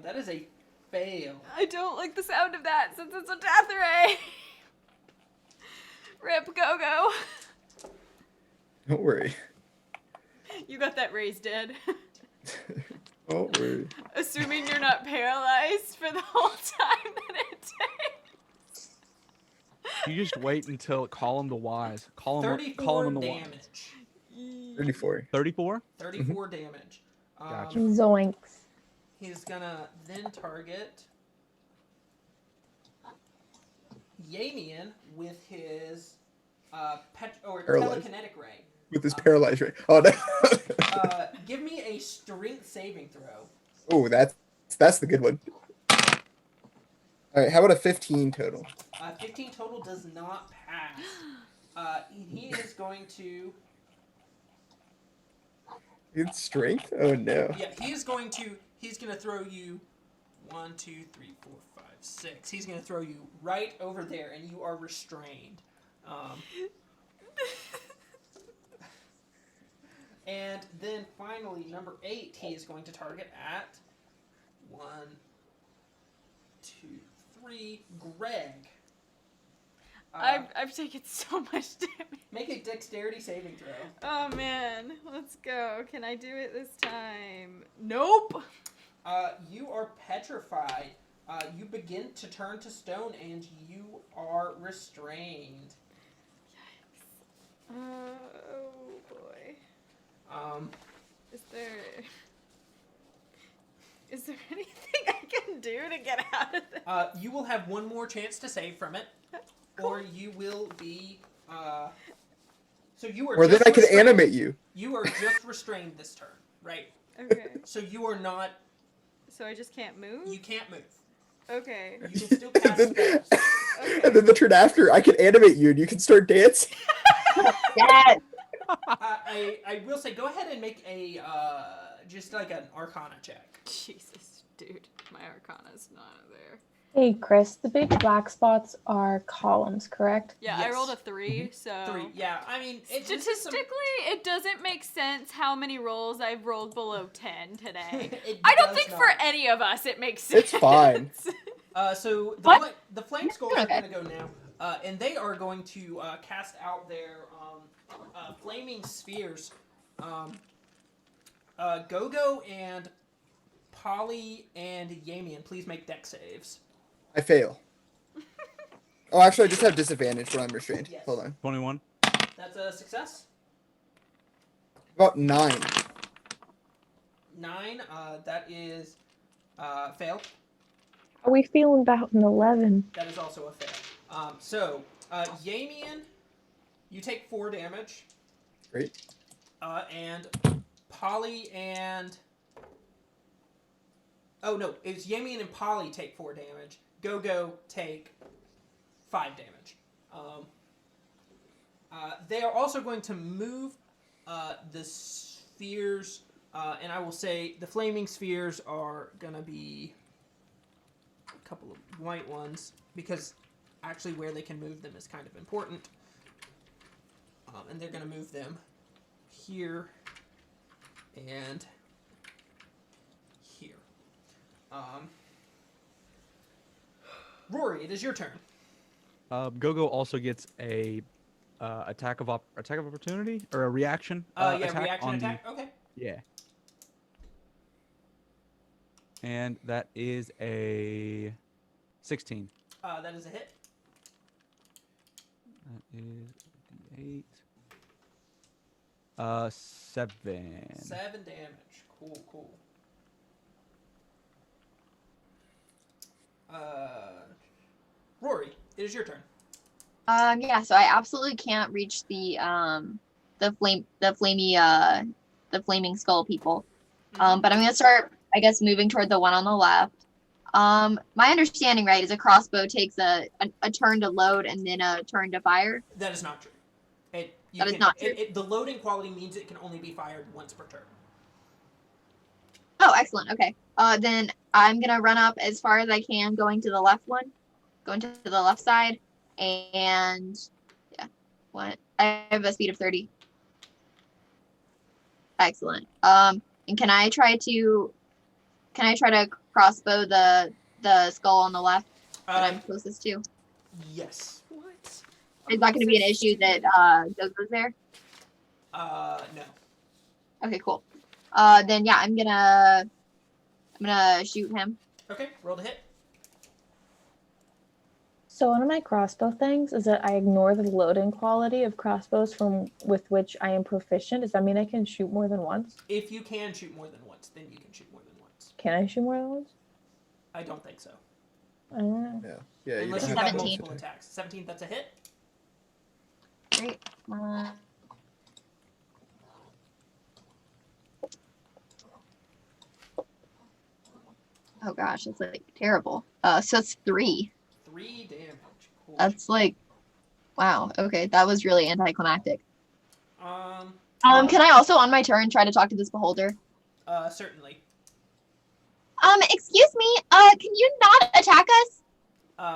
B: That is a fail.
F: I don't like the sound of that since it's a death ray. Rip Go-Go.
C: Don't worry.
F: You got that raised dead.
C: Don't worry.
F: Assuming you're not paralyzed for the whole time that it takes.
E: You just wait until call him the wise. Call him
B: 34
E: in the wise.
B: damage.
C: 34.
E: 34?
B: 34 damage.
E: Gotcha.
D: Zoinks.
B: He's gonna then target Yamian with his
C: Paralyzed.
B: telekinetic ray.
C: With this paralyzed ray. Oh no.
B: Give me a strength saving throw.
C: Oh, that's the good one. All right, how about a 15 total?
B: 15 total does not pass. He is going to.
C: It's strength? Oh no.
B: Yeah, he's going to throw you 1, 2, 3, 4, 5, 6. He's going to throw you right over there, and you are restrained. And then finally, number 8, he is going to target at 1, 2, 3, Greg.
F: I've taken so much damage.
B: Make a dexterity saving throw.
F: Oh man, let's go. Can I do it this time? Nope.
B: You are petrified. You begin to turn to stone, and you are restrained.
F: Yikes. Oh boy. Is there anything I can do to get out of this?
B: You will have one more chance to save from it, or you will be. So you are.
C: Or then
B: just
C: I can
B: restrained.
C: animate you.
B: You are just restrained this turn, right?
F: Okay.
B: So you are not.
F: So I just can't move?
B: You can't move.
F: Okay.
B: You can still cast
C: and, then,
B: spells.
C: and then the turn after, I can animate you and you can start dancing.
H: Yes.
B: I will say, go ahead and make a just like an Arcana check.
F: Jesus, dude. My Arcana's not there.
D: Hey, Chris, the big black spots are columns, correct?
F: Yeah,
B: Yes.
F: I rolled a 3, so...
B: 3. Yeah, I mean,
F: Statistically, it doesn't make sense how many rolls I've rolled below 10 today.
B: It
F: I don't
B: does
F: think
B: not.
F: for any of us it makes sense.
C: It's fine.
B: So the flame skulls are going to go now, and they are going to cast out their flaming spheres. Gogo and Polly and Yamian, please make dex saves.
C: I fail. Oh, actually, I just have disadvantage when I'm restrained.
B: Yes.
C: Hold on.
E: 21.
B: That's a success.
C: About 9.
B: 9. That is fail.
D: Are we feeling about an 11?
B: That is also a fail. So Yamian, you take 4 damage.
C: Great.
B: And Polly and... Oh, no. It's Yamian and Polly take 4 damage. Go-Go take 5 damage. They are also going to move the spheres, and I will say the flaming spheres are going to be a couple of white ones, because actually where they can move them is kind of important. And they're going to move them here and here. Rory, it is your turn.
E: Go-Go also gets a attack of opportunity or a reaction. Attack
B: reaction
E: on
B: attack. Okay.
E: Yeah. And that is a 16.
B: That is a hit.
E: That is 8. 7.
B: 7 damage. Cool. Rory, it is your turn.
H: Yeah, so I absolutely can't reach the flaming skull people. But I'm gonna start, I guess, moving toward the one on the left. My understanding, right, is a crossbow takes a turn to load and then a turn to fire.
B: That is not true.
H: That is not true.
B: The loading quality means it can only be fired once per turn.
H: Oh, excellent. Okay. Then I'm gonna run up as far as I can, going to the left side, and yeah, what? I have a speed of 30. Excellent. And can I try to crossbow the skull on the left that I'm closest to?
B: Yes. What?
H: Is that going to be an issue that goes there?
B: No.
H: Okay, cool. Then yeah, I'm gonna shoot him.
B: Okay, roll to hit.
D: So one of my crossbow things is that I ignore the loading quality of crossbows with which I am proficient. Does that mean I can shoot more than once?
B: If you can shoot more than once, then you can shoot more than once.
D: Can I shoot more than once?
B: I don't think so.
D: I don't know.
C: Yeah.
B: Unless
C: don't
B: you
C: have
B: have
H: multiple
B: multiple attacks. 17, that's a hit.
H: Great. Oh gosh, it's like terrible. So it's 3.
B: 3 damage. Cool.
H: That's like, wow. Okay, that was really anticlimactic.
B: Can
H: I also on my turn try to talk to this beholder?
B: Certainly.
H: Excuse me. Can you not attack us?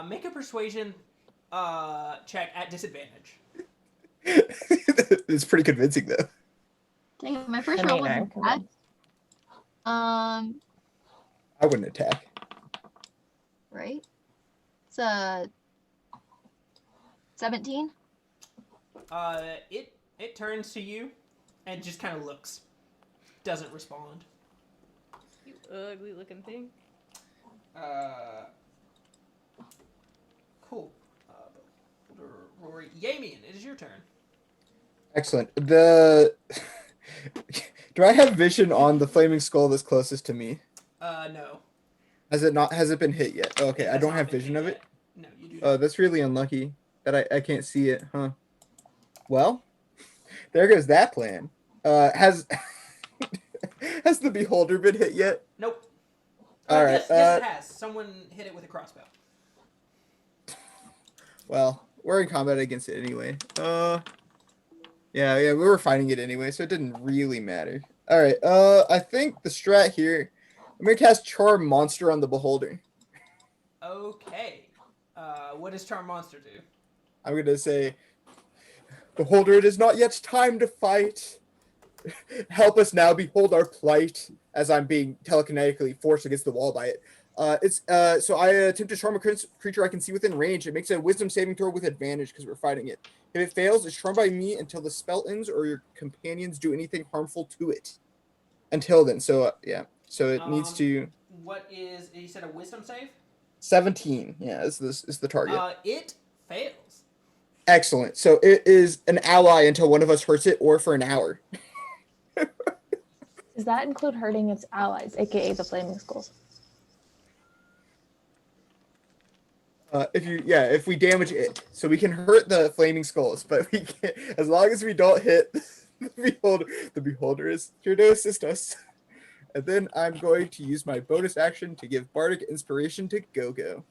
B: Make a persuasion check at disadvantage.
C: It's pretty convincing though.
H: Dang it, my first
D: I
H: roll
D: mean, I'm
H: wasn't bad.
C: I wouldn't attack.
H: Right? It's a 17.
B: It turns to you and just kind of looks. Doesn't respond.
F: You ugly looking thing.
B: Cool. Rory, Yamian, it is your turn.
C: Excellent. Do I have vision on the flaming skull that's closest to me?
B: No.
C: Has it been hit yet? Okay,
B: It
C: I
B: has
C: don't
B: not
C: have
B: been
C: vision
B: hit
C: of it.
B: yet. No, you do
C: Oh,
B: not.
C: that's really unlucky that I can't see it, huh? Well, there goes that plan. Has the beholder been hit yet?
B: Nope.
C: All right.
B: Yes, it has. Someone hit it with a crossbow.
C: Well, we're in combat against it anyway. Yeah, we were fighting it anyway, so it didn't really matter. All right. I think the strat here, I'm gonna cast Charm Monster on the beholder.
B: Okay. What does Charm Monster do?
C: I'm gonna say, Beholder, it is not yet time to fight. Help us now, behold our plight. As I'm being telekinetically forced against the wall by it. So I attempt to charm a creature I can see within range. It makes a Wisdom saving throw with advantage because we're fighting it. If it fails, it's charmed by me until the spell ends or your companions do anything harmful to it. Until then, so yeah. So it needs to.
B: What is? You said a Wisdom save.
C: 17. Yeah, is the target.
B: It fails.
C: Excellent. So it is an ally until one of us hurts it, or for an hour.
D: Does that include hurting its allies, aka the flaming skulls?
C: If we damage it, so we can hurt the flaming skulls, but we can't, as long as we don't hit the beholder is here to assist us. And then I'm going to use my bonus action to give Bardic Inspiration to Go-Go.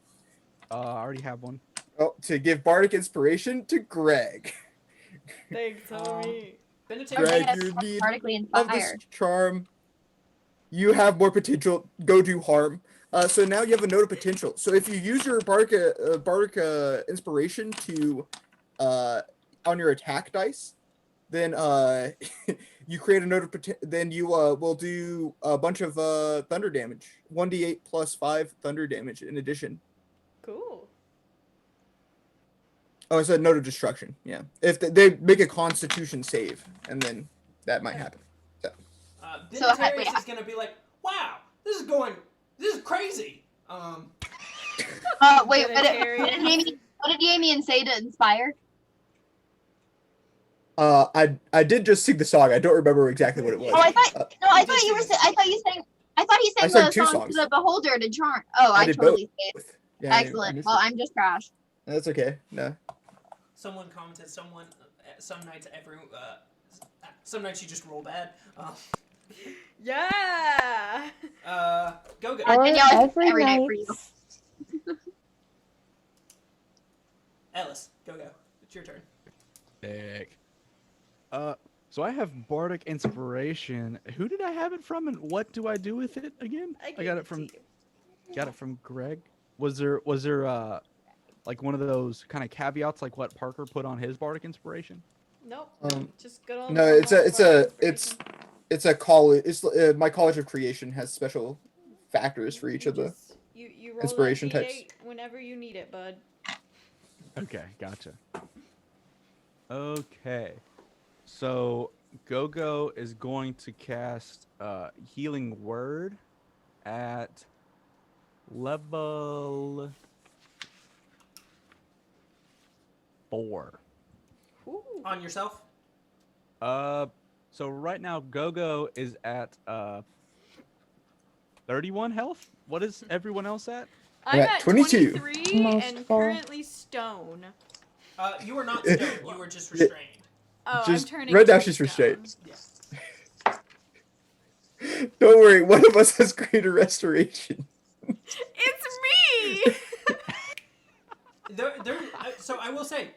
E: I already have one.
C: Oh, to give Bardic Inspiration to Greg.
F: Thanks, homie.
B: Benedict,
C: Greg,
H: Okay,
C: you need
H: Vertically
C: of this
H: inspired.
C: charm. You have more potential. Go do harm. So now you have a note of potential. So if you use your Bardic Inspiration to on your attack dice, then you create a note of then you will do a bunch of thunder damage. 1d8 plus 5 thunder damage in addition.
F: Cool.
C: Oh, it's a note of destruction. Yeah, if they make a Constitution save, and then that might happen. So.
B: Benedarius is gonna be like, "Wow, this is crazy."
H: Wait, what did Yamian say to inspire?
C: I did just sing the song. I don't remember exactly what it was.
H: Oh, I thought he sang the
C: two
H: song
C: songs.
H: to the beholder to charm. Oh, I
C: did
H: totally did.
C: both. Yeah,
H: Excellent. Well, I'm just trash.
C: That's okay. No.
B: Someone commented. Some nights some nights you just roll bad.
F: Yeah.
B: Go.
D: Or
H: Danielle,
D: every
H: night
D: night.
H: for you.
B: Ellis, go. It's your turn.
E: Dick. So I have Bardic Inspiration. Who did I have it from, and what do I do with it again? I got it from Greg. Was there like one of those kind of caveats like what Parker put on his Bardic Inspiration?
F: Nope. Just good old.
C: No, it's a college. It's my College of Creation has special factors for each of the.
F: You roll
C: inspiration
F: that
C: types.
F: D8 whenever you need it, bud.
E: Okay, gotcha. Okay, so Go-Go is going to cast Healing Word at level 4.
F: Ooh.
B: On yourself.
E: So right now Go-Go is at 31 health. What is everyone else at?
F: I'm
C: at
F: at
C: 22.
F: 23
D: Most
F: and
D: full.
F: currently stone.
B: You were not stoned. You were just restrained.
F: Oh,
C: Just-
F: I'm turning.
C: right now
F: to
C: she's
F: stone.
C: restrained.
B: Yeah.
C: Don't worry, one of us has greater restoration.
F: It's me.
B: So I will say,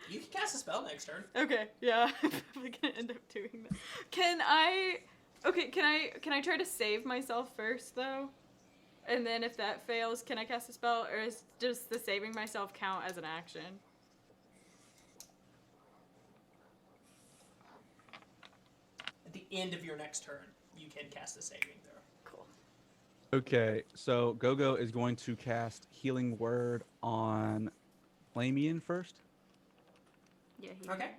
B: you can cast a spell next turn.
F: Okay, yeah, I'm probably gonna end up doing that. Can I try to save myself first though? And then if that fails, can I cast a spell, or is just the saving myself count as an action?
B: At the end of your next turn, you can cast a saving throw.
F: Cool.
E: Okay, so Go-Go is going to cast Healing Word on Flamian first.
F: Yeah.
B: Okay.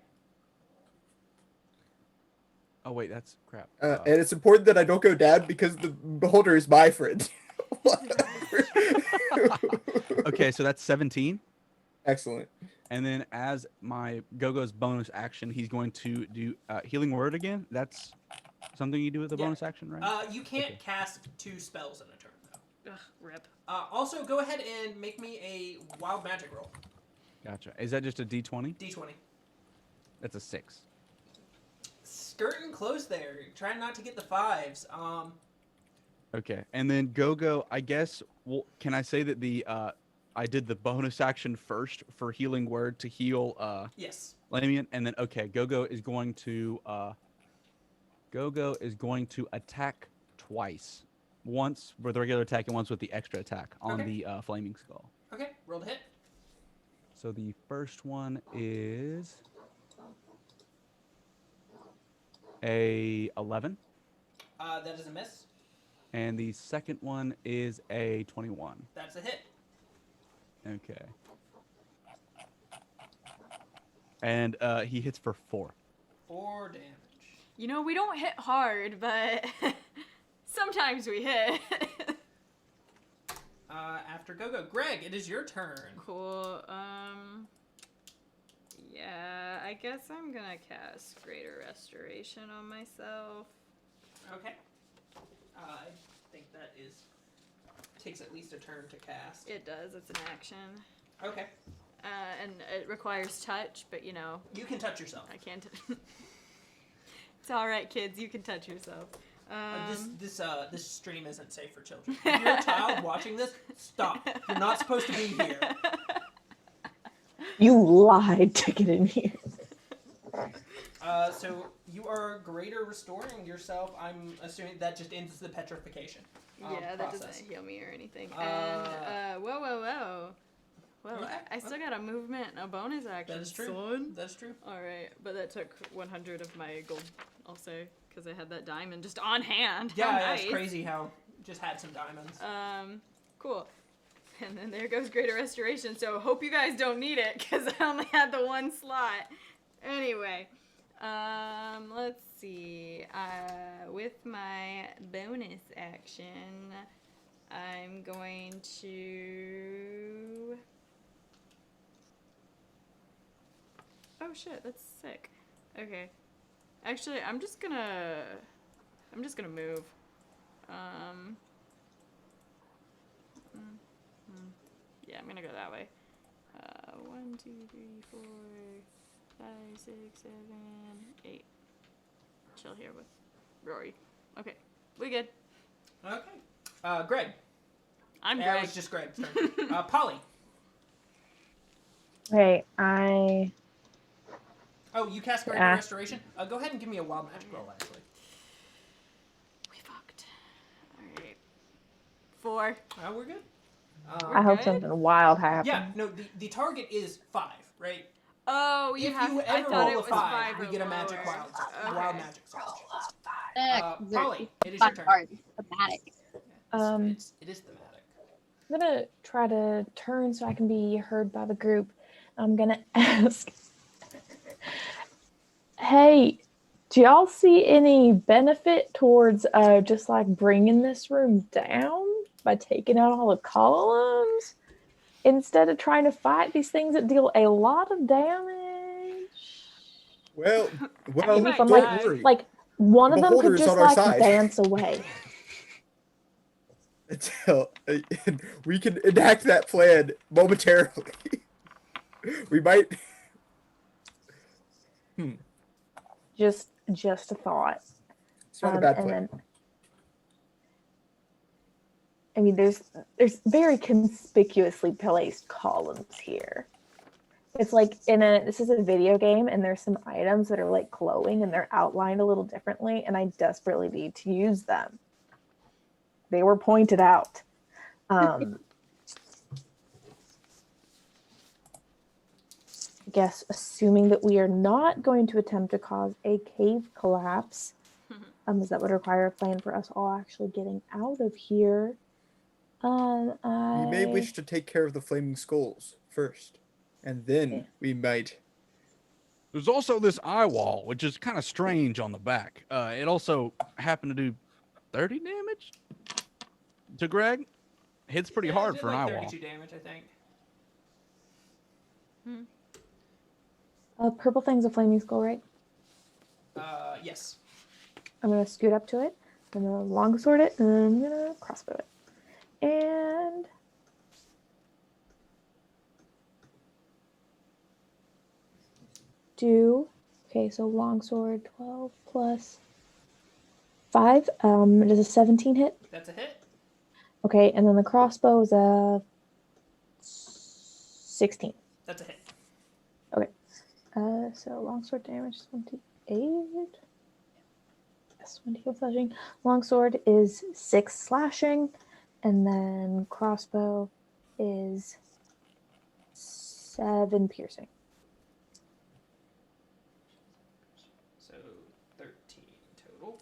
E: Oh wait, that's crap.
C: And it's important that I don't go down because the beholder is my friend.
E: Okay, so that's 17.
C: Excellent.
E: And then as my Go-Go's bonus action, he's going to do Healing Word again. That's something you do with the
B: Yeah.
E: bonus action, right?
B: You can't
E: Okay.
B: cast 2 spells in a turn though.
F: Ugh, rip.
B: Also, go ahead and make me a wild magic roll.
E: Gotcha. Is that just a D20?
B: D20.
E: That's a 6.
B: Skirting close there. Trying not to get the 5s.
E: Okay, and then Go-Go, I guess, well, can I say that the I did the bonus action first for Healing Word to heal
B: Yes.
E: Lamian, and then okay, Go-Go is going to attack twice. Once with the regular attack and once with the extra attack on
B: Okay.
E: the Flaming Skull.
B: Okay, roll to hit.
E: So the first one is a 11,
B: That is a miss.
E: and the second one is a 21.
B: That's a hit.
E: Okay. And he hits for 4.
B: 4 damage.
F: You know, we don't hit hard, but sometimes we hit.
B: After Go-Go. Greg, it is your turn.
F: Cool. Yeah, I guess I'm gonna cast Greater Restoration on myself.
B: Okay. I think that takes at least a turn to cast.
F: It does. It's an action.
B: Okay.
F: And it requires touch, but you know,
B: You can touch yourself.
F: I can't. It's all right, kids. You can touch yourself.
B: This stream isn't safe for children. If you're a child watching this, stop. You're not supposed to be here.
D: You lied to get in here.
B: So you are greater restoring yourself. I'm assuming that just ends the petrification.
F: Yeah, that
B: process.
F: doesn't heal me or anything. And whoa. Well,
B: Okay.
F: I still got a movement and a bonus action.
B: That is true.
F: Son.
B: That's true.
F: All right, but that took 100 of my gold, also, because I had that diamond just on hand.
B: Yeah,
F: How
B: that's
F: nice.
B: crazy how just had some diamonds.
F: Cool. And then there goes Greater Restoration, so hope you guys don't need it, because I only had the one slot. Anyway, let's see. With my bonus action, I'm going to... Oh shit, that's sick. Okay. Actually, I'm just gonna move. Yeah, I'm gonna go that way. 1, 2, 3, 4, 5, 6, 7, 8. Chill here with Rory. Okay, we good.
B: Okay. Greg.
F: I'm
B: Yeah,
F: Greg.
B: it was just Greg's turn. Polly.
D: Okay,
B: Oh, you cast Greater Restoration? Go ahead and give me a wild magic roll, actually.
F: We fucked. Alright. 4.
B: We're good.
D: I hope
F: good?
D: something wild happens.
B: Yeah, no, the target is 5, right?
F: Oh,
B: If
F: I
B: you
F: thought
B: ever
F: it
B: roll a
F: was
B: 5,
F: 5
B: we
F: or
B: get a magic
F: lower.
B: wild magic surge.
H: Next,
B: Polly, it is your turn.
H: Thematic.
B: It is thematic.
D: I'm gonna try to turn so I can be heard by the group. I'm gonna ask, hey, do y'all see any benefit towards just like bringing this room down by taking out all the columns instead of trying to fight these things that deal a lot of damage?
C: Well,
F: You might
C: don't
F: die.
C: worry.
D: Like one of them
C: Beholder
D: could
C: is
D: just
C: on our
D: like
C: side.
D: dance away.
C: We can enact that plan momentarily. We might.
D: Just a thought.
C: It's not a bad
D: And
C: plan.
D: then, I mean, there's very conspicuously placed columns here. It's like this is a video game, and there's some items that are like glowing, and they're outlined a little differently, and I desperately need to use them. They were pointed out. I guess assuming that we are not going to attempt to cause a cave collapse, as that would require a plan for us all actually getting out of here.
C: We may wish to take care of the flaming skulls first, and then we might.
E: There's also this eye wall, which is kind of strange on the back. It also happened to do 30 damage to Greg. Hits pretty hard for an eye wall.
B: 32 damage, I think.
D: Purple thing's a flaming skull, right?
B: Yes.
D: I'm gonna scoot up to it. I'm gonna longsword it, and I'm gonna crossbow it. And so longsword 12 plus 5. Does a 17 hit?
B: That's a hit.
D: Okay, and then the crossbow is a 16.
B: That's a hit.
D: So longsword damage 28. Yes, 20 slashing. Longsword is 6 slashing, and then crossbow is 7 piercing.
B: So 13 total.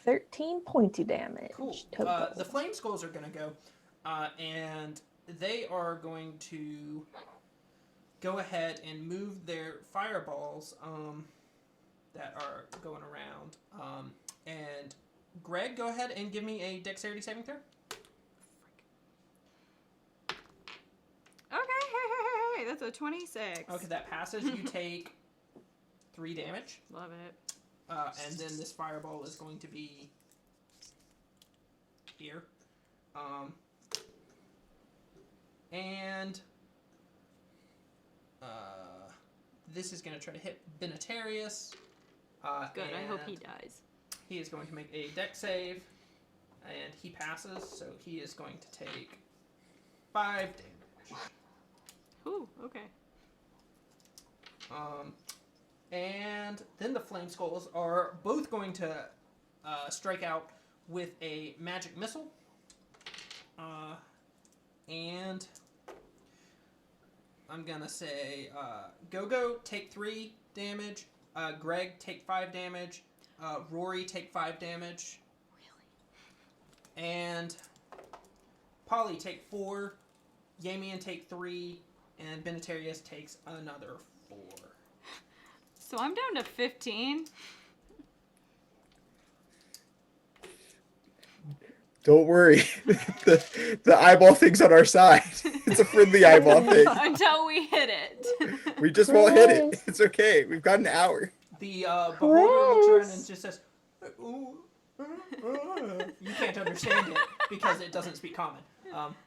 D: 13 pointy damage.
B: Cool.
D: Total.
B: The flame skulls are going to go, and they are going to go ahead and move their fireballs that are going around. And Greg, go ahead and give me a dexterity saving throw.
F: Okay, hey, that's a 26.
B: Okay, that passes. You take 3 damage.
F: Love it.
B: And then this fireball is going to be here. And this is going to try to hit Benetarius.
F: Good. I hope he
B: and
F: dies.
B: He is going to make a dex save, and he passes, so he is going to take 5 damage.
F: Ooh, okay.
B: And then the Flame Skulls are both going to strike out with a magic missile. And I'm going to say Go-Go, take 3 damage. Greg, take 5 damage. Rory, take 5 damage.
F: Really?
B: And Polly, take 4. Yamian, take 3. And Benetarius takes another 4.
F: So I'm down to 15.
C: Don't worry. the eyeball thing's on our side. It's a friendly eyeball thing.
F: Until we hit it.
C: We just won't hit it. It's okay. We've got an hour.
B: The beholder looks around and just says, "Ooh, you can't understand it because it doesn't speak common."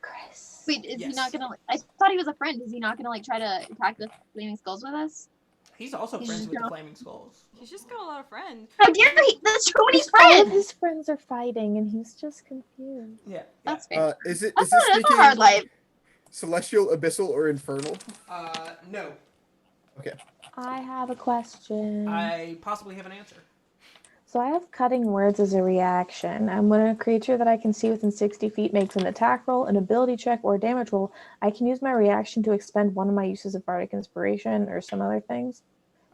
D: Chris.
H: Wait, is he
B: Yes.
H: not gonna? I thought he was a friend. Is he not gonna try to attack the flaming skulls with us?
B: He's also
H: He's
B: friends
H: just
B: with the
H: not-
B: Flaming Skulls.
F: He's just got a lot of friends.
H: How dare he? That's true when he's
D: All of
H: friends.
D: his friends are fighting, and he's just confused.
B: Yeah.
H: That's fair.
C: Is this
H: That's not a
C: speaking
H: hard life.
C: celestial, abyssal, or infernal?
B: No.
D: I have a question.
B: I possibly have an answer.
D: So I have cutting words as a reaction. And when a creature that I can see within 60 feet makes an attack roll, an ability check, or a damage roll, I can use my reaction to expend one of my uses of Bardic Inspiration or some other things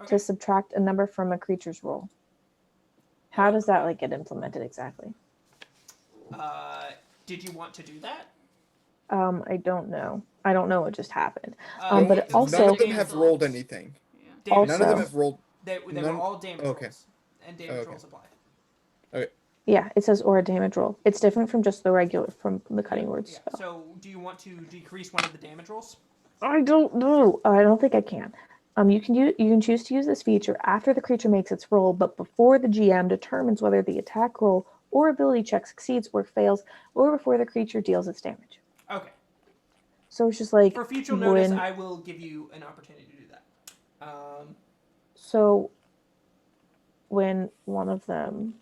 B: Okay.
D: to subtract a number from a creature's roll. How does that get implemented exactly?
B: Did you want to do that?
D: I don't know. I don't know what just happened.
B: Uh,
D: but
B: it's
D: also-
C: None of them
B: damage
C: have
B: rolls.
C: rolled anything.
F: Yeah.
B: Damage
C: None of them
D: Also-
C: have rolled.
B: They were
C: none-
B: all damage
C: okay.
B: rolls. And damage
C: Okay.
B: rolls apply.
D: Yeah, it says or a damage roll. It's different from just the regular from the cutting words
B: Yeah.
D: spell.
B: So, do you want to decrease one of the damage rolls?
D: I don't know. I don't think I can. You can choose to use this feature after the creature makes its roll, but before the GM determines whether the attack roll or ability check succeeds or fails, or before the creature deals its damage.
B: Okay.
D: So it's just like
B: For future notice,
D: when-
B: I will give you an opportunity to do that.
D: So when one of them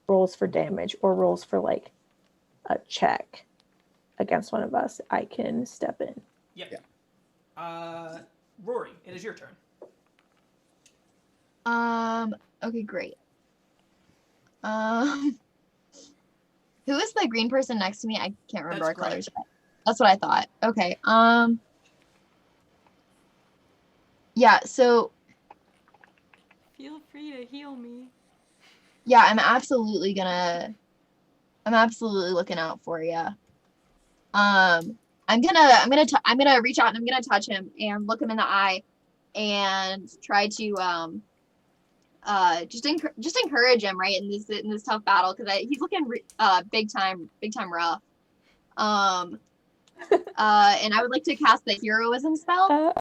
D: rolls for damage or rolls for like a check against one of us, I can step in.
B: Yep.
C: Yeah.
B: Rory, it is your turn.
H: Okay, great. Who is the green person next to me? I can't remember
B: That's
H: our colors.
B: Greg.
H: That's what I thought. Okay. Yeah. So
F: Feel free to heal me.
H: yeah, I'm absolutely looking out for you. I'm gonna reach out and I'm gonna touch him and look him in the eye and try to just encourage him right in this tough battle because he's looking big time rough. And I would like to cast the heroism spell.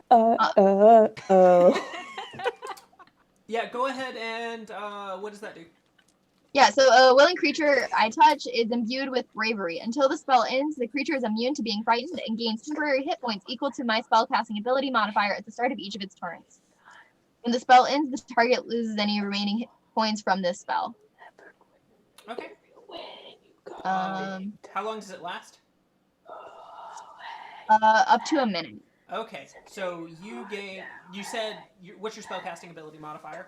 B: Yeah, go ahead and what does that do?
H: Yeah, so a willing creature I touch is imbued with bravery. Until the spell ends, the creature is immune to being frightened and gains temporary hit points equal to my spellcasting ability modifier at the start of each of its turns. When the spell ends, the target loses any remaining hit points from this spell.
B: Okay.
H: How
B: long does it last?
H: Up to a minute.
B: Okay, so you said, what's your spellcasting ability modifier?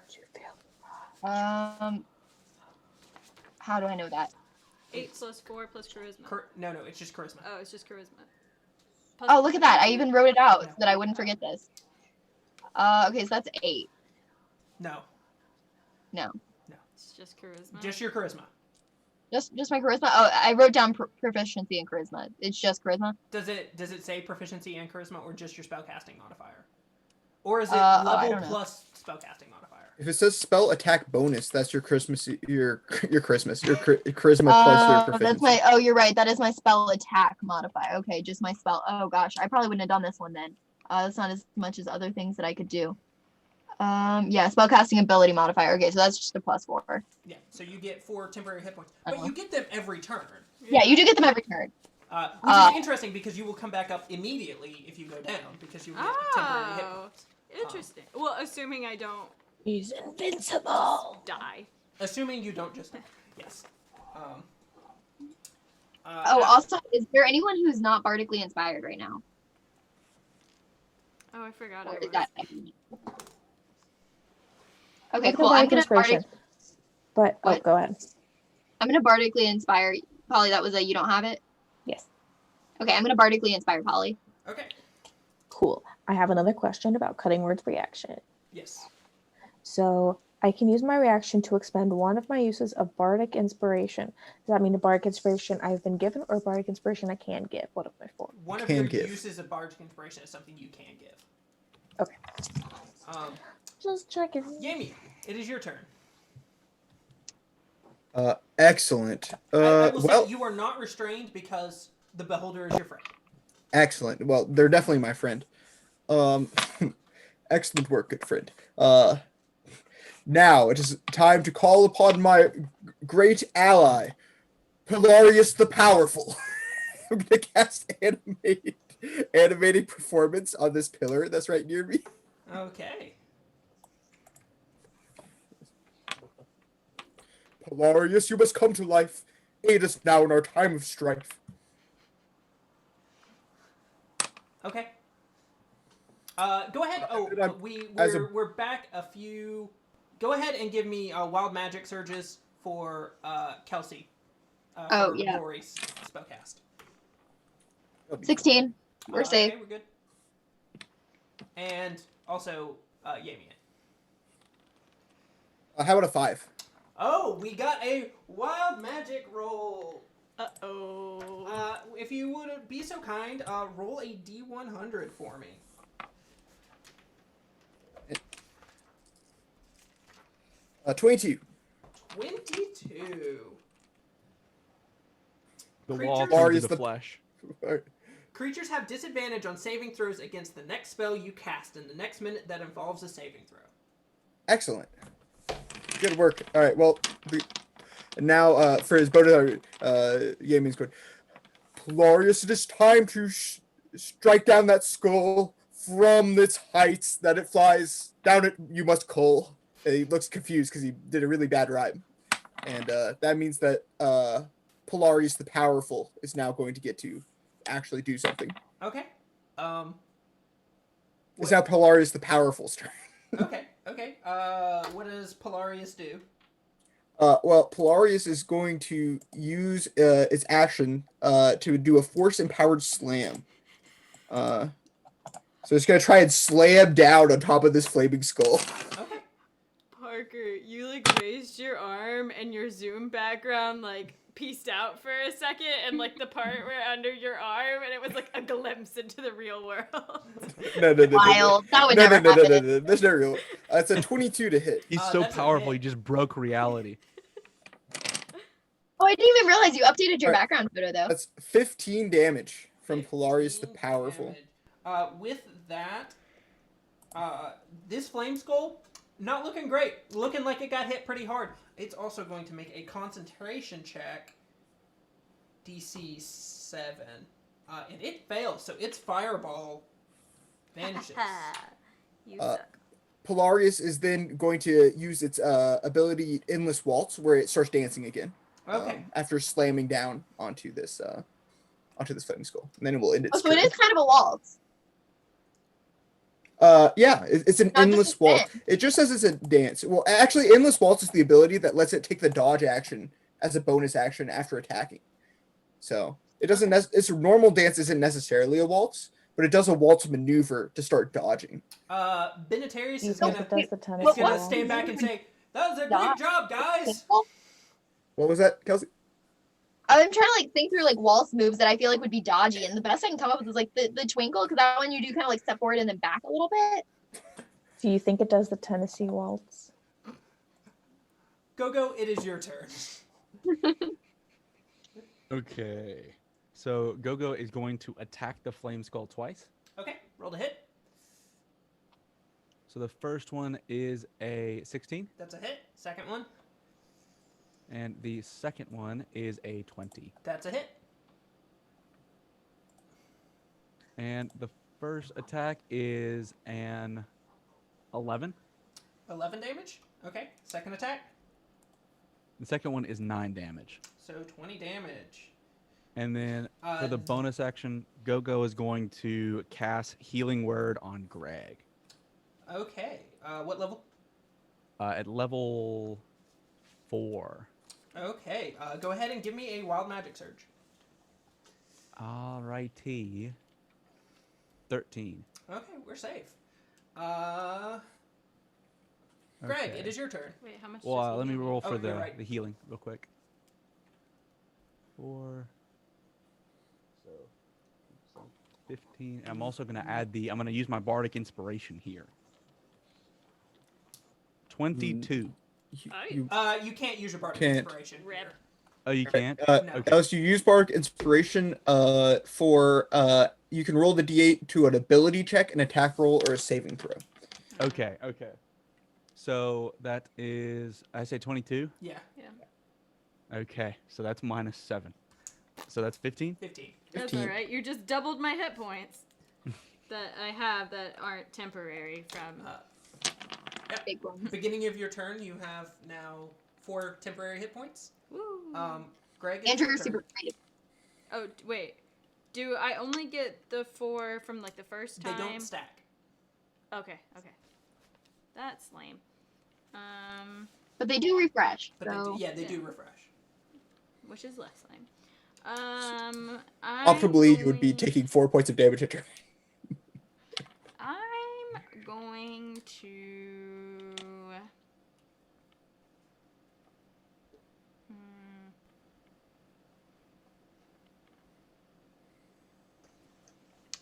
H: How do I know that?
F: 8 plus 4 plus charisma.
B: No, it's just charisma.
F: Oh, it's just charisma.
H: Oh, look at that. I even wrote it out so that I wouldn't forget this. Okay, so that's 8.
B: No.
F: It's just charisma.
B: Just your charisma.
H: Just my charisma? Oh, I wrote down proficiency in charisma. It's just charisma?
B: Does it say proficiency and charisma or just your spellcasting modifier? Or is it
H: I
B: level
H: don't know.
B: plus spellcasting modifier?
C: If it says spell attack bonus, that's your charisma plus your proficiency.
H: You're right. That is my spell attack modifier. Okay, just my spell. Oh gosh, I probably wouldn't have done this one then. That's not as much as other things that I could do. Yeah, spellcasting ability modifier. Okay, so that's just a +4.
B: Yeah, so you get 4 temporary hit points. But you get them every turn.
H: Yeah, you do get them every turn.
B: Which is interesting because you will come back up immediately if you go down because you will get temporary hit
F: Oh.
B: points.
F: Interesting. Well, assuming I don't
G: He's invincible.
F: die.
B: Assuming you don't just... Yes.
H: Also, is there anyone who's not bardically inspired right now?
F: Oh, I forgot
H: Or
F: I
H: is
F: was.
H: that... Okay,
D: Look at
H: cool. I'm
D: bardic
H: gonna
D: inspiration. But
H: What?
D: go ahead.
H: I'm gonna bardically inspire Polly. That was a you don't have it.
D: Yes.
H: Okay, I'm gonna bardically inspire Polly.
B: Okay.
D: Cool. I have another question about cutting words reaction.
B: Yes.
D: So I can use my reaction to expend one of my uses of bardic inspiration. Does that mean a bardic inspiration I've been given or bardic inspiration I can give? What am I for?
B: One of
C: Can
B: your
C: give.
B: uses of Bardic Inspiration is something you can give.
D: Okay. Just checking.
B: Yami, it is your turn.
C: Excellent.
B: I will
C: Well,
B: say you are not restrained because the Beholder is your friend.
C: excellent. Well, they're definitely my friend. Excellent work, good friend. Now it is time to call upon my great ally, Pilarius the Powerful. I'm gonna cast animating performance on this pillar that's right near me.
B: Okay.
C: Pilarius, you must come to life. Aid us now in our time of strife.
B: Okay. Go ahead. Oh, we're back a few. Go ahead and give me wild magic surges for Kelsey.
H: Oh,
B: for
H: yeah.
B: Rory's spellcast.
H: 16. We're safe.
B: Okay, we're good. And also, Yamian.
C: How about a 5?
B: Oh, we got a wild magic roll.
F: Uh-oh.
B: If you would be so kind, roll a D100 for me.
C: 22.
B: 22.
E: The
B: Creatures-
E: wall
C: Bar
E: turns
C: is
E: into
C: the-
E: flesh.
B: Creatures have disadvantage on saving throws against the next spell you cast in the next minute that involves a saving throw.
C: Excellent. Good work. All right. Well, now for his bonus, Yamian's going. Pilarius, it is time to strike down that skull from its heights that it flies down. It you must cull. And he looks confused because he did a really bad rhyme, and that means that Pilarius the Powerful is now going to get to actually do something.
B: Okay.
C: It's now Pilarius the Powerful's turn.
B: Okay. What does Pilarius do?
C: Well, Pilarius is going to use its action to do a force-empowered slam. So it's going to try and slam down on top of this flaming skull.
B: Okay.
F: Parker, you raised your arm and your Zoom background pieced out for a second, and the part where under your arm, and it was a glimpse into the real world.
C: No.
H: Wild. That would
C: No.
H: never happen.
C: No. There's no real. It's a 22 to hit.
E: He's so
B: that's a
E: powerful,
B: hit.
E: he just broke reality.
H: Oh, I didn't even realize you updated your
C: Alright.
H: background photo though.
C: That's 15 damage from Pilarius the
B: 15
C: Powerful.
B: damage. With that, this flame skull, not looking great. Looking like it got hit pretty hard. It's also going to make a concentration check. DC 7. And it fails, so its fireball vanishes.
F: You suck.
C: Pilarius is then going to use its ability Endless Waltz, where it starts dancing again.
B: Okay.
C: After slamming down onto this flaming skull, and then it will end its
H: Oh, so it
C: turn.
H: is kind of a waltz.
C: Yeah, it's an
H: Not just
C: endless
H: a
C: waltz.
H: dance.
C: It just says it's a dance. Well, actually, endless waltz is the ability that lets it take the dodge action as a bonus action after attacking. So it doesn't. Its normal dance isn't necessarily a waltz, but it does a waltz maneuver to start dodging.
B: Benitarius
D: You
B: is
D: think
B: gonna
D: it does the tennis
H: What
B: gonna
H: was-
D: ball?
B: stand back and say, "That was a
H: Yeah.
B: great job, guys."
C: What was that, Kelsey?
H: I'm trying to think through waltz moves that I feel would be dodgy, and the best I can come up with is the twinkle, because that one you do kind of step forward and then back a little bit.
D: Do you think it does the Tennessee waltz?
B: Go, it is your turn.
E: Okay. So Gogo is going to attack the flame skull twice.
B: Okay, roll to hit.
E: So the first one is a 16,
B: That's a hit. Second one,
E: and the second one is a 20.
B: that's a hit.
E: And the first attack is an 11.
B: 11 damage. Okay. Second attack.
E: The second one is 9 damage.
B: So 20 damage.
E: And then for the bonus action, Go-Go is going to cast Healing Word on Greg.
B: Okay. What level?
E: At level 4.
B: Okay. Go ahead and give me a Wild Magic Surge.
E: Alrighty. 13.
B: Okay, we're safe. Greg,
E: Okay.
B: it is your turn.
F: Wait, how much?
E: Well,
F: does he
E: let me
F: give
E: roll
B: Oh,
E: for
B: you're
E: the
B: right.
E: healing real quick. 4. So 15. I'm also going to add I'm going to use my Bardic Inspiration here. 22.
B: You can't use your Bardic
C: Can't.
B: Inspiration.
F: Rip.
B: here.
E: Oh, you can't?
B: No.
E: Okay.
C: Alice, you use Bardic Inspiration for you can roll the d8 to an ability check, an attack roll, or a saving throw.
E: Okay. So that is, I say 22?
B: Yeah,
E: Okay, so that's minus 7. So that's 15?
B: 15.
F: That's
C: 15.
F: alright. You just doubled my hit points that I have that aren't temporary from.
H: Big one.
B: Beginning of your turn, you have now 4 temporary hit points.
F: Woo.
B: Greg, it's
H: Andrew,
B: your
H: you're
B: turn.
H: super creative.
F: Oh wait, do I only get the 4 from like the first
B: They
F: time?
B: don't stack.
F: Okay. That's lame.
H: But they do refresh.
B: But
H: So
B: they do refresh.
F: Which is less lame. I'm
C: Optimally, you would be
F: going-
C: taking 4 points of damage a turn.
F: I'm going to.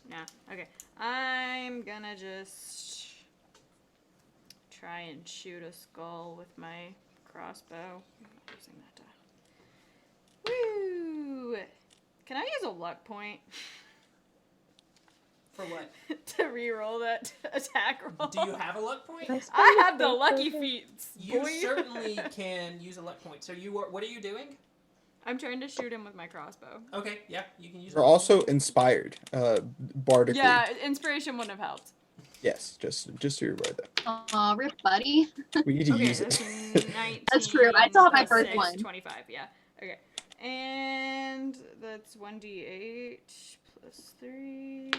F: Nah. Okay. I'm gonna just try and shoot a skull with my crossbow. I'm not using that die. Woo! Can I use a luck point
B: For what?
F: to reroll that attack roll?
B: Do you have a luck point?
D: Nice.
F: I have the lucky feats.
B: You
F: boy.
B: certainly can use a luck point. So what are you doing?
F: I'm trying to shoot him with my crossbow.
B: Okay, yeah, you can use.
C: You're
B: a luck
C: also
B: point.
C: inspired, bardically.
F: Yeah, inspiration wouldn't have helped.
C: Yes, just so you're aware of that.
H: Rip, buddy.
C: We need to
F: Okay,
C: use
F: that's
C: it.
F: 19.
H: That's true. I still have my
F: plus
H: first one.
F: 25, yeah. Okay. And that's 1d8 plus 3.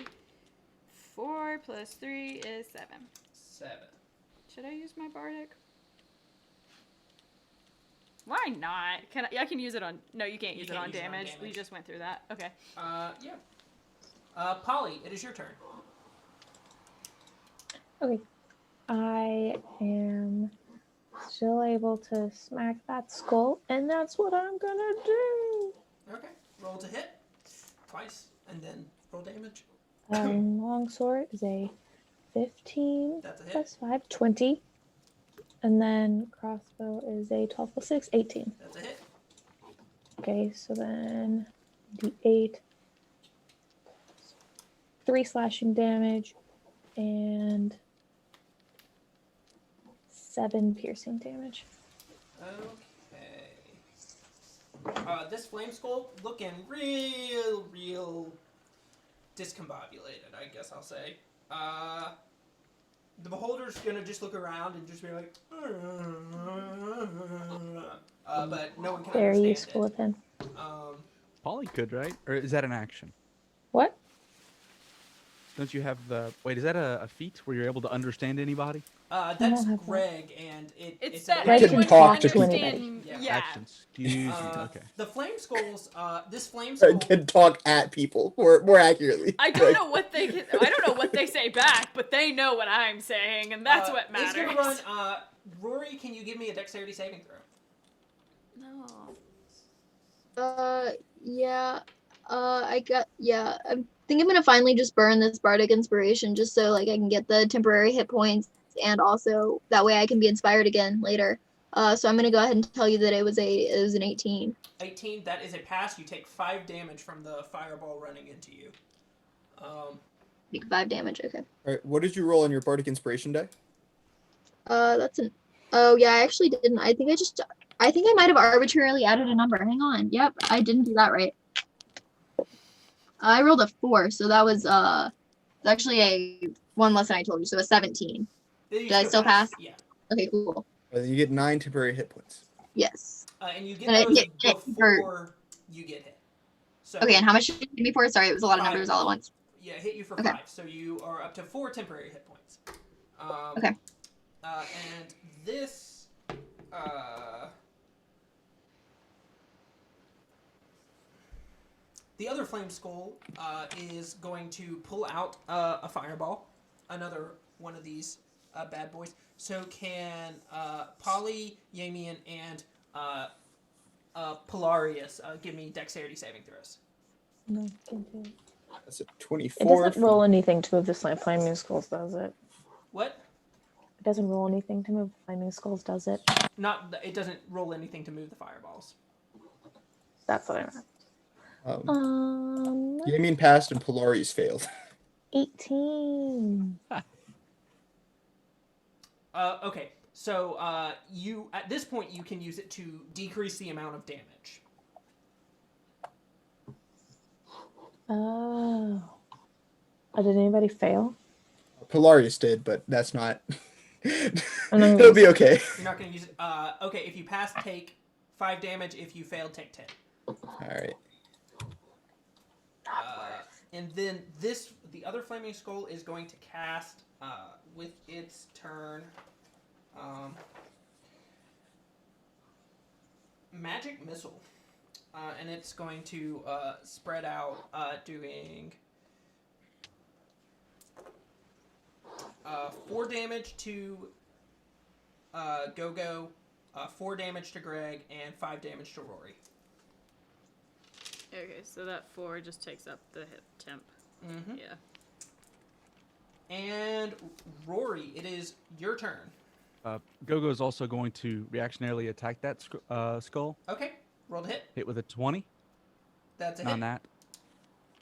F: 4 plus 3 is 7.
B: 7.
F: Should I use my bardic? Why not? I can use it on. No, you can't
B: You
F: use it
B: can't
F: on
B: use it on
F: damage. We
B: damage.
F: just went through that. Okay.
B: Yeah. Polly, it is your turn.
D: Okay. I am still able to smack that skull, and that's what I'm gonna do.
B: Okay. Roll to hit. Twice, and then roll damage.
D: Longsword is a 15
B: That's a hit.
D: plus 5, 20. And then crossbow is a 12 plus 6, 18.
B: That's a hit.
D: Okay, so then d8, 3 slashing damage, and 7 piercing damage.
B: Okay. This flame skull looking real discombobulated, I guess I'll say. The beholder's gonna just look around and just be like, but no one can
D: Very
B: understand
D: useful
B: it.
D: of him.
E: Polly could, right? Or is that an action?
D: What?
E: Don't you have the... Wait, is that a feat where you're able to understand anybody?
B: That's
D: don't have that.
B: Greg, and
F: It's
B: a
F: that
C: Greg
B: action.
C: can
F: when
C: talk
F: you
C: to
F: understand.
B: people.
F: Yeah.
E: Action. Excuse me. Okay.
B: The flame skulls. This flame
C: I
B: skull.
C: can talk at people more accurately.
F: I don't know what they. I don't know what they say back, but they know what I'm saying, and that's what
B: It's
F: matters.
B: gonna run. Rory, can you give me a dexterity saving throw?
F: No.
H: Yeah. I think I'm gonna finally just burn this bardic inspiration just so like I can get the temporary hit points and also that way I can be inspired again later. So I'm gonna go ahead and tell you that it was an 18.
B: 18. That is a pass. You take 5 damage from the fireball running into you.
H: Take 5 damage. Okay.
C: All right, what did you roll on your bardic inspiration die?
H: That's an. Oh yeah, I actually didn't. I think I might have arbitrarily added a number. Hang on. Yep, I didn't do that right. I rolled a 4, so that was actually a 1 less than I told you, so a 17.
B: Did
H: I still pass?
B: Yeah.
H: Okay, cool.
C: You get 9 temporary hit points.
H: Yes.
B: And you get
H: And
B: those
H: it hit for-
B: before you get hit. So
H: Okay, and how much did you hit me for? Sorry, it was a lot of
B: 5.
H: numbers all at once.
B: Yeah, hit you for
H: Okay.
B: 5. So you are up to 4 temporary hit points.
H: Okay.
B: And this. The other Flame Skull is going to pull out a fireball, another one of these bad boys. So can Polly, Yamian, and Polarius give me dexterity saving throws?
D: No, can't do it.
C: That's a
D: It
C: 24.
D: doesn't roll anything to move the flaming skulls, does it?
B: What?
D: It doesn't roll anything to move the flaming skulls, does it?
B: It doesn't roll anything to move the fireballs.
D: That's what I meant.
C: Yamian passed and Polarius failed.
D: 18.
B: Okay, so you at this point you can use it to decrease the amount of damage.
D: Oh. Oh, did anybody fail?
C: Polarius did, but that's not.
D: No.
C: He'll be okay.
B: You're not going to use it. Okay, if you pass, take 5 damage. If you fail, take 10.
C: All right.
B: And then the other Flaming Skull is going to cast with its turn. Magic Missile. And it's going to spread out, doing 4 damage to Go-Go, 4 damage to Greg, and 5 damage to Rory.
F: Okay, so that 4 just takes up the hit temp.
B: Mm-hmm.
F: Yeah.
B: And Rory, it is your turn.
E: Gogo is also going to reactionarily attack that skull.
B: Okay, roll to hit.
E: Hit with a 20
B: That's a
E: on
B: hit.
E: that.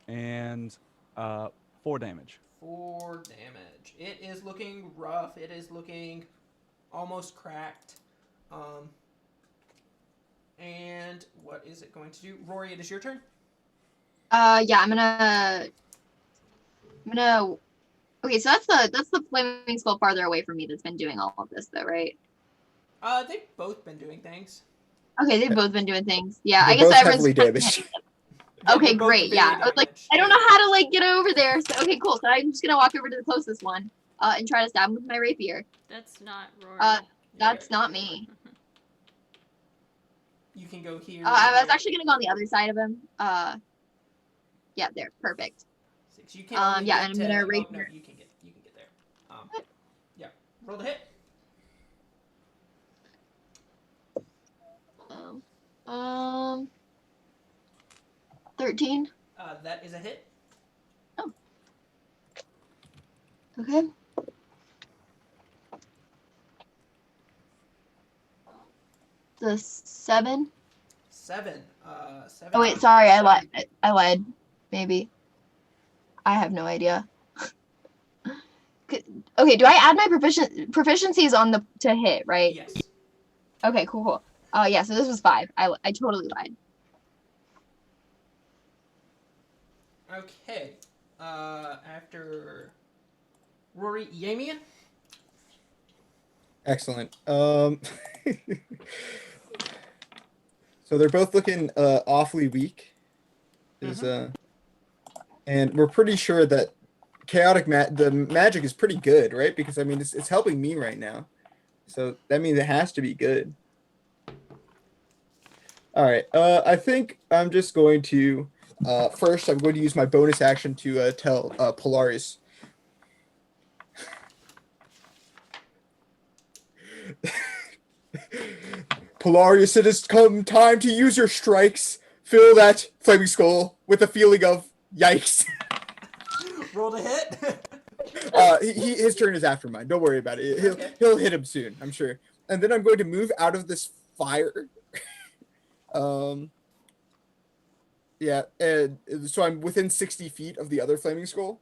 E: And 4 damage.
B: 4 damage. It is looking rough. It is looking almost cracked. And what is it going to do? Rory, it is your turn.
H: Yeah, I'm gonna. Okay, so that's the flaming skull farther away from me that's been doing all of this, though, right?
B: They've both been doing things.
H: Okay, they've both been doing things. Yeah,
C: They're
H: I guess
C: both
H: everyone's
C: heavily damaged.
H: Okay,
B: they're both
H: great.
B: very
H: Yeah, I was like,
B: damaged.
H: I don't know how to get over there. So okay, cool. So I'm just gonna walk over to the closest one, and try to stab him with my rapier.
F: That's not Rory.
H: That's not me.
B: You can go here.
H: I was actually gonna go on the other side of him. Yeah, there, perfect.
B: 6. You can only
H: yeah,
B: get
H: and I'm gonna
B: to,
H: rapier.
B: no, you can get there. Yeah, roll to hit.
H: 13.
B: That is a hit.
H: Okay. The 7.
B: 7. 7.
H: Oh wait, sorry, I lied. Maybe. I have no idea. Okay, do I add my proficiencies on the to hit, right?
B: Yes.
H: Okay, cool. Yeah, so this was 5. I totally lied.
B: Okay. After Rory, Yamian.
C: Excellent. So they're both looking awfully weak. And we're pretty sure that the magic is pretty good, right? Because I mean, it's helping me right now, so that means it has to be good. All right. I think I'm just going to first. I'm going to use my bonus action to tell Polaris. Polarius, it has come time to use your strikes. Fill that flaming skull with a feeling of yikes.
B: Roll to hit.
C: His turn is after mine. Don't worry about it. He'll hit him soon, I'm sure. And then I'm going to move out of this fire. Yeah, and so I'm within 60 feet of the other flaming skull.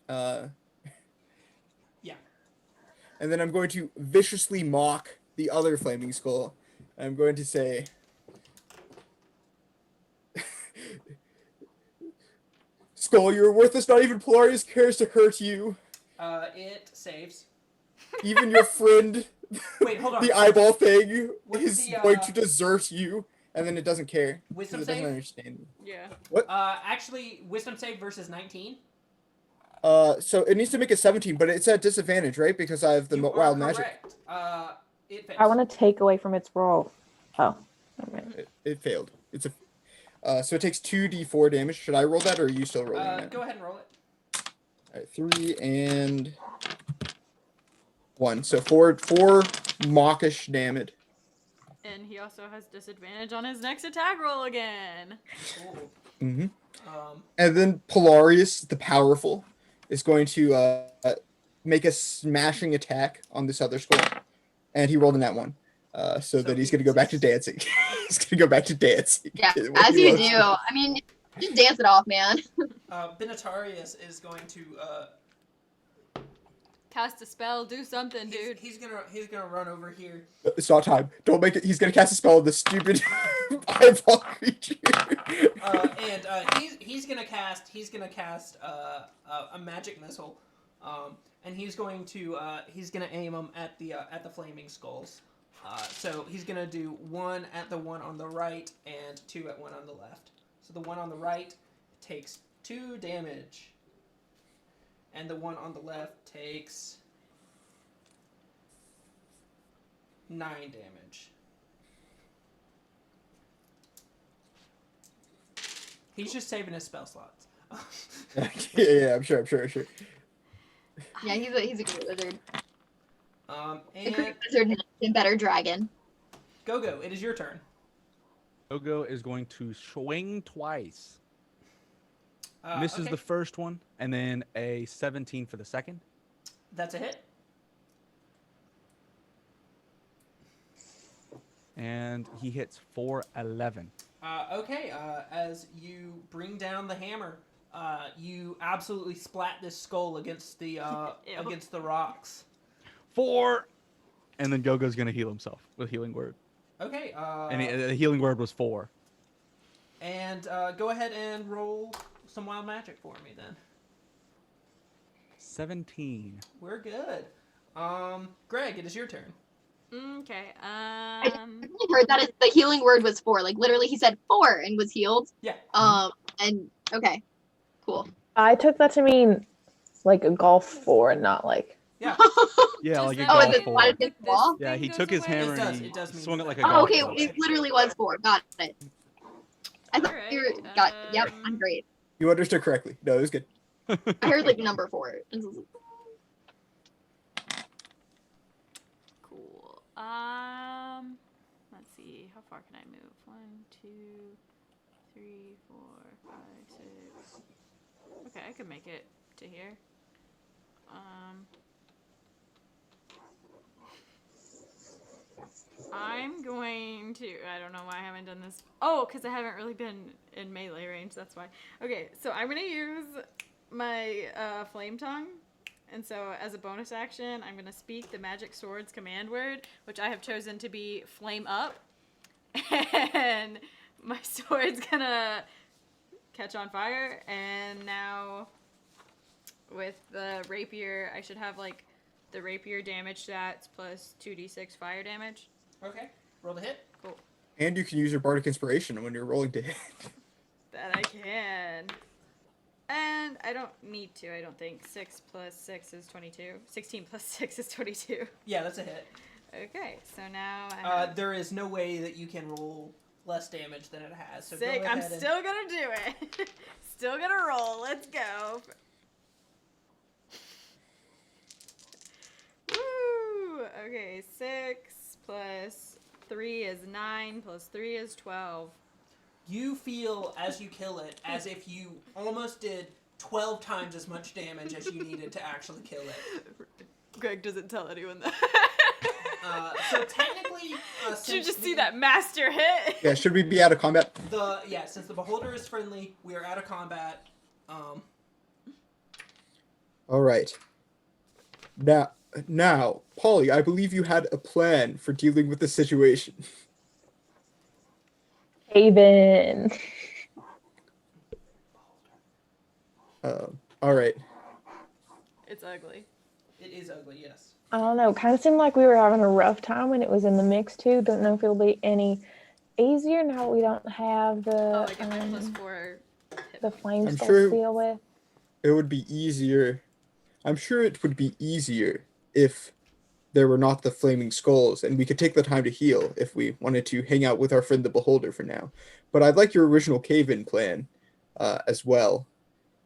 B: Yeah.
C: And then I'm going to viciously mock the other flaming skull. I'm going to say, Skull, you're worthless. Not even Polarius cares to hurt you.
B: It saves.
C: Even your friend,
B: Wait, hold on.
C: the eyeball thing,
B: What's
C: is
B: the,
C: going to desert you, and then it doesn't care.
B: Wisdom
C: Because it doesn't
B: save?
C: understand you.
F: Yeah.
B: Actually, wisdom save versus 19.
C: So it needs to make a 17, but it's at disadvantage, right? Because I have the
B: You are
C: wild magic.
B: correct. It fails.
D: I want to take away from its roll. Oh. Okay.
C: It failed. It's a. So it takes 2d4 damage. Should I roll that, or are you still rolling that?
B: Go ahead and roll it.
C: All right, 3 and 1. So four mawkish damage.
F: And he also has disadvantage on his next attack roll again.
B: Cool.
C: Mm-hmm. And then Polarius, the powerful, is going to make a smashing attack on this other skull, and he rolled in that one. So that he's going to go back to dancing. He's going to go back to dancing.
H: Yeah, as you do. I mean, just dance it off, man.
B: Benatarius is going to
F: Cast a spell, do something, dude.
B: He's gonna run over here.
C: It's not time. Don't make it. He's going to cast a spell on this stupid eyeball creature.
B: He's gonna cast a magic missile, and he's gonna aim them at the flaming skulls. So he's gonna do 1 at the one on the right and 2 at one on the left. So the one on the right takes 2 damage, and the one on the left takes 9 damage. He's just saving his spell slots.
C: yeah, I'm sure.
H: Yeah, he's a great wizard. A
B: And
H: great wizard and better dragon.
B: Go, it is your turn.
E: Gogo is going to swing twice. Misses
B: Okay.
E: the first one, and then a 17 for the second.
B: That's a hit.
E: And he hits for 11.
B: Okay, as you bring down the hammer, you absolutely splat this skull against the against the rocks.
E: 4! And then Gogo's going to heal himself with Healing Word.
B: Okay,
E: And the Healing Word was 4.
B: and go ahead and roll some wild magic for me then.
E: 17.
B: We're good. Greg, it is your turn.
F: Okay.
H: I heard that the healing word was 4. Like literally, he said 4 and was healed.
B: Yeah.
H: And okay, cool.
D: I took that to mean like a golf 4 and not like.
B: Yeah.
E: Yeah,
F: Just
E: like a
F: that
H: Oh,
E: golf
H: is it
E: ball.
H: why did it fall?
E: Yeah,
F: thing
E: he
F: goes
E: took his
F: away.
E: hammer
B: It does,
E: and he
B: it does mean
E: swung it
B: that.
E: like a
H: Oh,
E: golf
H: okay,
E: ball.
H: it literally was 4. Got it. I thought
F: Alright,
H: you were got. Yep, I'm great.
C: You understood correctly. No, it was good.
H: I heard like number 4.
F: Cool. Let's see. How far can I move? 1, 2, 3, 4, 5, 6. Okay, I can make it to here. I'm going to. I don't know why I haven't done this. Oh, because I haven't really been in melee range. That's why. Okay, so I'm gonna use my flame tongue. And so, as a bonus action, I'm going to speak the magic sword's command word, which I have chosen to be flame up. And my sword's going to catch on fire. And now, with the rapier, I should have, like, the rapier damage stats plus 2d6 fire damage.
B: Okay, roll the hit.
F: Cool.
C: And you can use your bardic inspiration when you're rolling to hit.
F: That I can. And I don't need to, I don't think. 6 plus 6 is 22. 16 plus 6 is 22.
B: Yeah, that's a hit.
F: Okay, so now I have
B: There is no way that you can roll less damage than it has. So
F: sick.
B: go
F: I'm
B: ahead and-
F: still gonna do it. Still gonna roll. Let's go. Woo! Okay, 6 plus 3 is 9 plus 3 is 12.
B: You feel as you kill it as if you almost did 12 times as much damage as you needed to actually kill it.
F: Greg doesn't tell anyone that.
B: So technically,
F: Did you just see that master hit?
C: Yeah, should we be out of combat?
B: Since the beholder is friendly, we are out of combat.
C: All right. Now, Polly, I believe you had a plan for dealing with the situation.
D: Haven.
C: All right.
F: It's ugly.
B: It is ugly, yes.
D: I don't know. Kind of seemed like we were having a rough time when it was in the mix too. Don't know if it'll be any easier now we don't have
F: Oh,
D: the
F: I get my +4 hit
D: the
F: points.
D: flame
C: I'm
D: spell
C: sure-
D: to deal with.
C: It would be easier. I'm sure it would be easier if there were not the flaming skulls, and we could take the time to heal if we wanted to hang out with our friend the Beholder for now. But I'd like your original cave-in plan as well.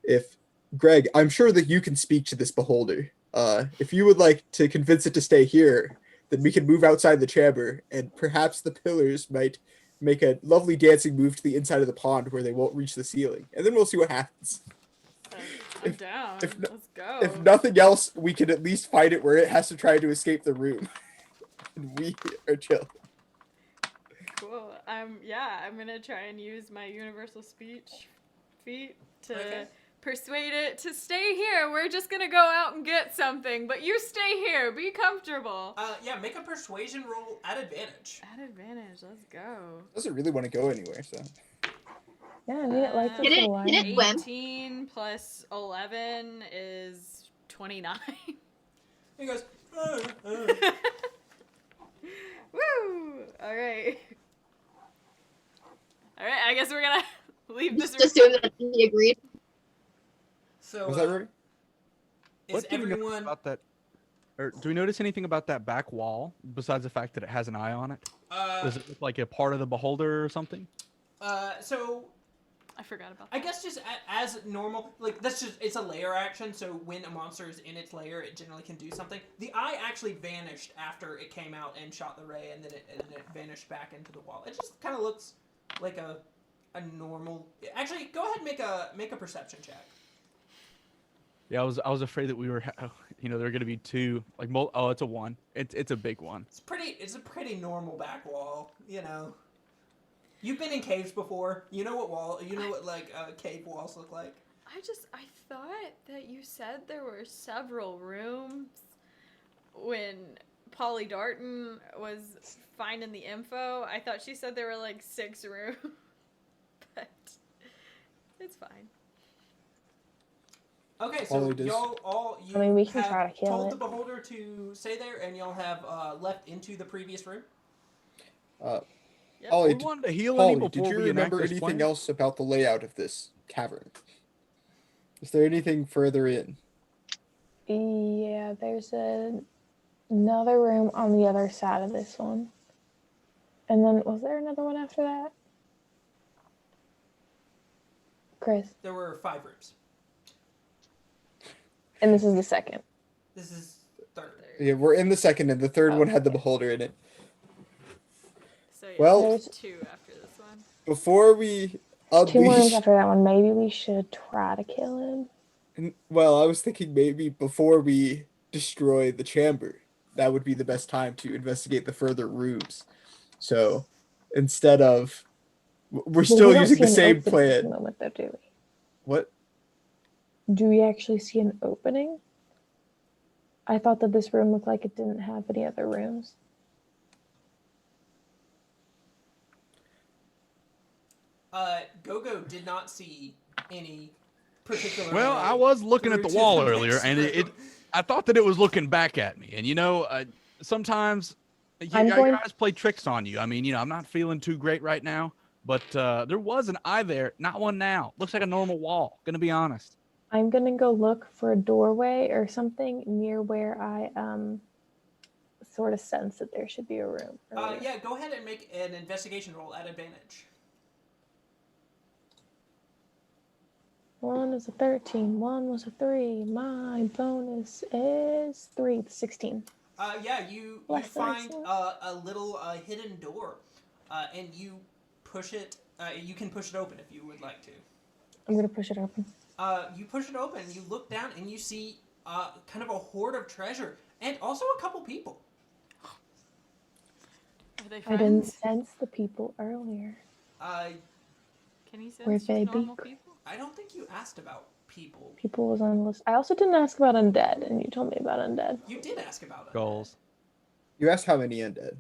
C: If Greg, I'm sure that you can speak to this Beholder. If you would like to convince it to stay here, then we can move outside the chamber, and perhaps the pillars might make a lovely dancing move to the inside of the pond where they won't reach the ceiling, and then we'll see what happens.
F: I'm down. Let's go.
C: If nothing else, we can at least find it where it has to try to escape the room, and we are chill.
F: Cool. I'm gonna try and use my universal speech feat to persuade it to stay here. We're just gonna go out and get something, but you stay here. Be comfortable.
B: Yeah, make a persuasion roll at advantage.
F: At advantage. Let's go.
C: Doesn't really want to go anywhere, so.
D: Yeah, I mean it likes us
H: Hit it-
D: a lot.
H: hit it. Swim.
F: 18 plus 11 is 29.
B: He goes,
F: Woo! Alright. Alright, I guess we're gonna leave this
H: Just
F: room.
H: assume that he agreed.
B: So,
C: Was that right?
B: is
E: What do we know
B: everyone...
E: about that? Or do we notice anything about that back wall besides the fact that it has an eye on it? Does it look like a part of the Beholder or something?
B: So,
F: I forgot about that.
B: I guess just as normal, like, that's just, it's a layer action, so when a monster is in its layer, it generally can do something. The eye actually vanished after it came out and shot the ray, and then it vanished back into the wall. It just kind of looks like a normal... Actually, go ahead and make a perception check.
E: Yeah, I was afraid that we were, there were gonna be two, like, oh, it's a 1. It's a big one.
B: It's a pretty normal back wall, you know. You've been in caves before. You know what cave walls look like.
F: I thought that you said there were several rooms when Polly Darton was finding the info. I thought she said there were like 6 rooms. But it's fine.
B: Okay, so
C: Polly does-
B: you
D: I mean, we can
B: have
D: try to kill
B: told
D: it.
B: the Beholder to stay there, and y'all have left into the previous room.
F: Yep.
C: Polly,
E: We wanted to heal any
C: Polly,
E: before
C: did you
E: we enact
C: remember
E: this
C: anything
E: plan?
C: else about the layout of this cavern? Is there anything further in?
D: Yeah, there's another room on the other side of this one. And then, was there another one after that? Chris.
B: There were 5 rooms.
D: And this is the second.
B: This is third.
C: Yeah, we're in the second, and the third
D: Oh,
C: one had the
D: okay.
C: Beholder in it.
F: So yeah,
C: Well-
F: there's 2 after this one.
C: Before we
D: 2 rooms
C: unleash...
D: after that one. Maybe we should try to kill him.
C: Well, I was thinking maybe before we destroy the chamber, that would be the best time to investigate the further rooms. So, instead of... We're
D: Well,
C: still
D: we don't
C: using
D: see
C: the
D: an
C: same
D: opening at the
C: plan.
D: moment, though, do we?
C: What?
D: Do we actually see an opening? I thought that this room looked like it didn't have any other rooms.
B: Gogo did not see any particular...
E: Well, I was looking at the
B: through to
E: wall
B: the
E: earlier,
B: next
E: and
B: room.
E: I thought that it was looking back at me. And sometimes
D: I'm
E: your
D: going-
E: eyes play tricks on you. I mean, I'm not feeling too great right now, but there was an eye there. Not one now. Looks like a normal wall. Gonna be honest.
D: I'm gonna go look for a doorway or something near where I sort of sense that there should be a room. earlier.
B: Yeah, go ahead and make an investigation roll at advantage.
D: 1 is a 13, 1 was a 3. My bonus is 3, 16.
B: Yeah, you
D: Less than
B: find
D: excellent.
B: a little hidden door, and you push it. You can push it open if you would like to.
D: I'm gonna push it open.
B: You push it open, you look down, and you see kind of a hoard of treasure, and also a couple people.
F: Are they
D: I didn't
F: friends?
D: sense the people earlier.
F: Can you
D: Where'd
F: sense
D: they
F: just
D: be?
F: normal people?
B: I don't think you asked about people.
D: People was on the list. I also didn't ask about undead, and you told me about undead.
B: You did ask about it.
E: Goals.
C: You asked how many undead.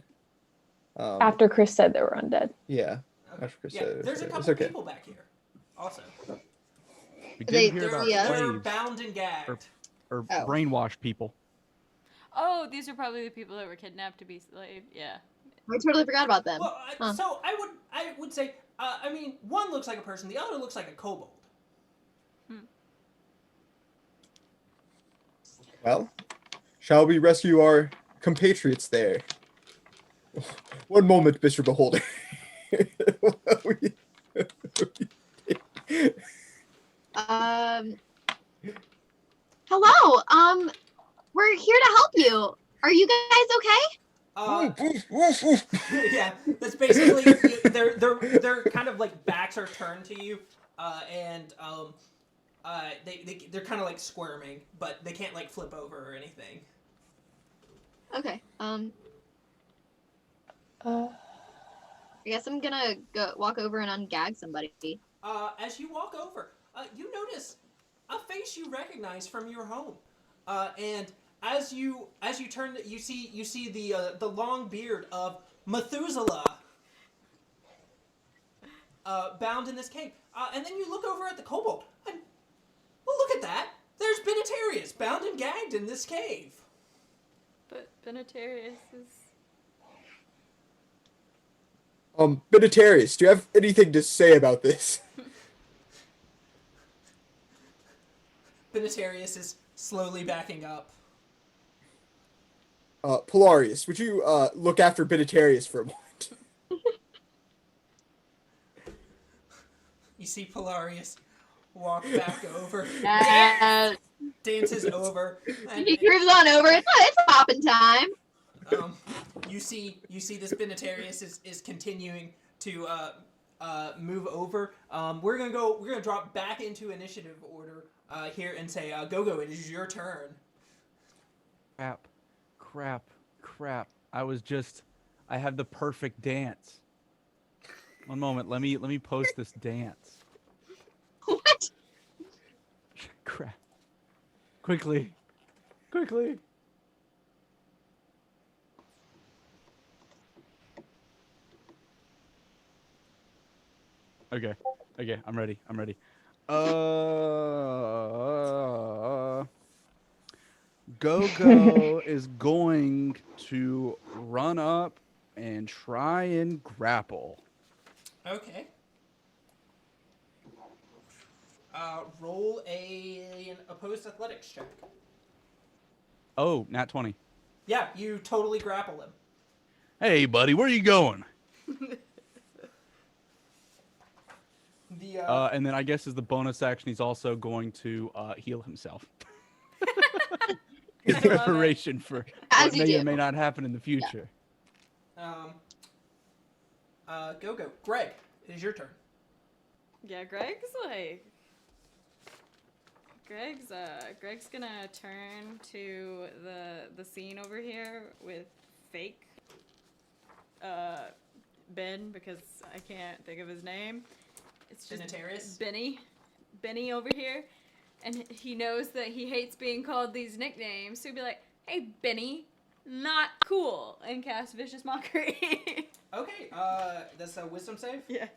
D: After Chris said they were undead.
C: Yeah.
B: Okay.
C: After Chris
B: Yeah,
C: said it,
B: there's a
C: it's
B: couple
C: okay.
B: people back here. Also,
E: We
H: They-
E: did hear about
H: yeah.
B: they're
E: slaves.
B: bound and gagged.
E: or
H: Oh.
E: brainwash people.
F: Oh, these are probably the people that were kidnapped to be slaved. Yeah.
H: I totally forgot about them.
B: Well,
H: Huh.
B: so I would say, I mean, one looks like a person, the other looks like a kobold.
C: Well, shall we rescue our compatriots there? One moment, Mr. Beholder.
H: Hello. We're here to help you. Are you guys okay?
B: Yeah, that's basically they're kind of like backs are turned to you, and they're kind of like squirming, but they can't like flip over or anything.
H: Okay. I guess I'm gonna go walk over and ungag somebody.
B: As you walk over, you notice a face you recognize from your home, and as you turn, you see the long beard of Methuselah, bound in this cave, and then you look over at the kobold. And, well, look at that! There's Benetarius, bound and gagged in this cave.
F: But Benetarius is...
C: Benetarius, do you have anything to say about this?
B: Benetarius is slowly backing up.
C: Polarius, would you look after Benetarius for a moment?
B: You see Polarius walk back over, dances over, and
H: He grooves on over. It's popping time.
B: you see this Benetarius is continuing to move over. We're gonna drop back into initiative order here and say, Gogo, it is your turn.
E: Crap. I have the perfect dance. One moment, let me post this dance.
H: What?
E: Crap. Quickly. Okay, I'm ready. Go is going to run up and try and grapple.
B: Okay. Roll an opposed athletics check.
E: Oh, nat 20.
B: Yeah, you totally grapple him.
E: Hey, buddy, where you going? And then I guess as the bonus action, he's also going to heal himself. His preparation for what may or may not happen in the future.
B: Go. Greg, it is your turn.
F: Yeah, Greg's gonna turn to the scene over here with fake Ben, because I can't think of his name. It's just
B: Benetarius?
F: Benny over here, and he knows that he hates being called these nicknames, so he'd be like, "Hey, Benny, not cool," and cast Vicious Mockery.
B: Okay, that's a wisdom save?
F: Yeah.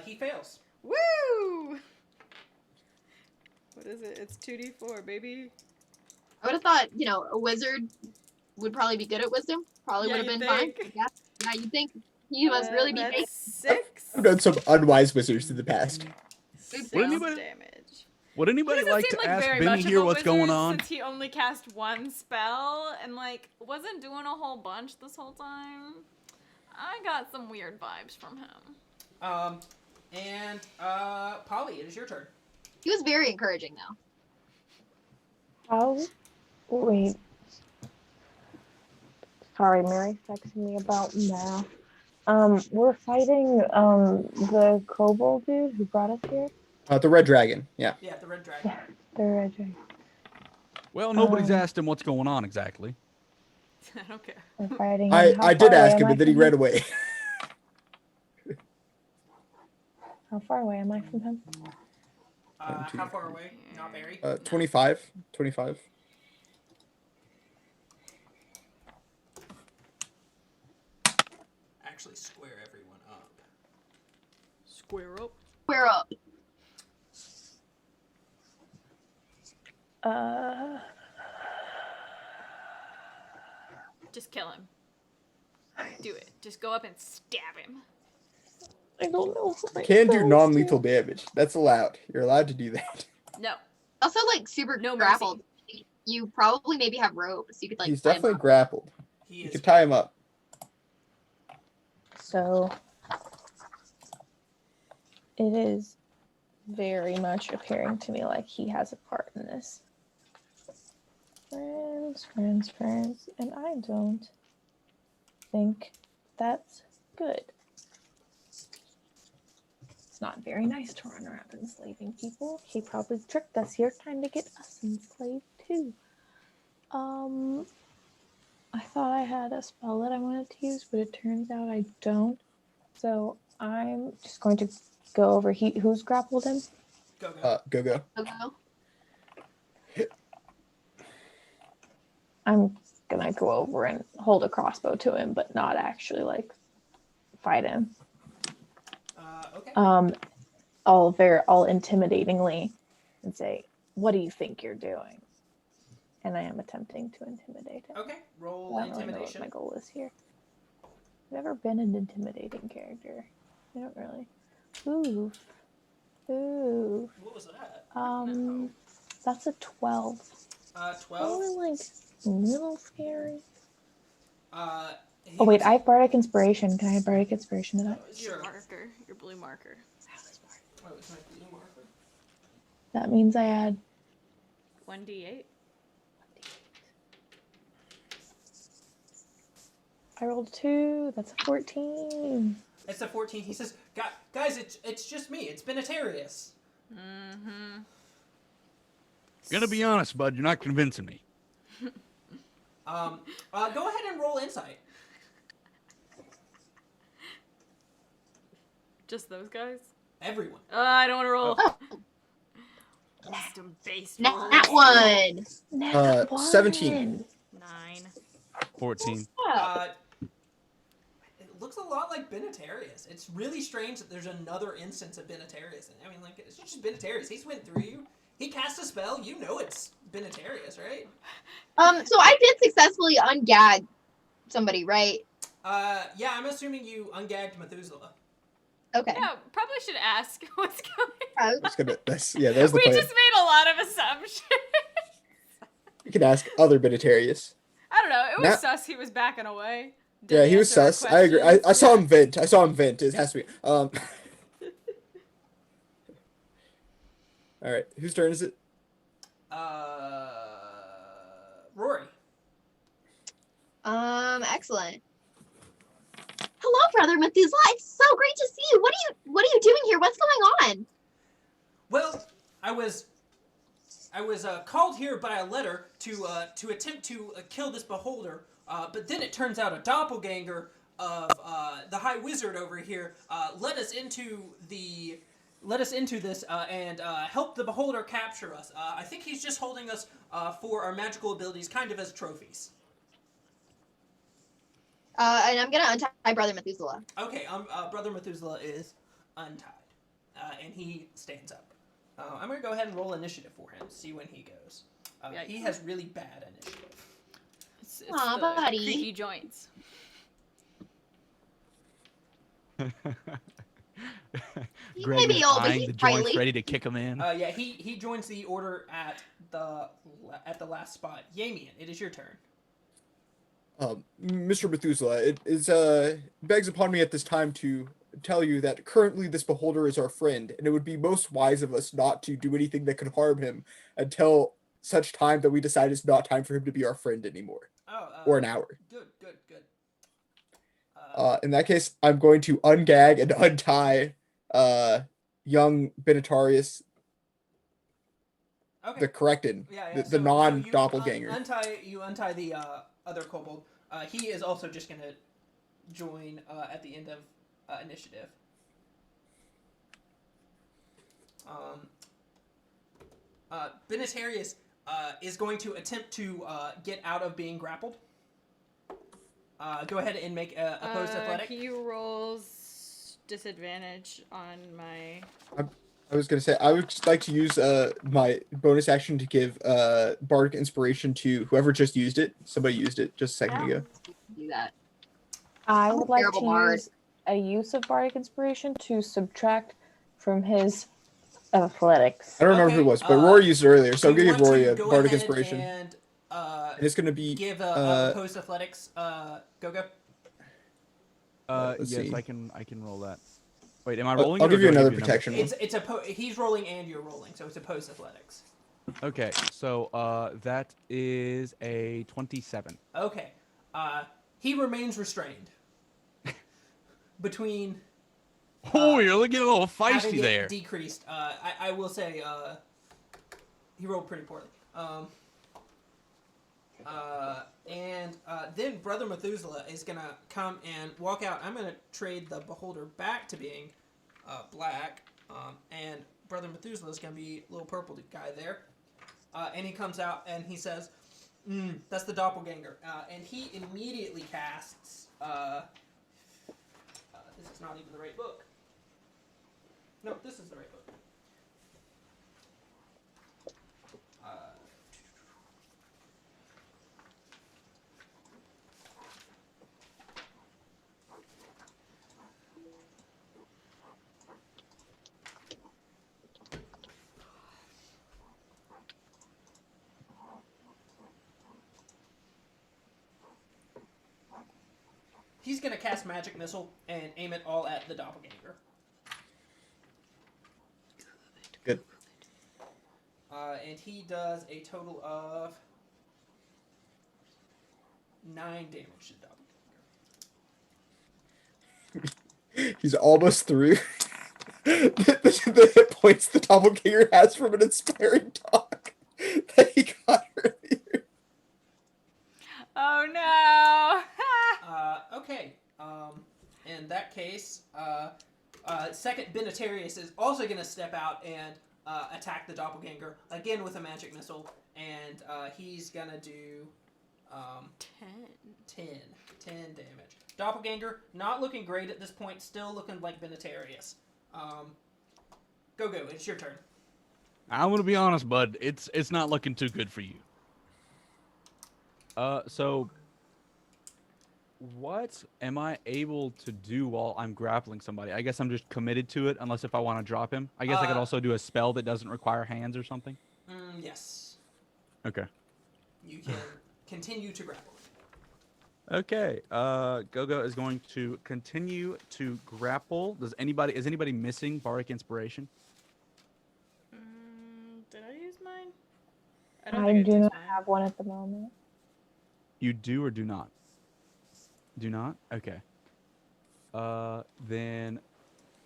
B: He fails.
F: Woo! What is it? It's 2d4, baby.
H: I would have thought, a wizard would probably be good at wisdom. Probably
F: Yeah,
H: would have
F: you'd
H: been fine.
F: think.
H: Yeah, you'd think he must really be
F: That's
H: fake.
F: 6.
C: I've done some unwise wizards in the past.
F: 6
E: Would anybody-
F: damage.
E: Would anybody
F: He doesn't
E: like
F: seem
E: to ask
F: very
E: Benny
F: much
E: here
F: of a
E: what's going
F: wizard
E: on?
F: Since he only cast one spell and wasn't doing a whole bunch this whole time. I got some weird vibes from him.
B: Polly, it is your turn.
H: He was very encouraging, though.
D: Oh, wait. Sorry, Mary's texting me about math. We're fighting the kobold dude who brought us here.
C: The red dragon, yeah.
B: Yeah, the red dragon.
D: Yeah, the red dragon.
E: Well, nobody's asked him what's going on exactly.
F: I don't care.
D: We're fighting.
C: I did ask him, and then he ran away.
D: How far away am I from him?
B: How far away? Not very.
C: 25. 25.
B: Actually, square everyone up.
F: Square up.
H: Square up.
F: Just kill him. Do it. Just go up and stab him.
D: I don't know.
C: You can do non-lethal damage. That's allowed. You're allowed to do that.
F: No.
H: Also, like, super
F: No mercy.
H: grappled. You probably maybe have rope, so you could, like,
C: He's
H: tie him
C: definitely
H: up.
C: grappled.
B: He
C: You
B: is.
C: can tie him up.
D: So it is very much appearing to me like he has a part in this. Friends, and I don't think that's good. It's not very nice to run around enslaving people. He probably tricked us here trying to get us enslaved too. I thought I had a spell that I wanted to use, but it turns out I don't. So I'm just going to go over. Who's grappled him?
B: Go.
C: Go.
H: Okay.
D: I'm gonna go over and hold a crossbow to him, but not actually like fight him.
B: Okay.
D: All intimidatingly and say, "What do you think you're doing?" And I am attempting to intimidate him.
B: Okay. Roll
D: I don't really know what
B: intimidation.
D: my goal is here. I've never been an intimidating character. I don't really. Oof.
B: What was that?
D: That's a 12.
B: 12.
D: Only like a little scary.
B: Uh.
D: Oh wait, I have bardic inspiration. Can I have bardic inspiration to that?
F: Your
B: Sure.
F: marker. Your blue marker.
B: Oh, it's my blue marker.
D: That means I add
F: 1d8.
D: I rolled 2. That's a 14.
B: It's a 14. He says, "Guys, it's just me. It's Benetarius."
F: Mm-hmm.
E: Gonna be honest, bud, you're not convincing me.
B: Go ahead and roll insight.
F: Just those guys?
B: Everyone.
F: I don't want to roll.
H: Oh.
F: Wisdom based
H: Nat one.
D: Nat
C: 17.
F: 9.
E: 14.
B: It looks a lot like Benetarius. It's really strange that there's another instance of Benetarius. I mean, like, it's just Benetarius. He's went through you. He cast a spell. You know it's Benetarius, right?
H: So I did successfully ungag somebody, right?
B: Yeah, I'm assuming you ungagged Methuselah.
H: Okay.
F: Yeah, probably should ask what's going on.
C: That's the
F: We
C: plan.
F: just made a lot of assumptions.
C: You can ask other Benetarius.
F: I don't know. It was
C: Nat-
F: sus. He was backing away.
C: Yeah,
F: Didn't
C: he was
F: answer our
C: sus. I agree. I
F: questions.
C: saw him vent. It has to be. All right. Whose turn is it?
B: Rory.
H: Excellent. Hello, Brother Methuselah. It's so great to see you. What are you doing here? What's going on?
B: Well, I was called here by a letter to attempt to kill this beholder, but then it turns out a doppelganger of the High Wizard over here led us into this and helped the beholder capture us. I think he's just holding us for our magical abilities, kind of as trophies.
H: And I'm gonna untie Brother Methuselah.
B: Okay, Brother Methuselah is untied, and he stands up. I'm gonna go ahead and roll initiative for him. See when he goes. He has really bad initiative.
F: It's
H: Aw,
F: the
H: buddy.
F: creaky joints.
H: He
E: Greg
H: may be
E: is
H: old, but
E: eyeing
H: he's
E: the joints,
H: sprightly.
E: ready to kick him in.
B: Yeah, he joins the order at the last spot. Yamian, it is your turn.
C: Mr. Methuselah, it is begs upon me at this time to tell you that currently this beholder is our friend, and it would be most wise of us not to do anything that could harm him until such time that we decide it's not time for him to be our friend anymore, or an hour.
B: Good.
C: In that case, I'm going to ungag and untie young Benetarius,
B: Okay.
C: the corrected,
B: Yeah.
C: the non-doppelganger.
B: You untie the other kobold. He is also just gonna join at the end of initiative. Benetarius is going to attempt to get out of being grappled. Go ahead and make opposed athletic.
F: He rolls disadvantage on my.
C: I was gonna say I would just like to use my bonus action to give bardic inspiration to whoever just used it. Somebody used it just a second ago.
A: Do that.
D: I
H: I'm a
D: would like
H: terrible
D: to
H: bard.
D: use a use of bardic inspiration to subtract from his athletics.
C: I don't remember who it was, but Rory used it earlier, so I'm
B: do you
C: gonna give
B: want
C: Rory
B: to
C: a
B: go
C: bardic
B: ahead
C: inspiration,
B: and
C: and it's gonna be
B: give opposed athletics? Go.
C: let's
E: Yes,
C: see.
E: I can roll that. Wait, am I
C: I'll
E: rolling it? Or
C: give
E: do
C: you
E: I
C: another
E: give you a number?
C: protection.
B: He's rolling and you're rolling, so it's opposed athletics.
E: Okay, so that is a 27.
B: Okay. He remains restrained. Between
E: Oh, you're looking a little
B: having
E: feisty
B: it
E: there.
B: decreased, I will say he rolled pretty poorly. And then Brother Methuselah is gonna come and walk out. I'm gonna trade the beholder back to being black, and Brother Methuselah is gonna be a little purple guy there. And he comes out and he says, "That's the doppelganger." And he immediately casts. This is not even the right book. No, this is the right book. He's gonna cast Magic Missile and aim it all at the doppelganger.
C: Good.
B: And he does a total of 9 damage to the doppelganger.
C: He's almost through. The hit points the doppelganger has from an inspiring talk that he got earlier.
F: Oh no!
B: Okay. In that case, second Benetarius is also going to step out and attack the doppelganger again with a magic missile, and he's going to do 10 damage. Doppelganger not looking great at this point, still looking like Benetarius. Go, it's your turn.
E: I'm gonna be honest, bud. It's not looking too good for you. So what am I able to do while I'm grappling somebody? I guess I'm just committed to it, unless if I want to drop him. I guess I could also do a spell that doesn't require hands or something.
B: Yes.
E: Okay.
B: You can continue to grapple.
E: Okay. Gogo is going to continue to grapple. Is anybody missing Bardic Inspiration?
F: Did I use mine?
D: I do not have one at the moment.
E: You do or do not? Do not? Okay. Then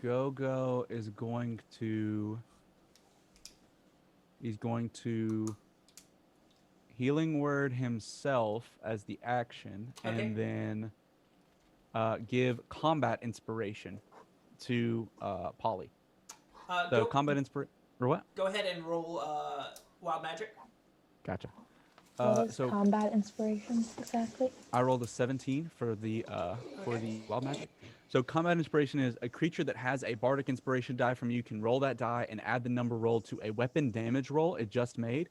E: Gogo is going to... He's going to Healing Word himself as the action,
B: Okay.
E: and then give Combat Inspiration to Polly. So Combat Inspiration... Or what?
B: Go ahead and roll Wild Magic.
E: Gotcha.
D: What is combat inspiration exactly?
E: I rolled a 17 for the wild magic. So combat inspiration is a creature that has a bardic inspiration die from you can roll that die and add the number rolled to a weapon damage roll it just made.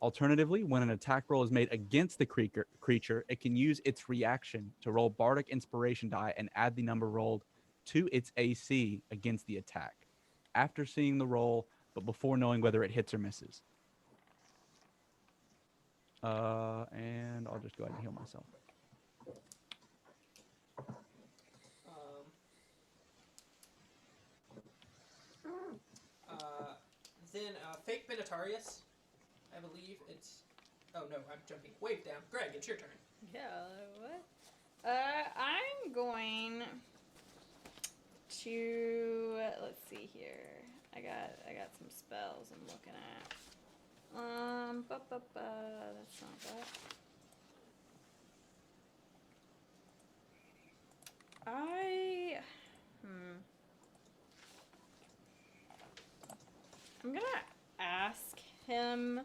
E: Alternatively, when an attack roll is made against the creature, it can use its reaction to roll bardic inspiration die and add the number rolled to its AC against the attack. After seeing the roll, but before knowing whether it hits or misses. And I'll just go ahead and heal myself.
B: Then Fake Benetarius, I believe it's... Oh no, I'm jumping way down. Greg, it's your turn.
F: Yeah, what? I'm going to... Let's see here. I got some spells I'm looking at. That's not that. I'm gonna ask him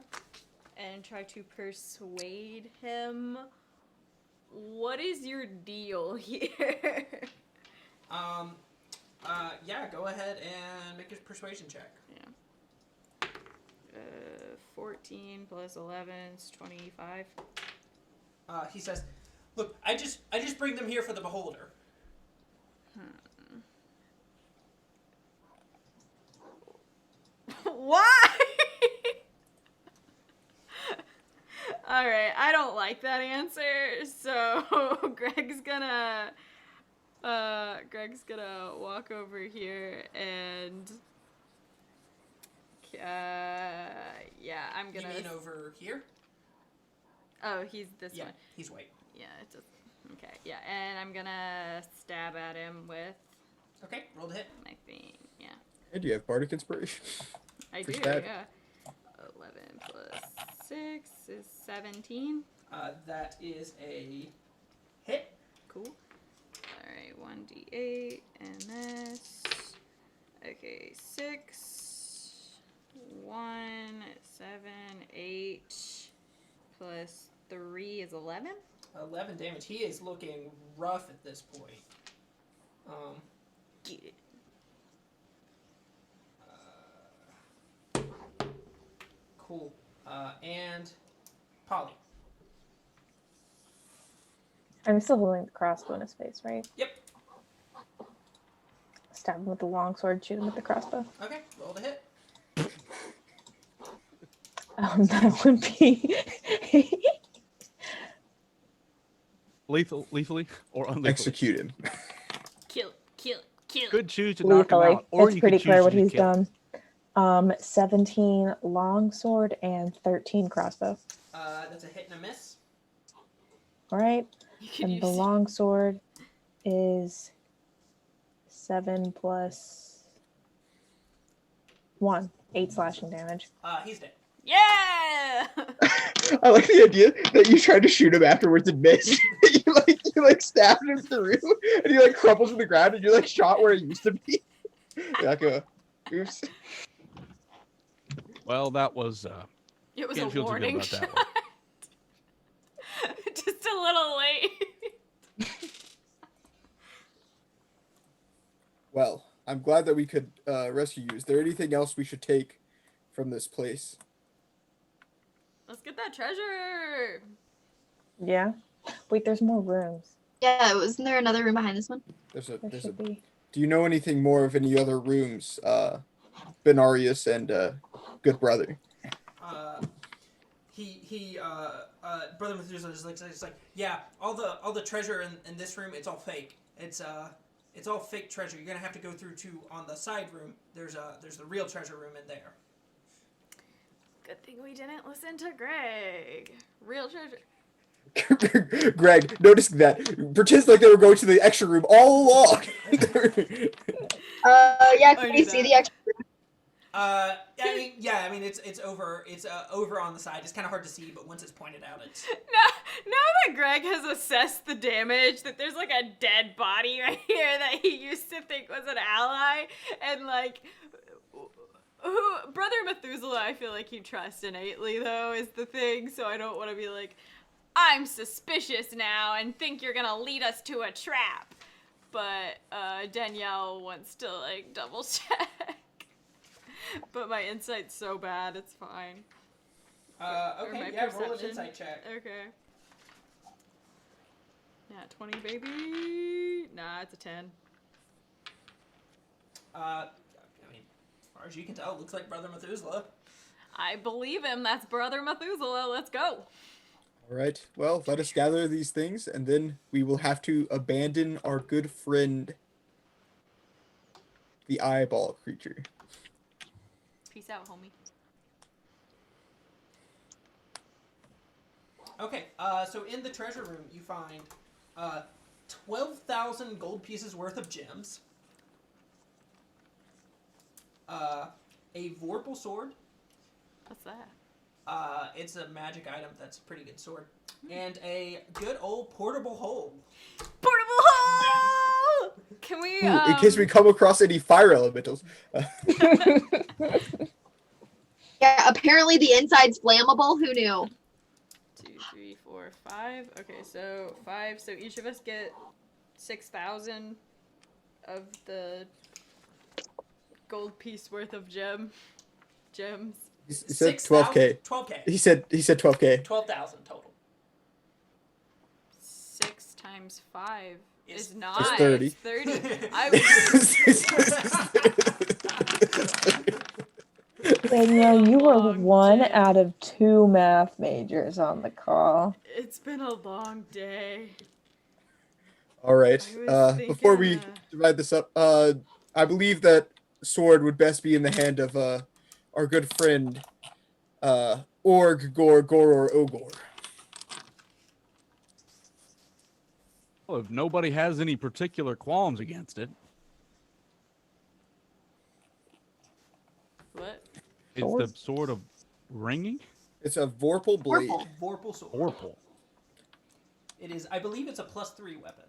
F: and try to persuade him. What is your deal here?
B: Yeah, go ahead and make a persuasion check.
F: Yeah. 14 plus 11 is 25.
B: He says, "Look, I just bring them here for the beholder."
F: Why? Alright, I don't like that answer, so Greg's gonna walk over here and yeah, I'm gonna.
B: You mean over here?
F: Oh, he's this
B: Yeah,
F: one.
B: he's white.
F: Yeah, it's okay. Yeah, and I'm gonna stab at him with
B: Okay, roll to hit.
F: my thing. Yeah,
C: Hey, do you have bardic inspiration?
F: I
C: For
F: do.
C: stab.
F: Yeah, 11 plus 6 is 17.
B: That is a hit.
F: Cool. All right, 1d8 and this. Okay, 6, 1, 7, 8 plus 3 is 11.
B: 11 damage. He is looking rough at this point.
F: Get it.
B: Cool. And Polly.
D: I'm still holding the crossbow in his face, right?
B: Yep.
D: Stab him with the longsword, shoot him with the crossbow.
B: Okay, roll to hit.
D: That would be
E: Lethally or unlethally?
C: Execute him.
F: Kill it.
E: Could choose to knock him
D: lethally.
E: out, or
D: It's
E: you
D: pretty
E: could
D: clear
E: choose
D: what
E: to
D: he's
E: kill him.
D: done. 17 longsword and 13 crossbow.
B: That's a hit and a miss.
D: All right,
F: You can
D: and
F: use
D: the longsword is 7 plus 1, 8 slashing damage.
B: He's dead.
F: Yeah!
C: I like the idea that you tried to shoot him afterwards and missed. you stabbed him through, and he crumples to the ground, and you shot where he used to be. Oops.
E: Well, that was
F: It was
E: can't
F: a
E: feel too good
F: warning
E: about
F: shot.
E: that one.
F: Just a little late.
C: Well, I'm glad that we could rescue you. Is there anything else we should take from this place?
F: Let's get that treasure.
D: Yeah. Wait, there's more rooms.
H: Yeah, wasn't there another room behind this one?
C: There
D: There should be.
C: Do you know anything more of any other rooms, Benarius and good brother?
B: Brother Methuselah is like, yeah, all the treasure in this room, it's all fake. It's all fake treasure. You're gonna have to go through on the side room. There's the real treasure room in there.
F: Good thing we didn't listen to Greg. Real treasure.
C: Greg, notice that. Pretends like they were going to the extra room all along.
H: Yeah,
F: I
H: can
F: knew
H: we see
F: that.
H: the extra?
B: I mean, it's over on the side. It's kind of hard to see, but once it's pointed out, it's.
F: Now that Greg has assessed the damage, that there's a dead body right here that he used to think was an ally, and Brother Methuselah, I feel like you trust innately though, is the thing. So I don't want to be I'm suspicious now and think you're gonna lead us to a trap. But Danielle wants to double check. But my insight's so bad, it's fine.
B: Okay, yeah, roll an insight check.
F: Okay. Yeah, 20, baby. Nah, it's a 10.
B: I mean, as far as you can tell, it looks like Brother Methuselah.
F: I believe him. That's Brother Methuselah. Let's go.
C: All right. Well, let us gather these things, and then we will have to abandon our good friend, the eyeball creature.
F: Peace out, homie.
B: Okay, so in the treasure room, you find 12,000 gold pieces worth of gems, a Vorpal sword.
F: What's that?
B: It's a magic item that's a pretty good sword, and a good old portable hole.
F: Portable hole! Can we,
C: Ooh, in case we come across any fire elementals.
H: Yeah, apparently the inside's flammable. Who knew?
F: 2, 3, 4, 5. Okay, so 5. So each of us get 6,000 of the gold piece worth of gems.
C: He said 12K.
B: 12K.
C: He said 12K.
B: 12,000 total.
F: 6 times 5
B: Is
F: is not
C: 30.
F: 30. I was
D: Danielle, you were
F: long
D: one
F: day.
D: out of 2 math majors on the call.
F: It's been a long day.
C: All right.
F: I was
C: Before we
F: thinking,
C: divide this up, I believe that sword would best be in the hand of our good friend Org Gor Goror Ogor.
E: Well, if nobody has any particular qualms against it,
F: What?
E: it's the sword of ringing.
C: It's a Vorpal blade.
B: Vorpal sword.
E: Vorpal.
B: It is. I believe it's a +3 weapon.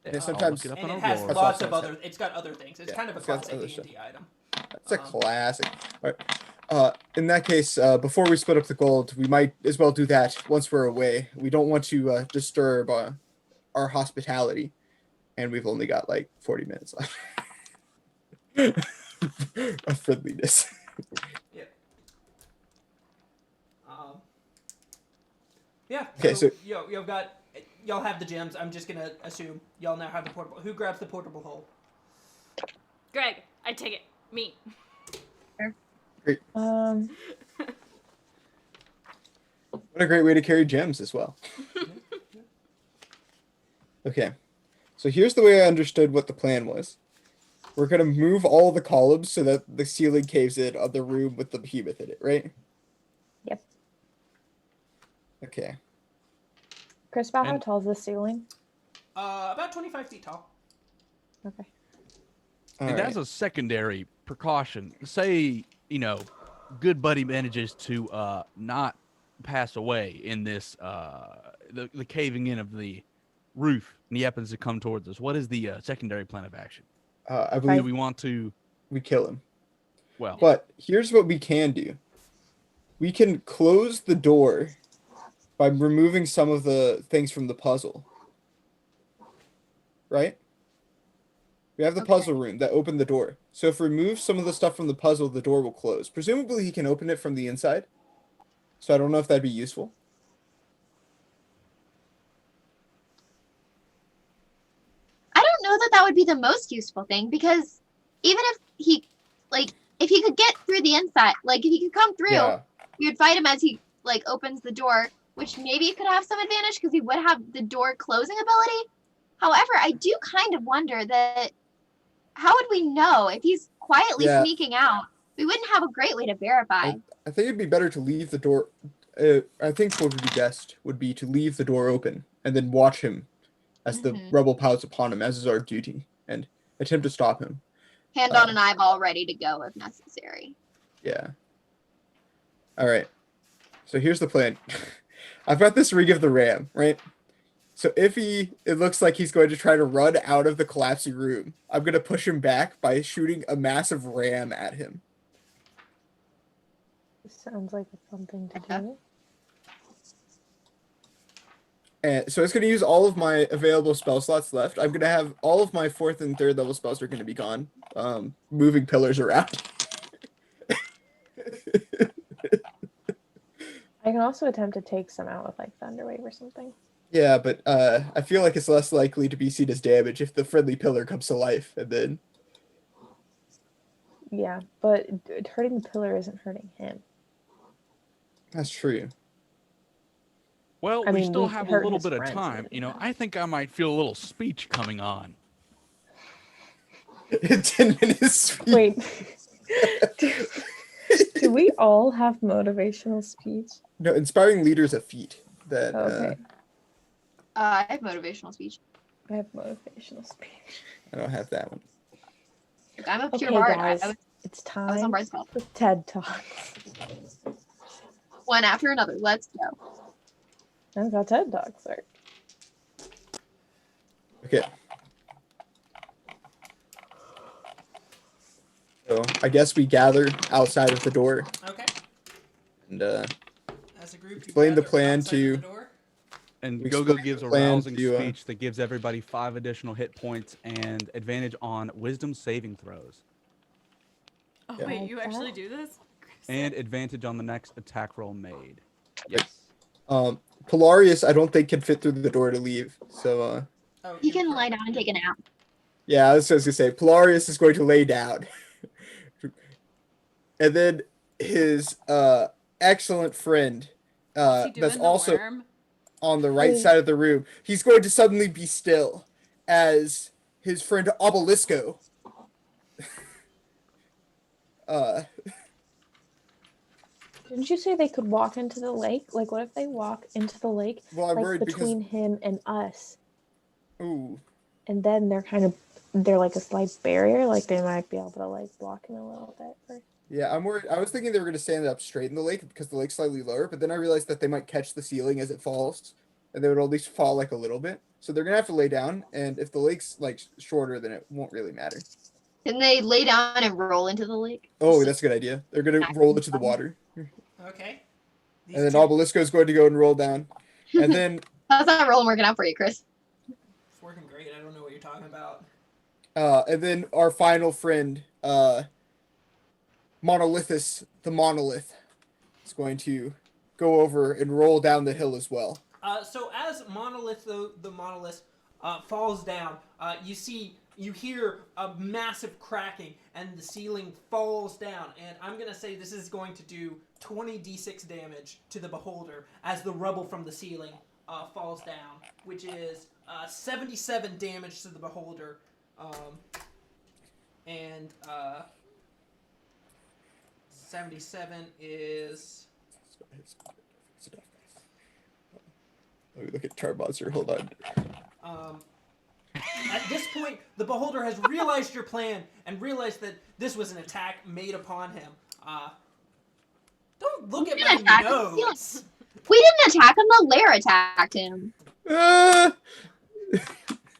C: And
E: I'll
C: sometimes-
E: look it up
B: And
E: on
B: it has
E: Aurora.
B: lots of
C: That's
B: other. It's got other things. It's
C: Yeah,
B: kind of a
C: it's got
B: classic
C: other
B: D&D item.
C: It's a classic. All right. In that case, before we split up the gold, we might as well do that once we're away. We don't want to disturb our hospitality, and we've only got like 40 minutes left of friendliness.
B: Yeah. Yeah.
C: Okay, so-
B: y'all have the gems. I'm just gonna assume y'all now have the portable. Who grabs the portable hole?
F: Greg, I take it. Me.
D: Um,
C: What a great way to carry gems as well. Okay, so here's the way I understood what the plan was. We're gonna move all the columns so that the ceiling caves in on the room with the behemoth in it, right?
D: Yep.
C: Okay.
D: Chris, about how
E: And-
D: tall is the ceiling?
B: About 25 feet tall.
D: Okay.
C: All
E: And
C: right.
E: as a secondary precaution, say, good buddy manages to not pass away in this, the caving in of the roof, and he happens to come towards us. What is the secondary plan of action?
C: I
E: Do
C: believe
E: we want to,
C: we kill him.
E: well,
C: But here's what we can do. We can close the door by removing some of the things from the puzzle. Right? We have the
H: Okay.
C: puzzle room that opened the door. So if we remove some of the stuff from the puzzle, the door will close. Presumably he can open it from the inside. So I don't know if that'd be useful.
H: I don't know that that would be the most useful thing because even if he, if he could get through the inside, if he could come through,
C: Yeah.
H: we would fight him as he opens the door, which maybe could have some advantage because he would have the door closing ability. However, I do kind of wonder that how would we know if he's quietly
C: Yeah.
H: sneaking out? We wouldn't have a great way to verify.
C: I think it'd be better to leave the door. I think what would be best would be to leave the door open and then watch him as the
H: Mhm.
C: rebel pouts upon him, as is our duty, and attempt to stop him.
H: Hand on an eyeball, ready to go if necessary.
C: Yeah. All right. So here's the plan. I've got this ring of the ram, right? So if it looks like he's going to try to run out of the collapsing room, I'm going to push him back by shooting a massive ram at him.
D: Sounds like a fun thing to
H: Okay.
D: do.
C: And so it's going to use all of my available spell slots left. I'm going to have all of my 4th and 3rd level spells are going to be gone. Moving pillars around.
D: I can also attempt to take some out with Thunderwave or something.
C: Yeah, but I feel like it's less likely to be seen as damage if the friendly pillar comes to life, and then
D: Yeah, but hurting the pillar isn't hurting him.
C: that's true.
E: well,
D: I
E: we
D: mean,
E: still
D: we
E: have a
D: hurt
E: little
D: his
E: bit of
D: friends
E: time.
D: and that.
E: I think I might feel a little speech coming on.
C: In 10 minutes.
D: Wait. Do we all have motivational speech?
C: No, inspiring leaders a feat that
D: Okay.
H: I have motivational speech.
D: I have motivational speech.
C: I don't have that one.
H: I'm a pure
D: Okay,
H: bard.
D: guys.
H: I was
D: It's
H: on
D: time
H: Bard's Club.
D: for TED Talks.
H: One after another. Let's go.
D: That's how TED Talks work.
C: Okay. So I guess we gather outside of the door
B: Okay.
C: and
B: As a group, you
C: Explain the
B: gather
C: plan
B: outside
C: to-
B: of the door.
E: And
C: We
E: Gogo
C: explained
E: gives
C: the
E: a
C: plan
E: rousing
C: to,
E: speech that gives everybody 5 additional hit points and advantage on wisdom saving throws.
F: Oh
C: Yeah.
F: wait, you
D: Like
F: actually
D: that?
F: do this?
E: And advantage on the next attack roll made. Yes.
C: Polarius, I don't think can fit through the door to leave. So,
B: Oh,
A: He
B: you're
A: can lie
B: correct.
A: down and take a nap.
C: yeah, I was just gonna say Polarius is going to lay down, and then his excellent friend,
F: What's he doing?
C: that's
F: The
C: also
F: worm?
C: on the right
D: Oh.
C: side of the room. He's going to suddenly be still as his friend Obelisco.
D: Didn't you say they could walk into the lake? Like, what if they walk into the lake,
C: Well, I'm
D: like
C: worried
D: between him and us,
C: ooh,
D: and then they're like a slight barrier. Like they might be able to like block him a little bit.
C: yeah, I'm worried. I was thinking they were going to stand up straight in the lake because the lake's slightly lower, but then I realized that they might catch the ceiling as it falls, and they would at least fall like a little bit. So they're gonna have to lay down, and if the lake's like shorter, then it won't really matter.
H: Can they lay down and roll into the lake?
C: Oh, that's a good idea. They're gonna roll into the water,
B: Okay. These
C: and then
B: two-
C: Obelisco is going to go and roll down, and then
H: How's that roll working out for you, Chris?
B: It's working great. I don't know what you're talking about.
C: our final friend, Monolithus, the monolith, is going to go over and roll down the hill as well.
B: So as Monolith, the monolith, falls down, you hear a massive cracking, and the ceiling falls down. And I'm gonna say this is going to do 20d6 damage to the beholder as the rubble from the ceiling falls down, which is 77 damage to the beholder, and 77 is.
C: Let me look at Chart Monster. Hold on.
B: At this point, the beholder has realized your plan and realized that this was an attack made upon him. Don't look
H: We
B: at
H: didn't
B: my
H: attack him.
B: notes.
H: We didn't attack him. The lair attacked him.
C: Ah!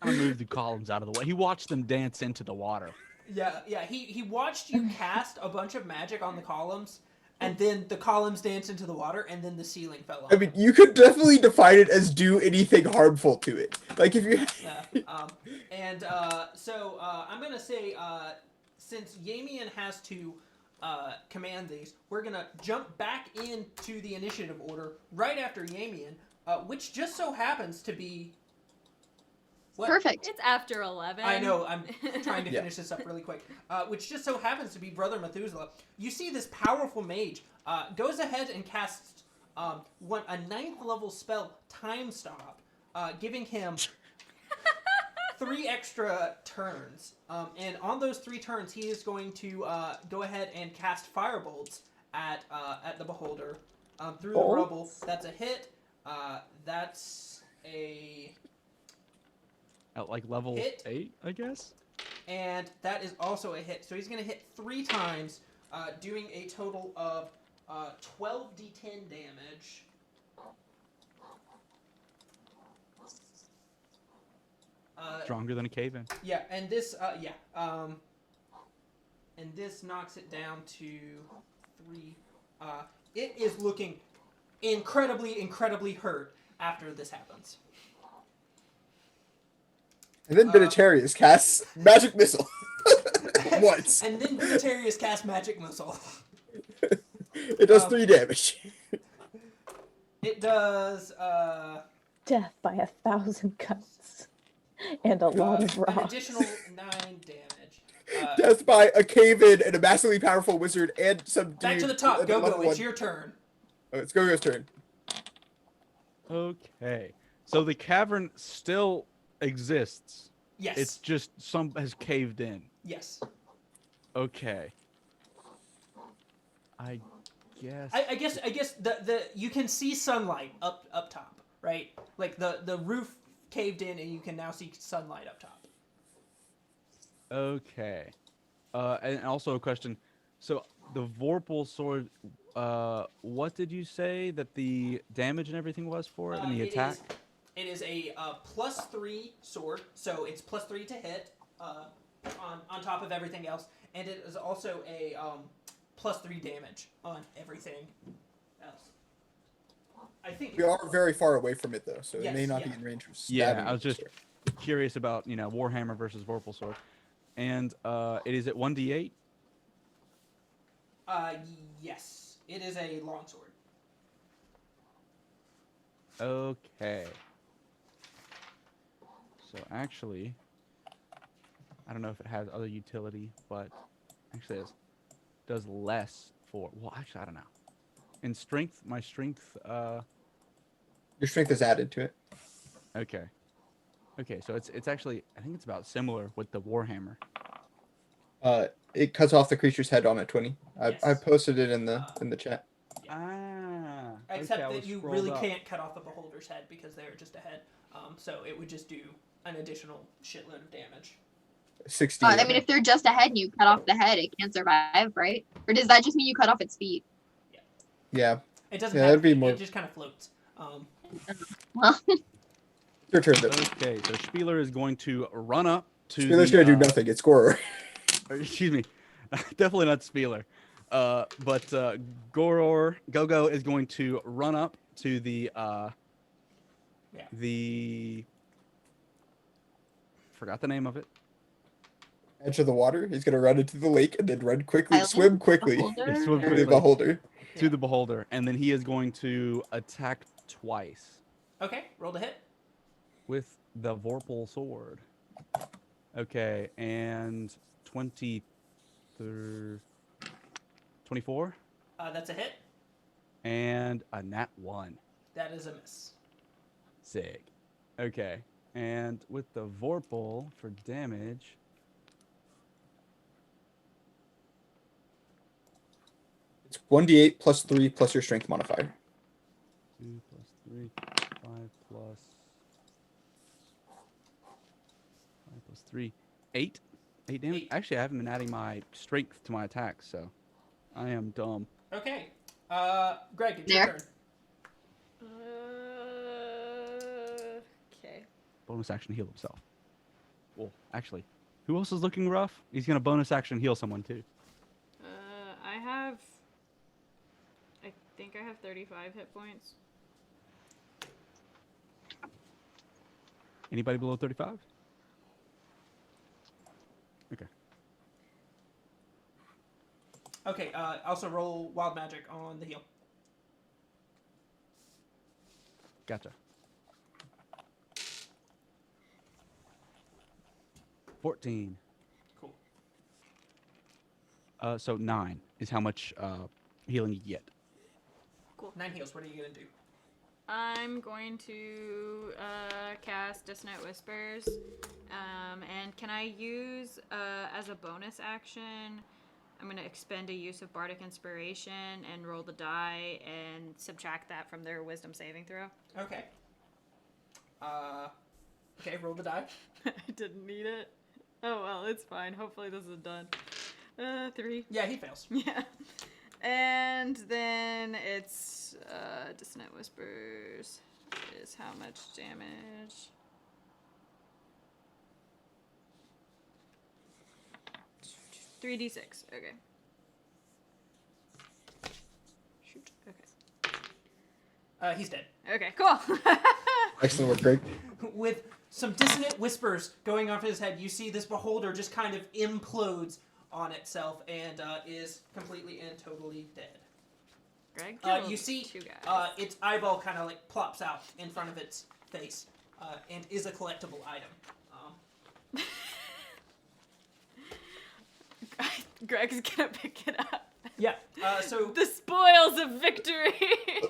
E: I moved the columns out of the way. He watched them dance into the water.
B: Yeah. He watched you cast a bunch of magic on the columns, and then the columns danced into the water, and then the ceiling fell on.
C: I mean, you could definitely define it as do anything harmful to it. Like if you.
B: Yeah. So I'm gonna say since Yamian has to command these, we're gonna jump back into the initiative order right after Yamian, which just so happens to be. What?
H: Perfect.
F: It's after 11.
B: I know, I'm trying to
C: Yeah.
B: finish this up really quick. Which just so happens to be Brother Methuselah. You see this powerful mage goes ahead and casts a 9th level spell, Time Stop, giving him 3 extra turns. And on those 3 turns, he is going to go ahead and cast Firebolts at the beholder through the rubble. That's a hit. That's a...
E: At like level
B: Hit.
E: 8, I guess?
B: And that is also a hit. So he's going to hit 3 times, doing a total of 12d10 damage.
E: Stronger than a cave-in.
B: Yeah, and this, and this knocks it down to 3. It is looking incredibly hurt after this happens.
C: And then Benitarius casts Magic Missile. Once.
B: And then Vegetarius casts Magic Missile.
C: It does 3 damage.
B: It does
D: Death by 1,000 cuts and a lot of
B: an
D: rocks.
B: additional 9 damage.
C: Death by a cave-in and a massively powerful wizard and some dude.
B: Back to the top.
C: at
B: Go.
C: level
B: It's
C: 1.
B: your turn.
C: Oh, it's Go-Go's turn.
E: Okay. So the cavern still exists.
B: Yes.
E: It's just some has caved in.
B: Yes.
E: Okay. I guess.
B: I guess the you can see sunlight up top, right? Like the roof caved in, and you can now see sunlight up top.
E: Okay. And also a question. So the Vorpal sword. What did you say that the damage and everything was for it, and the attack?
B: It is a +3 sword, so it's +3 to hit on top of everything else, and it is also a +3 damage on everything else. I think
C: We are very far away from it, though, so it may
B: Yes,
C: not
B: yeah.
C: be in range of
E: Yeah,
C: stabbing.
E: I was just curious about Warhammer versus Vorpal sword, and it is at 1d8.
B: Yes. It is a longsword.
E: Okay. So actually, I don't know if it has other utility, but actually it does less for. Well, actually, I don't know. In strength, my strength.
C: Your strength is added to it.
E: Okay. Okay, so it's actually I think it's about similar with the warhammer.
C: It cuts off the creature's head on at 20. I
B: Yes.
C: posted it in the chat.
E: Ah.
B: Except
E: okay, I
B: that
E: was
B: you
E: scrolled
B: really
E: up.
B: can't cut off the beholder's head because they're just a head. So it would just do an additional shitload of damage.
C: 60.
H: I mean, if they're just a head and you cut off the head, it can't survive, right? Or does that just mean you cut off its feet?
C: Yeah.
B: It doesn't
C: Yeah,
B: have
C: that'd be
B: feet,
C: more.
B: It just kind of floats.
H: Well,
C: Your turn, though.
E: Okay, so Spieler is going to run up to
C: Spieler's
E: the.
C: gonna do nothing. It's Gorer.
E: Excuse me, definitely not Spieler. But Gogo is going to run up to the the forgot the name of it.
C: Edge of the water. He's gonna run into the lake and then run quickly,
H: Island?
C: swim quickly
H: Beholder?
E: Swim
C: to the
E: quickly.
C: beholder.
E: To the beholder, and then he is going to attack twice
B: Okay, roll to hit.
E: with the Vorpal sword. Okay, and 24
B: That's a hit.
E: and a nat 1.
B: That is a miss.
E: Sick. Okay, and with the Vorpal for damage.
C: It's 1d8 plus 3 plus your strength modifier.
E: 2 plus 3, 5 plus 3, 8. 8 damage.
B: 8.
E: Actually, I haven't been adding my strength to my attacks, so I am dumb.
B: Okay. Greg, it's
H: There.
B: your turn.
F: Okay.
E: Bonus action heal himself. Well, actually, who else is looking rough? He's gonna bonus action heal someone too.
F: I think I have 35 hit points.
E: Anybody below 35? Okay.
B: Okay, also roll wild magic on the heal.
E: Gotcha. 14.
B: Cool.
E: So 9 is how much healing you get.
F: Cool.
B: 9 heals. What are you going to do?
F: I'm going to cast Dissonant Whispers. And can I use, as a bonus action, I'm going to expend a use of Bardic Inspiration and roll the die and subtract that from their Wisdom saving throw.
B: Okay. Okay, roll the die.
F: I didn't need it. Oh, well, it's fine. Hopefully this is done. 3.
B: Yeah, he fails.
F: Yeah. And then it's Dissonant Whispers is how much damage? $3d6. Okay. Shoot. Okay.
B: He's dead.
F: Okay, cool.
C: Excellent work, Greg.
B: With some dissonant whispers going off his head, you see this beholder just kind of implodes on itself and is completely and totally dead.
F: Greg,
B: You see
F: two guys.
B: its eyeball kind of like plops out in front of its face and is a collectible item.
F: Greg's gonna pick it up.
B: Yeah, so...
F: The spoils of victory.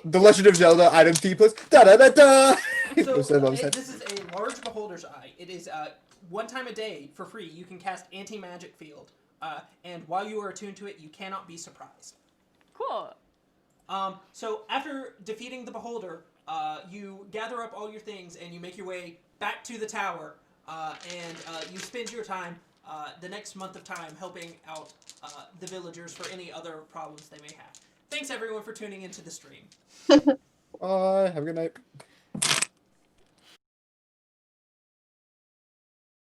C: The Legend of Zelda item fee plus da da da da.
B: So,
C: This
B: this is a large beholder's eye. It is one time a day for free. You can cast anti-magic field, and while you are attuned to it, you cannot be surprised.
F: Cool.
B: So after defeating the beholder, you gather up all your things and you make your way back to the tower, and you spend your time the next month of time helping out the villagers for any other problems they may have. Thanks everyone for tuning into the stream.
C: Have a good night.